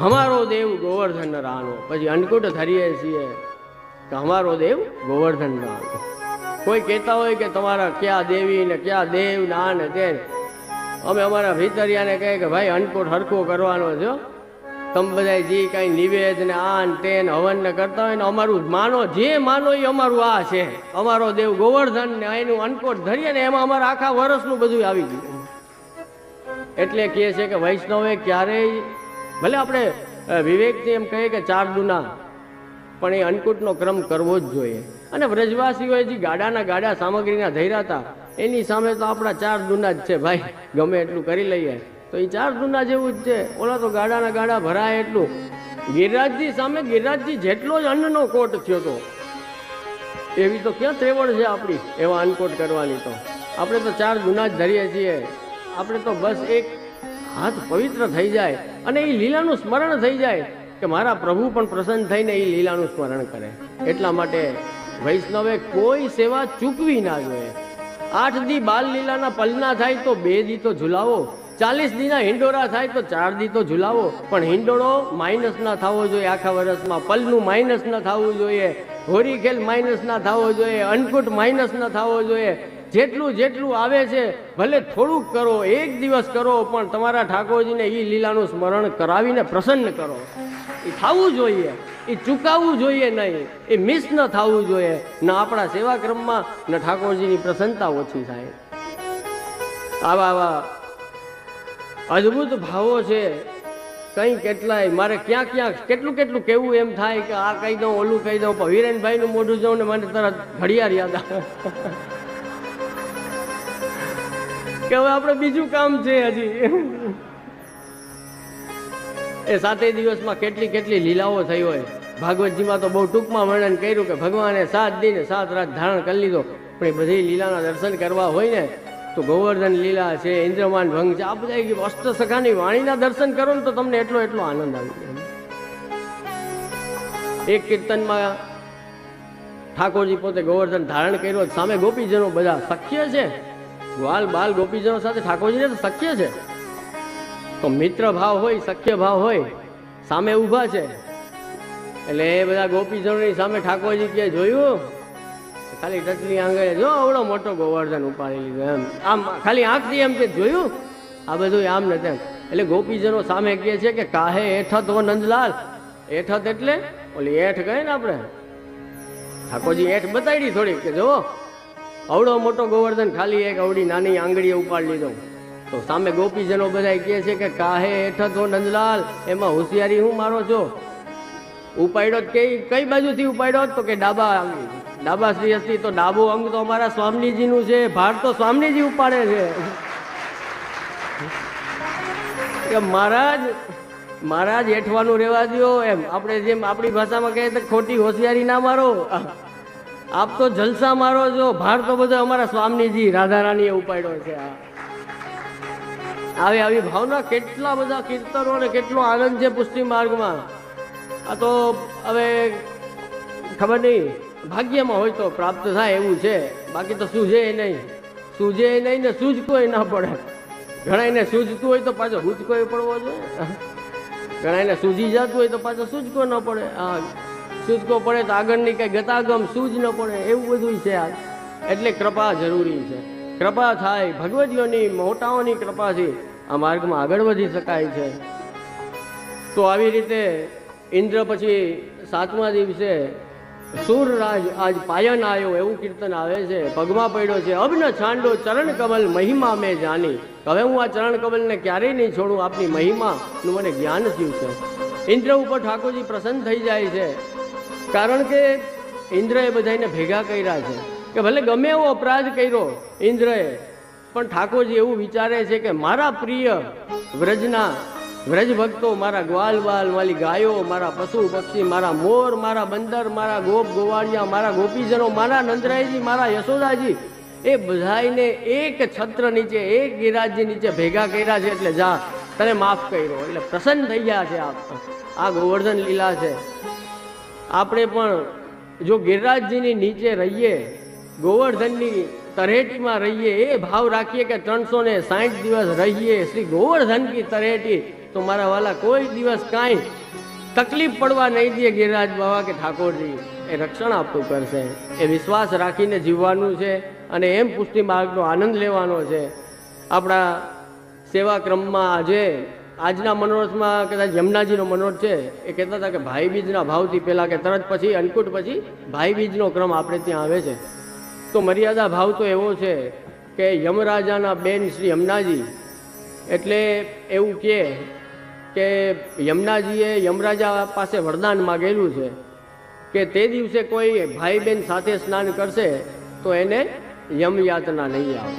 हमारो देव गोवर्धन रानो, પછી અન્નકૂટ ધરીએ છીએ કે અમારો દેવ ગોવર્ધન રાનો। કોઈ કહેતા હોય કે તમારા ક્યાં દેવી ને ક્યાં દેવ ના ને તે, અમે અમારા ભીતરિયાને કહે કે ભાઈ અન્નકૂટ હરખો કરવાનો છે, તમે બધા જે કઈ નિવેદ ને આન તેન હવન ને કરતા હોય ને અમારું માનો, જે માનો એ અમારું આ છે, અમારો દેવ ગોવર્ધન ને એનું અન્નકૂટ ધરીએ ને એમાં અમારા આખા વર્ષનું બધું આવી ગયું। એટલે કહે છે કે વૈષ્ણવે ક્યારેય ભલે આપણે વિવેકથી એમ કહીએ કે 4 દુના, પણ એ અન્નકૂટનો ક્રમ કરવો જ જોઈએ। અને વ્રજવાસીઓએ જે ગાડાના ગાડા સામગ્રીના ધૈર્યા હતા એની સામે તો આપણા 4 દુના જ છે ભાઈ, ગમે એટલું કરી લઈએ તો એ 4 દુના જેવું જ છે। ઓલા તો ગાડાના ગાડા ભરાય એટલું। ગિરિરાજજી સામે ગિરિરાજજી જેટલો જ અન્નનો કોટ થયો હતો, એવી તો ક્યાં ત્રેવડ છે આપણી એવા અન્નકોટ કરવાની। તો આપણે તો 4 દુના જ ધરીએ છીએ। આપણે તો બસ એક હાથ પવિત્ર થઈ જાય અને એ લીલાનું સ્મરણ થઈ જાય કે મારા પ્રભુ પણ પ્રસન્ન થઈને એ લીલાનું સ્મરણ કરે। એટલા માટે વૈષ્ણવે કોઈ સેવા ચૂકવી ના જોઈએ। 8 દી બાલ લીલાના પલના થાય તો 2 દી તો ઝુલાવો, 40 દીના હિંડોરા થાય તો 4 દી તો ઝુલાવો, પણ હિંડોળો માઇનસ ના થવો જોઈએ આખા વર્ષમાં, પલનું માઇનસ ના થવું જોઈએ, હોરી ખેલ માઇનસ ના થવો જોઈએ, અન્નકૂટ માઇનસ ના થવો જોઈએ। જેટલું જેટલું આવે છે ભલે થોડુંક કરો, 1 દિવસ કરો, પણ તમારા ઠાકોરજીને એ લીલાનું સ્મરણ કરાવીને પ્રસન્ન કરો। એ થવું જોઈએ, એ ચૂકાવવું જોઈએ નહીં, એ મિસ ન થવું જોઈએ, ન આપણા સેવા ક્રમમાં ન ઠાકોરજીની પ્રસન્નતા ઓછી થાય। આવા આવા અદ્ભુત ભાવો છે કંઈ કેટલાય। મારે ક્યાં ક્યાં કેટલું કેટલું કેવું એમ થાય કે આ કહી દઉં ઓલું કહી દઉં, પણ વીરેનભાઈનું મોઢું જોઉં ને મને તરત ઘડિયાળ યાદ આવે કે હવે આપણે બીજું કામ છે હજી। એ 7 દિવસમાં કેટલી કેટલી લીલાઓ થઈ હોય। ભાગવતજીમાં તો બહુ ટૂંકમાં વર્ણન કર્યું કે ભગવાને 7 દિન 7 રાત ધારણ કરી લીધો, પણ એ બધી લીલાના દર્શન કરવા હોય ને તો ગોવર્ધન લીલા છે, ઇન્દ્રમાન ભંગ છે, આ બધા અષ્ટસખાની વાણીના દર્શન કરો ને તો તમને એટલો એટલો આનંદ આવી જાય। એક કીર્તનમાં ઠાકોરજી પોતે ગોવર્ધન ધારણ કર્યો, સામે ગોપીજનો બધા સખ્ય છે, ગ્વાલ બાલ ગોપીજનો સાથે ઠાકોરજીને તો સખ્ય છે, તો મિત્ર ભાવ હોય, સખ્ય ભાવ હોય, સામે ઊભા છે, એટલે એ બધા ગોપીજનોની સામે ઠાકોરજી કે જોયું, ખાલી ટચલી આંગળે જો આવડો મોટો ગોવર્ધન ઉપાડી લીધો, એમ આમ ખાલી આંખથી એમ કે જોયું, આ બધું આમ ને તેમ। એટલે ગોપીજનો સામે કહે છે કે કાહે એઠત હો નંદલાલ। એઠત એટલે ઓલી એઠ કહે ને આપણે, ઠાકોરજી એઠ બતાડી થોડીક કે જો અવડો મોટો ગોવર્ધન ખાલી એક અવડી નાની આંગળીએ ઉપાડી લીધો। તો સામે ગોપીજનો બધા કહે છે કે કાહે એઠત હો નંદલાલ, એમાં હોશિયારી હું મારો છો? ઉપાડ્યો કઈ બાજુથી ઉપાડ્યો? તો કે ડાબા શ્રી હસ્તી, તો ડાબો અંગ તો અમારા સ્વામીજીનું છે, ભાર તો સ્વામીજી ઉપાડે છે કે મહારાજ એઠવાનું રહેવા દો, એમ આપણે જેમ આપણી ભાષામાં કહીએ તો ખોટી હોશિયારી ના મારો, આપ તો જલસા મારો છો, ભાર તો બધો અમારા સ્વામીજી રાધા રાણીએ ઉપાડ્યો છે। આવી ભાવના કેટલા બધા કીર્તનો ને કેટલો આનંદ છે પુષ્ટિ માર્ગમાં। આ તો હવે ખબર નહીં, ભાગ્યમાં હોય તો પ્રાપ્ત થાય એવું છે, બાકી તો સૂઝે નહીં ને સૂઝકોય ના પડે। ઘણાને સૂઝતું હોય તો પાછો હુંચકોય પડવો જોઈએ, ઘણાને સૂઝી જતું હોય તો પાછો સૂઝકો ન પડે। હા, સૂઝકો પડે તો આગળની કઈ ગતાગમ સૂઝ ન પડે, એવું બધું છે આ। એટલે કૃપા જરૂરી છે, કૃપા થાય ભગવતીઓની મોટાઓની કૃપાથી આ માર્ગમાં આગળ વધી શકાય છે। તો આવી રીતે ઇન્દ્ર પછી 7મા દિવસે સૂરરાજ આજ પાયન આવ્યો એવું કીર્તન આવે છે, પગમાં પડ્યો છે, અબ ન છાંડો ચરણ કમલ મહિમા મેં જાની। હવે હું આ ચરણ કમલને ક્યારેય નહીં છોડું, આપની મહિમાનું મને જ્ઞાન થયું છે। ઇન્દ્ર ઉપર ઠાકોરજી પ્રસન્ન થઈ જાય છે, કારણ કે ઇન્દ્રએ બધાને ભેગા કર્યા છે કે ભલે ગમે એવો અપરાધ કર્યો ઇન્દ્રએ, પણ ઠાકોરજી એવું વિચારે છે કે મારા પ્રિય વ્રજ ભક્તો, મારા ગ્વાલ બાલ, મારી ગાયો, મારા પશુ પક્ષી, મારા મોર, મારા બંદર, મારા ગોપ ગોવાળિયા, મારા ગોપીજનો, મારા નંદરાયજી, મારા યશોદાજી, એ બધાને એક છત્ર નીચે, એક ગિરિરાજજી નીચે ભેગા કર્યા છે, એટલે જા તને માફ કર્યો, એટલે પ્રસન્ન થઈ ગયા છે। આ ગોવર્ધન લીલા છે। આપણે પણ જો ગિરિરાજજીની નીચે રહીએ, ગોવર્ધનની તરેટીમાં રહીએ, એ ભાવ રાખીએ કે 360 દિવસ રહીએ શ્રી ગોવર્ધન કી તરેટી, તો મારા વાલા કોઈ દિવસ કાંઈ તકલીફ પડવા નહીં દે ગિરિરાજ બાબા કે ઠાકોરજી. એ રક્ષણ આપતું કરશે. એ વિશ્વાસ રાખીને જીવવાનું છે અને એમ પુષ્ટિ માર્ગનો આનંદ લેવાનો છે. આપણા સેવા ક્રમમાં આજના મનોરથમાં કદાચ યમુનાજીનો મનોરથ છે. એ કહેતા હતા કે ભાઈ બીજના ભાવથી પહેલાં કે તરત પછી અન્નકૂટ પછી ભાઈ બીજનો ક્રમ આપણે ત્યાં આવે છે. તો મર્યાદા ભાવ તો એવો છે કે યમરાજાના બેન શ્રી યમુનાજી એટલે એવું કે યમુનાજીએ યમરાજા પાસે વરદાન માગેલું છે કે તે દિવસે કોઈ ભાઈ બહેન સાથે સ્નાન કરશે તો એને યમયાતના નહીં આવે.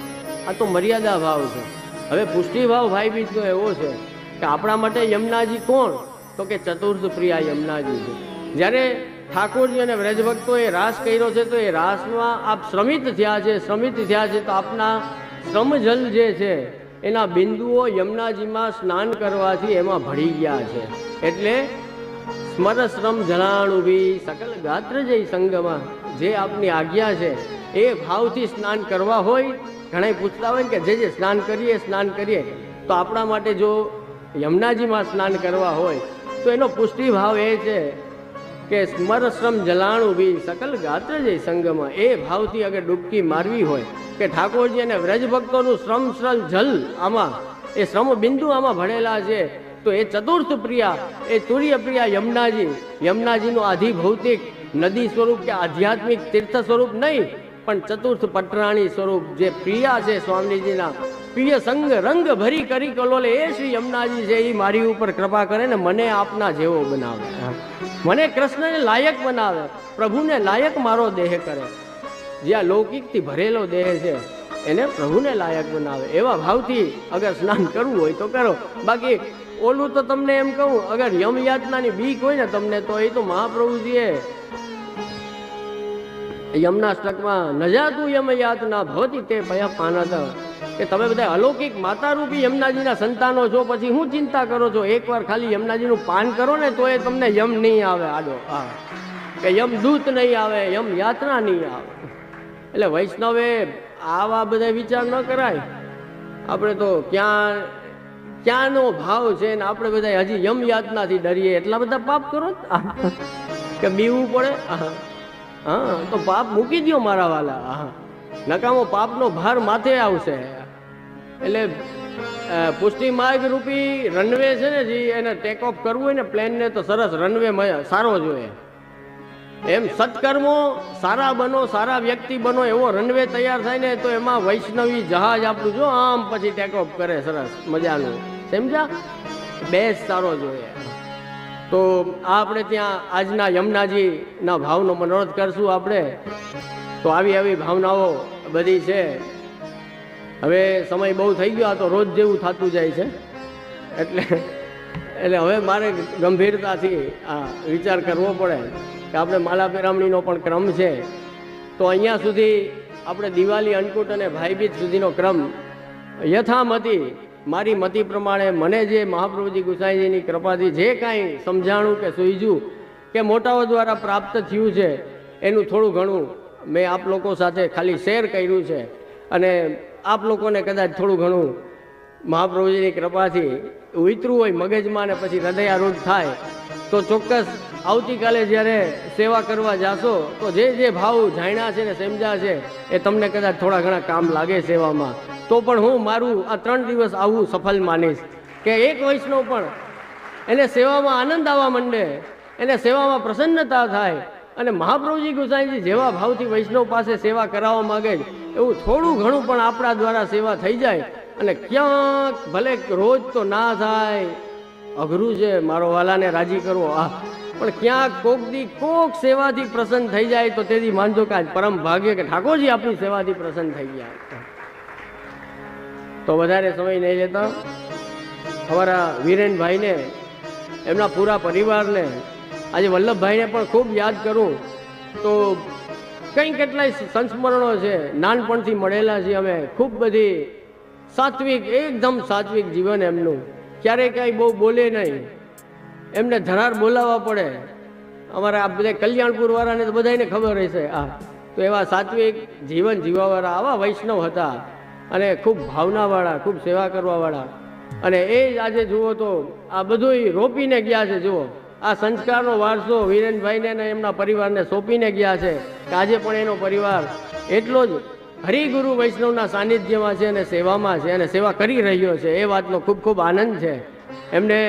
આ તો મર્યાદા ભાવ છે. હવે પુષ્ટિ ભાવ ભાઈ બીજનો એવો છે કે આપણા માટે યમુનાજી કોણ? તો કે ચતુર્થ પ્રિયા યમુનાજી છે. જ્યારે ઠાકોરજી અને વ્રજભક્તોએ રાસ કર્યો છે તો એ રાસમાં આપ શ્રમિત થયા છે તો આપના શ્રમજલ જે છે એના બિંદુઓ યમુનાજીમાં સ્નાન કરવાથી એમાં ભળી ગયા છે. એટલે સ્મર શ્રમ જલાણુભી સકલ ગાત્ર જય સંગમાં જે આપની આજ્ઞા છે એ ભાવથી સ્નાન કરવા હોય. ઘણા પૂછતા હોય ને કે જે સ્નાન કરીએ તો આપણા માટે જો યમુનાજીમાં સ્નાન કરવા હોય તો એનો પુષ્ટિ ભાવ એ છે કે સ્મર શ્રમ જલાણુભી સકલ ગાત્ર જય સંગમાં. એ ભાવથી અગર ડૂબકી મારવી હોય કે ઠાકોરજી અને વ્રજભક્તોનું શ્રમ જલ આમાં એ શ્રમ બિંદુ આમાં ભળેલા છે તો એ ચતુર્થ પ્રિયા એ તુર્ય પ્રિયા યમુનાજીનું આધિ ભૌતિક નદી સ્વરૂપ કે આધ્યાત્મિક તીર્થ સ્વરૂપ નહીં પણ ચતુર્થ પટરાણી સ્વરૂપ જે પ્રિયા છે સ્વામીજીના પ્રિય સંગ રંગ ભરી કરી કલોલે એ શ્રી યમુનાજી છે. એ મારી ઉપર કૃપા કરે ને મને આપના જેવો બનાવે, મને કૃષ્ણને લાયક બનાવે, પ્રભુને લાયક મારો દેહ કરે. જ્યાં લૌકિકથી ભરેલો દેહ છે એને પ્રભુને લાયક બનાવે. એવા ભાવથી અગર સ્નાન કરવું હોય તો કરો. બાકી ઓલું તો તમને એમ કહું, અગર યમયાતનાની બીક હોય ને તમને તો એ તો મહાપ્રભુજીએ યમનાષ્ટકમાં નજાતું યમયાતના ભવતી તે ભય પાનત કે તમે બધા અલૌકિક માતારૂપી યમુનાજીના સંતાનો છો, પછી શું ચિંતા કરો છો? એકવાર ખાલી યમુનાજીનું પાન કરો ને તો એ તમને યમ નહીં આવે આડો, કે યમદૂત નહીં આવે, યમ યાત્રા નહીં આવે. એટલે વૈષ્ણવે આવા બધા વિચાર ન કરાય. આપણે તો ક્યાંનો ભાવ છે ને આપણે બધા હજી યમ યાતનાથી ડરીએ. એટલા બધા પાપ કરો કે બીવું પડે. હા, તો પાપ મૂકી દો મારા વાલા. નકામો પાપનો ભાર માથે આવશે. એટલે પુષ્ટિ માર્ગ રૂપી રનવે છે ને જે એને ટેક ઓફ કરવું હોય ને પ્લેનને તો સરસ રનવે સારો જોઈએ. એમ સત્કર્મો સારા બનો, સારા વ્યક્તિ બનો એવો રનવે તૈયાર થાય ને તો એમાં વૈષ્ણવી જહાજ આપણું જો આમ પછી ટેક ઓફ કરે સરસ મજાનું. સમજા? બેસ સારો જોઈએ. તો આપણે ત્યાં આજના યમુનાજીના ભાવનો મનોરથ કરશું આપણે. તો આવી ભાવનાઓ બધી છે. હવે સમય બહુ થઈ ગયો, તો રોજ જેવું થતું જાય છે. એટલે હવે મારે ગંભીરતાથી આ વિચાર કરવો પડે કે આપણે માલા પેરામણીનો પણ ક્રમ છે. તો અહીંયા સુધી આપણે દિવાળી, અન્નકૂટ અને ભાઈબીજ સુધીનો ક્રમ યથામતી મારી મતિ પ્રમાણે મને જે મહાપ્રભુજી ગુસાઈજીની કૃપાથી જે કાંઈ સમજાણું કે સૂઝ્યું કે મોટાઓ દ્વારા પ્રાપ્ત થયું છે એનું થોડું ઘણું મેં આપ લોકો સાથે ખાલી શેર કર્યું છે. અને આપ લોકોને કદાચ થોડું ઘણું મહાપ્રભુજીની કૃપાથી ઉતરવું હોય મગજમાં ને પછી હૃદયારૂઢ થાય તો ચોક્કસ આવતીકાલે જ્યારે સેવા કરવા જાશો તો જે ભાવ જાણ્યા છે ને સમજ્યા છે એ તમને કદાચ થોડા ઘણા કામ લાગે સેવામાં. તો પણ હું મારું આ 3 દિવસ આવું સફળ માનીશ કે એક વૈષ્ણવ પણ એને સેવામાં આનંદ આવવા માંડે, એને સેવામાં પ્રસન્નતા થાય અને મહાપ્રભુજી ગુસાઈજી જેવા ભાવથી વૈષ્ણવ પાસે સેવા કરાવવા માગે એવું થોડું ઘણું પણ આપણા દ્વારા સેવા થઈ જાય. અને ક્યાંક ભલે રોજ તો ના થાય, અઘરું છે મારો વાલાને રાજી કરવો, પણ ક્યાંક કોક સેવાથી પ્રસન્ન થઈ જાય તો તેથી માનજો કે આજ પરમ ભાગ્ય કે ઠાકોરજી આપણી સેવાથી પ્રસન્ન થઈ ગયા. તો વધારે સમય નહીં લેતા અમારા વીરેનભાઈને, એમના પૂરા પરિવારને, આજે વલ્લભભાઈને પણ ખૂબ યાદ કરું. તો કેટલાય સંસ્મરણો છે, નાનપણથી મળેલા છીએ અમે. ખૂબ બધી સાત્વિક, એકદમ સાત્વિક જીવન એમનું. ક્યારેય કાંઈ બહુ બોલે નહીં, એમને ધરાર બોલાવવા પડે. અમારા આ બધા કલ્યાણપુર વાળાને તો બધાને ખબર હશે. તો એવા સાત્વિક જીવન જીવવાવાળા આવા વૈષ્ણવ હતા અને ખૂબ ભાવનાવાળા, ખૂબ સેવા કરવાવાળા. અને એ જ આજે જુઓ તો આ બધું રોપીને ગયા છે. જુઓ આ સંસ્કારનો વારસો વિરેનભાઈને અને એમના પરિવારને સોંપીને ગયા છે કે આજે પણ એનો પરિવાર એટલો જ હરિગુરુ વૈષ્ણવના સાનિધ્યમાં છે અને સેવામાં છે અને સેવા કરી રહ્યો છે. એ વાતનો ખૂબ ખૂબ આનંદ છે. એમને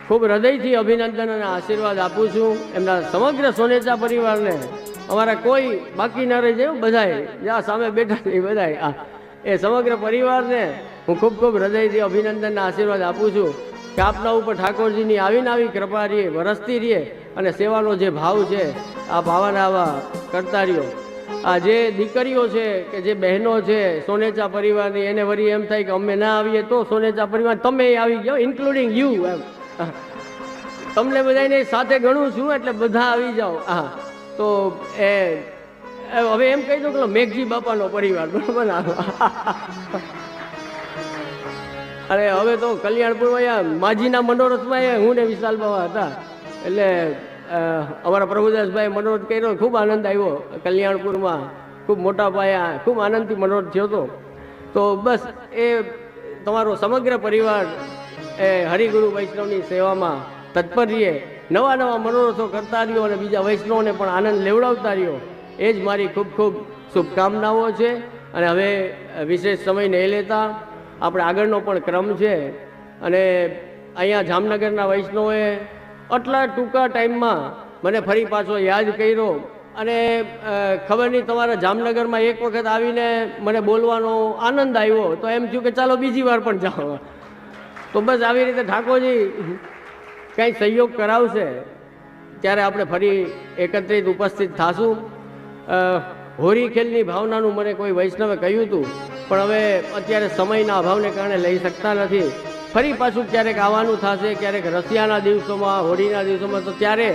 ખૂબ હૃદયથી અભિનંદન અને આશીર્વાદ આપું છું. એમના સમગ્ર સોનેચા પરિવારને અમારા કોઈ બાકી ન રહી જાય, બધાએ જ્યાં સામે બેઠા છે એ બધાએ એ સમગ્ર પરિવારને હું ખૂબ ખૂબ હૃદયથી અભિનંદનના આશીર્વાદ આપું છું કે આપના ઉપર ઠાકોરજીની આવીને આવી કૃપા રહીએ, વરસતી રહીએ અને સેવાનો જે ભાવ છે આ ભાવાના આવા કરતા રહ્યો. આ જે દીકરીઓ છે કે જે બહેનો છે સોનેચા પરિવારની, એને વળી એમ થાય કે અમે ના આવીએ તો સોનેચા પરિવાર તમે આવી ગયો, ઇન્ક્લુડિંગ યુ. એમ તમને બધાને સાથે ગણું છું એટલે બધા આવી જાઓ. હા, તો એ હવે એમ કહી દો કે મેઘજી બાપાનો પરિવાર, બરોબર ને? અરે હવે તો કલ્યાણપુરમાં માજીના મનોરથમાં હું ને વિશાલ બાબા હતા, એટલે અમારા પ્રભુદાસભાઈ મનોરથ કર્યો, ખૂબ આનંદ આવ્યો. કલ્યાણપુરમાં ખૂબ મોટા પાયા ખૂબ આનંદથી મનોરથ થયો હતો. તો બસ એ તમારો સમગ્ર પરિવાર એ હરિગુરુ વૈષ્ણવની સેવામાં તત્પર રહીએ, નવા નવા મનોરથો કરતા રહ્યો અને બીજા વૈષ્ણવને પણ આનંદ લેવડાવતા રહ્યો. એ જ મારી ખૂબ ખૂબ શુભકામનાઓ છે. અને હવે વિશેષ સમય નહીં લેતા આપણે આગળનો પણ ક્રમ છે. અને અહીંયા જામનગરના વૈષ્ણવોએ આટલા ટૂંકા ટાઈમમાં મને ફરી પાછો યાદ કર્યો. અને ખબર નહીં, તમારા જામનગરમાં એક વખત આવીને મને બોલવાનો આનંદ આવ્યો તો એમ થયું કે ચાલો બીજી વાર પણ જાઓ. તો બસ આવી રીતે ઠાકોરજી કંઈ સહયોગ કરાવશે ત્યારે આપણે ફરી એકત્રિત ઉપસ્થિત થશું. હોરી ખેલની ભાવનાનું મને કોઈ વૈષ્ણવે કહ્યું હતું, પણ હવે અત્યારે સમયના અભાવને કારણે લઈ શકતા નથી. ફરી પાછું ક્યારેક આવવાનું થશે, ક્યારેક રશિયાના દિવસોમાં, હોળીના દિવસોમાં, તો ત્યારે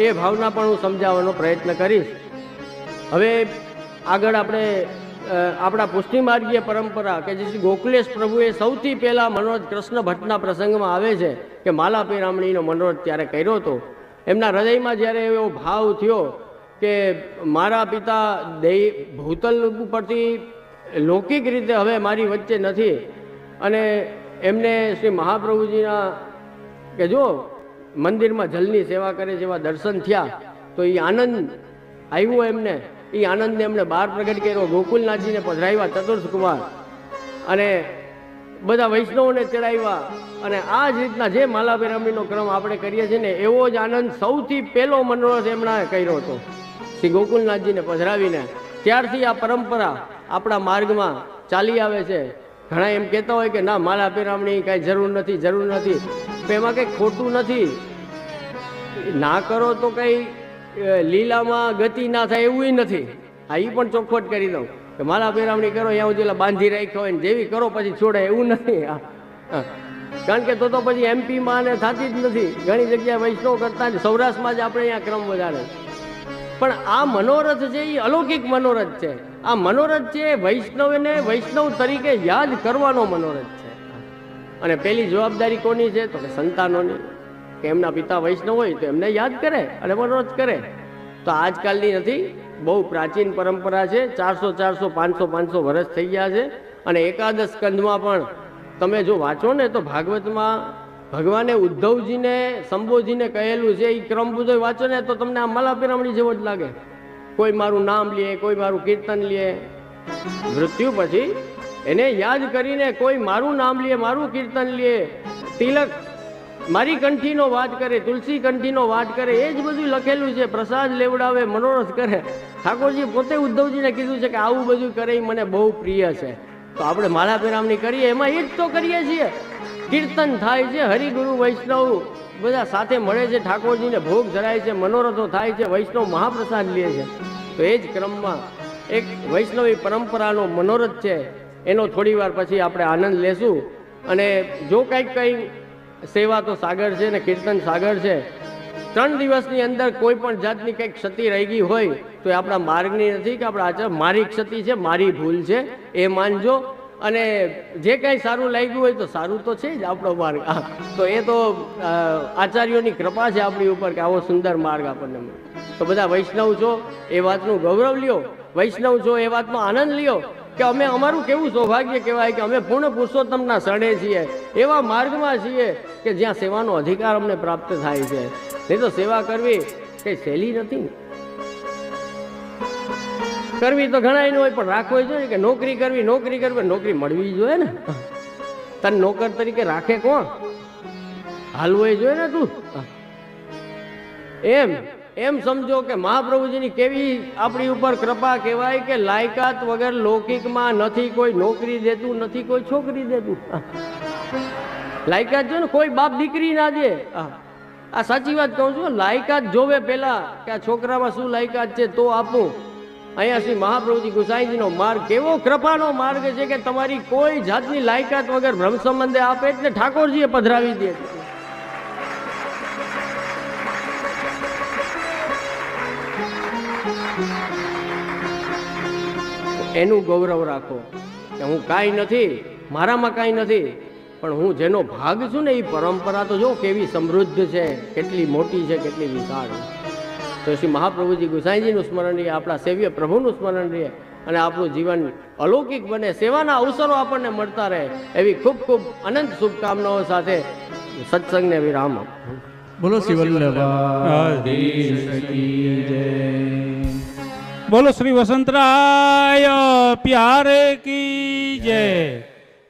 એ ભાવના પણ હું સમજાવવાનો પ્રયત્ન કરીશ. હવે આગળ આપણે આપણા પુષ્ટિમાર્ગીય પરંપરા કે જે શ્રી ગોકુલેશ પ્રભુએ સૌથી પહેલાં મનોરથ કૃષ્ણ ભટ્ટના પ્રસંગમાં આવે છે કે માલા પીરામણીનો મનોરથ ત્યારે કર્યો હતો. એમના હૃદયમાં જ્યારે એવો ભાવ થયો કે મારા પિતા ભૂતલ ઉપરથી લૌકિક રીતે હવે મારી વચ્ચે નથી, અને એમને શ્રી મહાપ્રભુજીના કે જો મંદિરમાં જલની સેવા કરે છે એવા દર્શન થયા, તો એ આનંદ આવ્યો એમને. એ આનંદને એમણે બહાર પ્રગટ કર્યો. ગોકુલનાથજીને પધરાવ્યા, ચતુર્થ કુમાર, અને બધા વૈષ્ણવોને ચડાવ્યા. અને આ જ રીતના જે માલા પીરામણીનો ક્રમ આપણે કરીએ છીએ ને, એવો જ આનંદ સૌથી પહેલો મનોરથ એમણે કર્યો હતો શ્રી ગોકુલનાથજીને પધરાવીને. ત્યારથી આ પરંપરા આપણા માર્ગમાં ચાલી આવે છે. ઘણા એમ કહેતા હોય કે ના, માલા પીરામણી કાંઈ જરૂર નથી, જરૂર નથી. એમાં કંઈ ખોટું નથી. ના કરો તો કંઈ લીલામાં ગતિ ના થાય એવું નથી. આ એ પણ ચોખવટ કરી દઉં કે માલા પીરામણી કરો ત્યાં સુધી બાંધી રાખ્યો હોય ને જેવી કરો પછી છોડે એવું નથી. કારણ કે તો પછી એમપીમાં ને થતી જ નથી. ઘણી જગ્યાએ વૈષ્ણવ કરતા સૌરાષ્ટ્રમાં જ આપણે અહીંયા ક્રમ વધારે. પણ આ મનોરથ છે એ અલૌકિક મનોરથ છે. આ મનોરથ છે વૈષ્ણવને વૈષ્ણવ તરીકે યાદ કરવાનો મનોરથ છે. અને પેલી જવાબદારી કોની છે તો કે સંતાનોની, કે એમના પિતા વૈષ્ણવ હોય તો એમને યાદ કરે અને મનોરથ કરે. તો આજકાલની નથી, બહુ પ્રાચીન પરંપરા છે. 400 400 500 500 વર્ષ થઈ ગયા છે. અને એકાદશ સ્કંદમાં પણ તમે જો વાંચો ને તો ભાગવતમાં ભગવાને ઉદ્ધવજીને સંબોધીને કહેલું છે. એ ક્રમ બધો વાંચો ને તો તમને આ માલા પીરામણી જેવો જ લાગે. કોઈ મારું નામ લે, કોઈ મારું કીર્તન લે, મૃત્યુ પછી એને યાદ કરીને કોઈ મારું નામ લે, મારું કીર્તન લે, તિલક મારી કંઠીનો વાત કરે, તુલસી કંઠીનો વાત કરે, એ જ બધું લખેલું છે. પ્રસાદ લેવડાવે, મનોરથ કરે. ઠાકોરજી પોતે ઉદ્ધવજીને કીધું છે કે આવું બધું કરે એ મને બહુ પ્રિય છે. તો આપણે માલા પીરામણી કરીએ એમાં એ જ તો કરીએ છીએ. કીર્તન થાય છે, હરિગુરુ વૈષ્ણવ બધા સાથે મળે છે, ઠાકોરજીને ભોગ ધરાય છે, મનોરથો થાય છે, વૈષ્ણવ મહાપ્રસાદ લે છે. તો એ જ ક્રમમાં એક વૈષ્ણવી પરંપરાનો મનોરથ છે, એનો થોડી વાર પછી આપણે આનંદ લેશું. અને જો કંઈ સેવા તો સાગર છે ને કીર્તન સાગર છે. 3 દિવસની અંદર કોઈ પણ જાતની કંઈક ક્ષતિ રહી ગઈ હોય તો એ આપણા માર્ગની નથી કે આપણા આચાર મારી ક્ષતિ છે, મારી ભૂલ છે, એ માનજો. અને જે કાંઈ સારું લાગ્યું હોય તો સારું તો છે જ આપણો માર્ગ. તો એ તો આચાર્યોની કૃપા છે આપણી ઉપર કે આવો સુંદર માર્ગ આપણને મળે. તો બધા વૈષ્ણવ છો એ વાતનું ગૌરવ લ્યો, વૈષ્ણવ છો એ વાતનો આનંદ લ્યો. કે અમે અમારું કેવું સૌભાગ્ય કહેવાય કે અમે પૂર્ણ પુરુષોત્તમના શરણે છીએ, એવા માર્ગમાં છીએ કે જ્યાં સેવાનો અધિકાર અમને પ્રાપ્ત થાય છે. નહીં તો સેવા કરવી કઈ સહેલી નથી. કરવી તો ઘણા હોય, પણ રાખવો જોઈએ કે નોકરી કરવી, નોકરી મળવી જોઈએ ને. તને નોકર તરીકે રાખે કોણ? હાલવું જોઈએ ને તું. એમ સમજો કે મહાપ્રભુજીની કેવી આપણી ઉપર કૃપા કહેવાય કે લાયકાત વગર લૌકિકમાં નથી કોઈ નોકરી દેતું, નથી કોઈ છોકરી દેતું. લાયકાત જો ને કોઈ બાપ દીકરી ના દે. આ સાચી વાત કહું છું. લાયકાત જોવે પેલા કે આ છોકરામાં શું લાયકાત છે તો આપું. અહીંયા શ્રી મહાપ્રભુજી ગુસાઈજીનો માર્ગ કેવો કૃપાનો માર્ગ છે કે તમારી કોઈ જાતની લાયકાત વગર બ્રહ્મ સંબંધે આપે એટલે ઠાકોરજીએ પધરાવી દે. એનું ગૌરવ રાખો કે હું કાંઈ નથી, મારામાં કાંઈ નથી, પણ હું જેનો ભાગ છું ને એ પરંપરા તો જો કેવી સમૃદ્ધ છે, કેટલી મોટી છે, કેટલી વિશાળ. તો શ્રી મહાપ્રભુજી ગુસાઈજીનું સ્મરણ રહીએ, આપણા સેવ્ય પ્રભુનું સ્મરણ રહીએ અને આપણું જીવન અલૌકિક બને, સેવાના અવસરો આપણને મળતા રહે, એવી ખૂબ ખૂબ અનંત શુભકામનાઓ સાથે સત્સંગને વિરામ. બોલો શ્રી વલ્લભાધીશ કી જય. બોલો શ્રી વસંતરાય પ્યારે કી જય.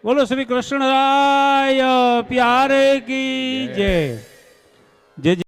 બોલો શ્રી કૃષ્ણરાય પ્યારે કી જય. જય